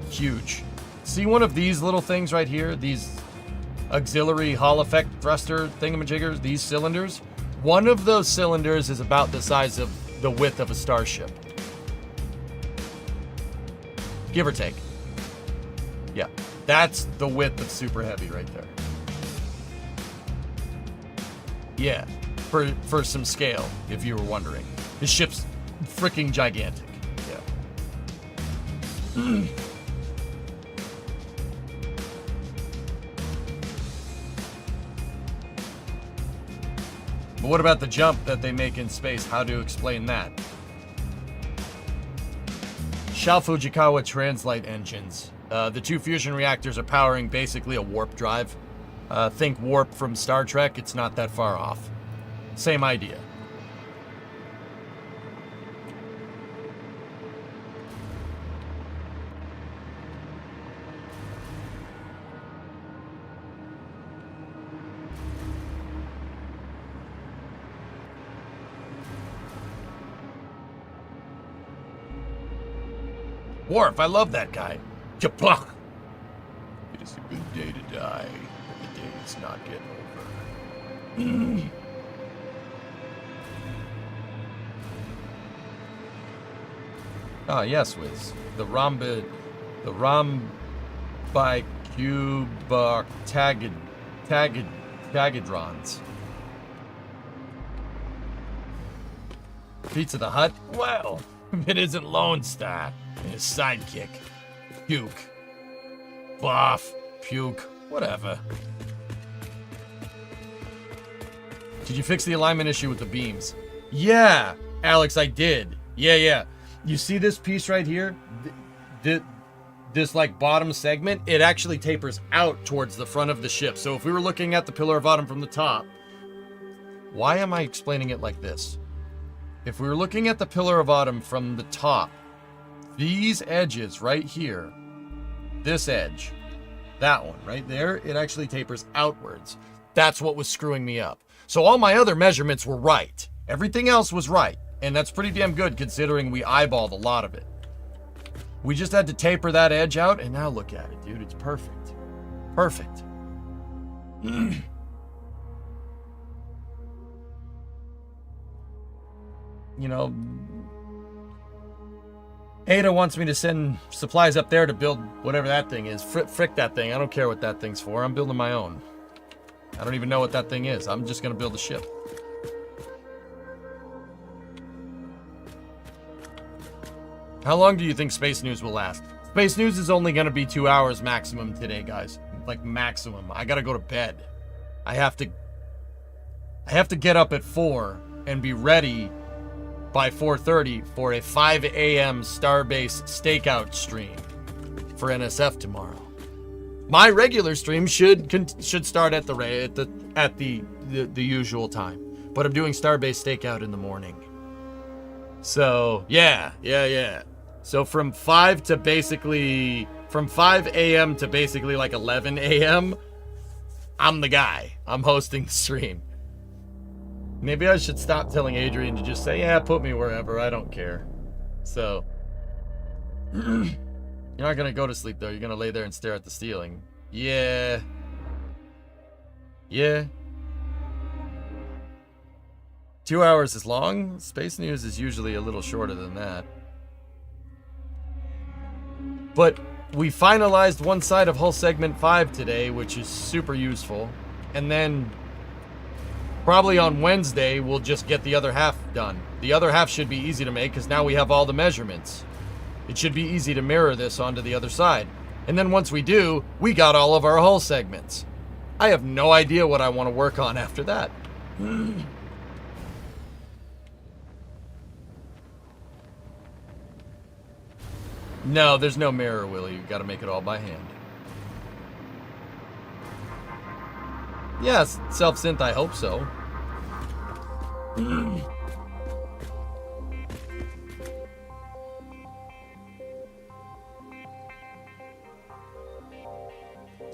huge. See one of these little things right here? These auxiliary Hall effect thruster thingamajiggers, these cylinders. One of those cylinders is about the size of the width of a starship. Give or take. Yeah, that's the width of Super Heavy right there. Yeah, for some scale, if you were wondering. This ship's freaking gigantic. Yeah. But what about the jump that they make in space? How to explain that? Shao Fujikawa translate engines. The two fusion reactors are powering basically a warp drive. Think warp from Star Trek. It's not that far off. Same idea. Worf, I love that guy. Kapluck. It is a good day to die, but the day is not yet over. Ah, yes, Wiz. The rhombicubotagadrons. Pizza the Hut? Well, it isn't Lone Star and his sidekick. Puke. Boff. Puke. Whatever. Did you fix the alignment issue with the beams? Yeah, Alex, I did. Yeah. You see this piece right here? This like bottom segment, it actually tapers out towards the front of the ship. So if we were looking at the Pillar of Autumn from the top, why am I explaining it like this? If we were looking at the Pillar of Autumn from the top, these edges right here, this edge, that one right there, it actually tapers outwards. That's what was screwing me up. So all my other measurements were right. Everything else was right. And that's pretty damn good considering we eyeballed a lot of it. We just had to taper that edge out, and now look at it, dude. It's perfect. Perfect. You know, Ada wants me to send supplies up there to build whatever that thing is. Frick that thing. I don't care what that thing's for. I'm building my own. I don't even know what that thing is. I'm just going to build a ship. How long do you think space news will last? Space News is only going to be 2 hours maximum today, guys. Like, maximum. I got to go to bed. I have to get up at 4 and be ready by 4:30 for a 5 a.m. Starbase stakeout stream for NSF tomorrow. My regular stream should start at the usual time, but I'm doing Starbase stakeout in the morning. So yeah. So from 5 a.m. to basically like 11 a.m., I'm the guy. I'm hosting the stream. Maybe I should stop telling Adrian to just say, yeah, put me wherever. I don't care. So, you're not going to go to sleep, though. You're going to lay there and stare at the ceiling. Yeah. 2 hours is long. Space News is usually a little shorter than that. But we finalized one side of Hull Segment 5 today, which is super useful. And then probably on Wednesday, we'll just get the other half done. The other half should be easy to make because now we have all the measurements. It should be easy to mirror this onto the other side. And then once we do, we got all of our hull segments. I have no idea what I want to work on after that. No, there's no mirror, Willie. You got to make it all by hand. Yes, self-synth, I hope so.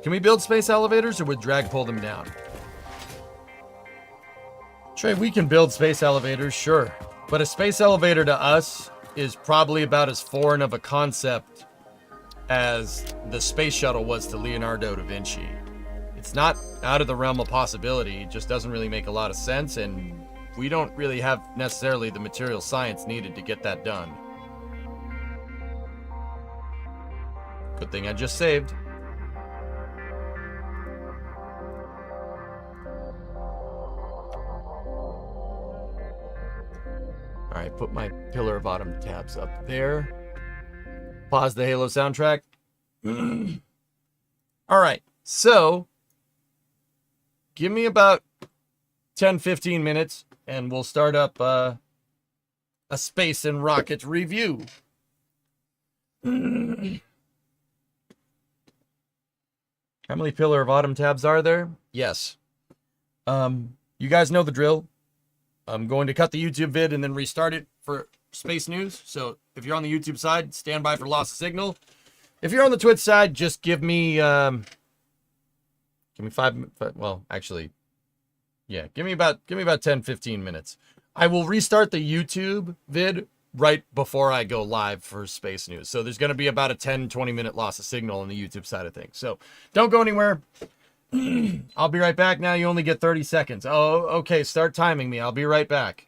Can we build space elevators or would drag pull them down? Trey, we can build space elevators, sure. But a space elevator to us is probably about as foreign of a concept as the space shuttle was to Leonardo da Vinci. It's not out of the realm of possibility. It just doesn't really make a lot of sense, and we don't really have necessarily the material science needed to get that done. Good thing I just saved. All right, put my Pillar of Autumn tabs up there. Pause the Halo soundtrack. All right, so give me about 10-15 minutes and we'll start up a space and rocket review. How many Pillar of Autumn tabs are there? Yes. You guys know the drill. I'm going to cut the YouTube vid and then restart it for Space News. So if you're on the YouTube side, stand by for loss of signal. If you're on the Twitch side, just give me 5. Well, actually, yeah, give me about 10-15 minutes. I will restart the YouTube vid right before I go live for Space News. So there's going to be about a 10-20 minute loss of signal on the YouTube side of things. So don't go anywhere. I'll be right back. Now you only get 30 seconds. Oh, okay. Start timing me. I'll be right back.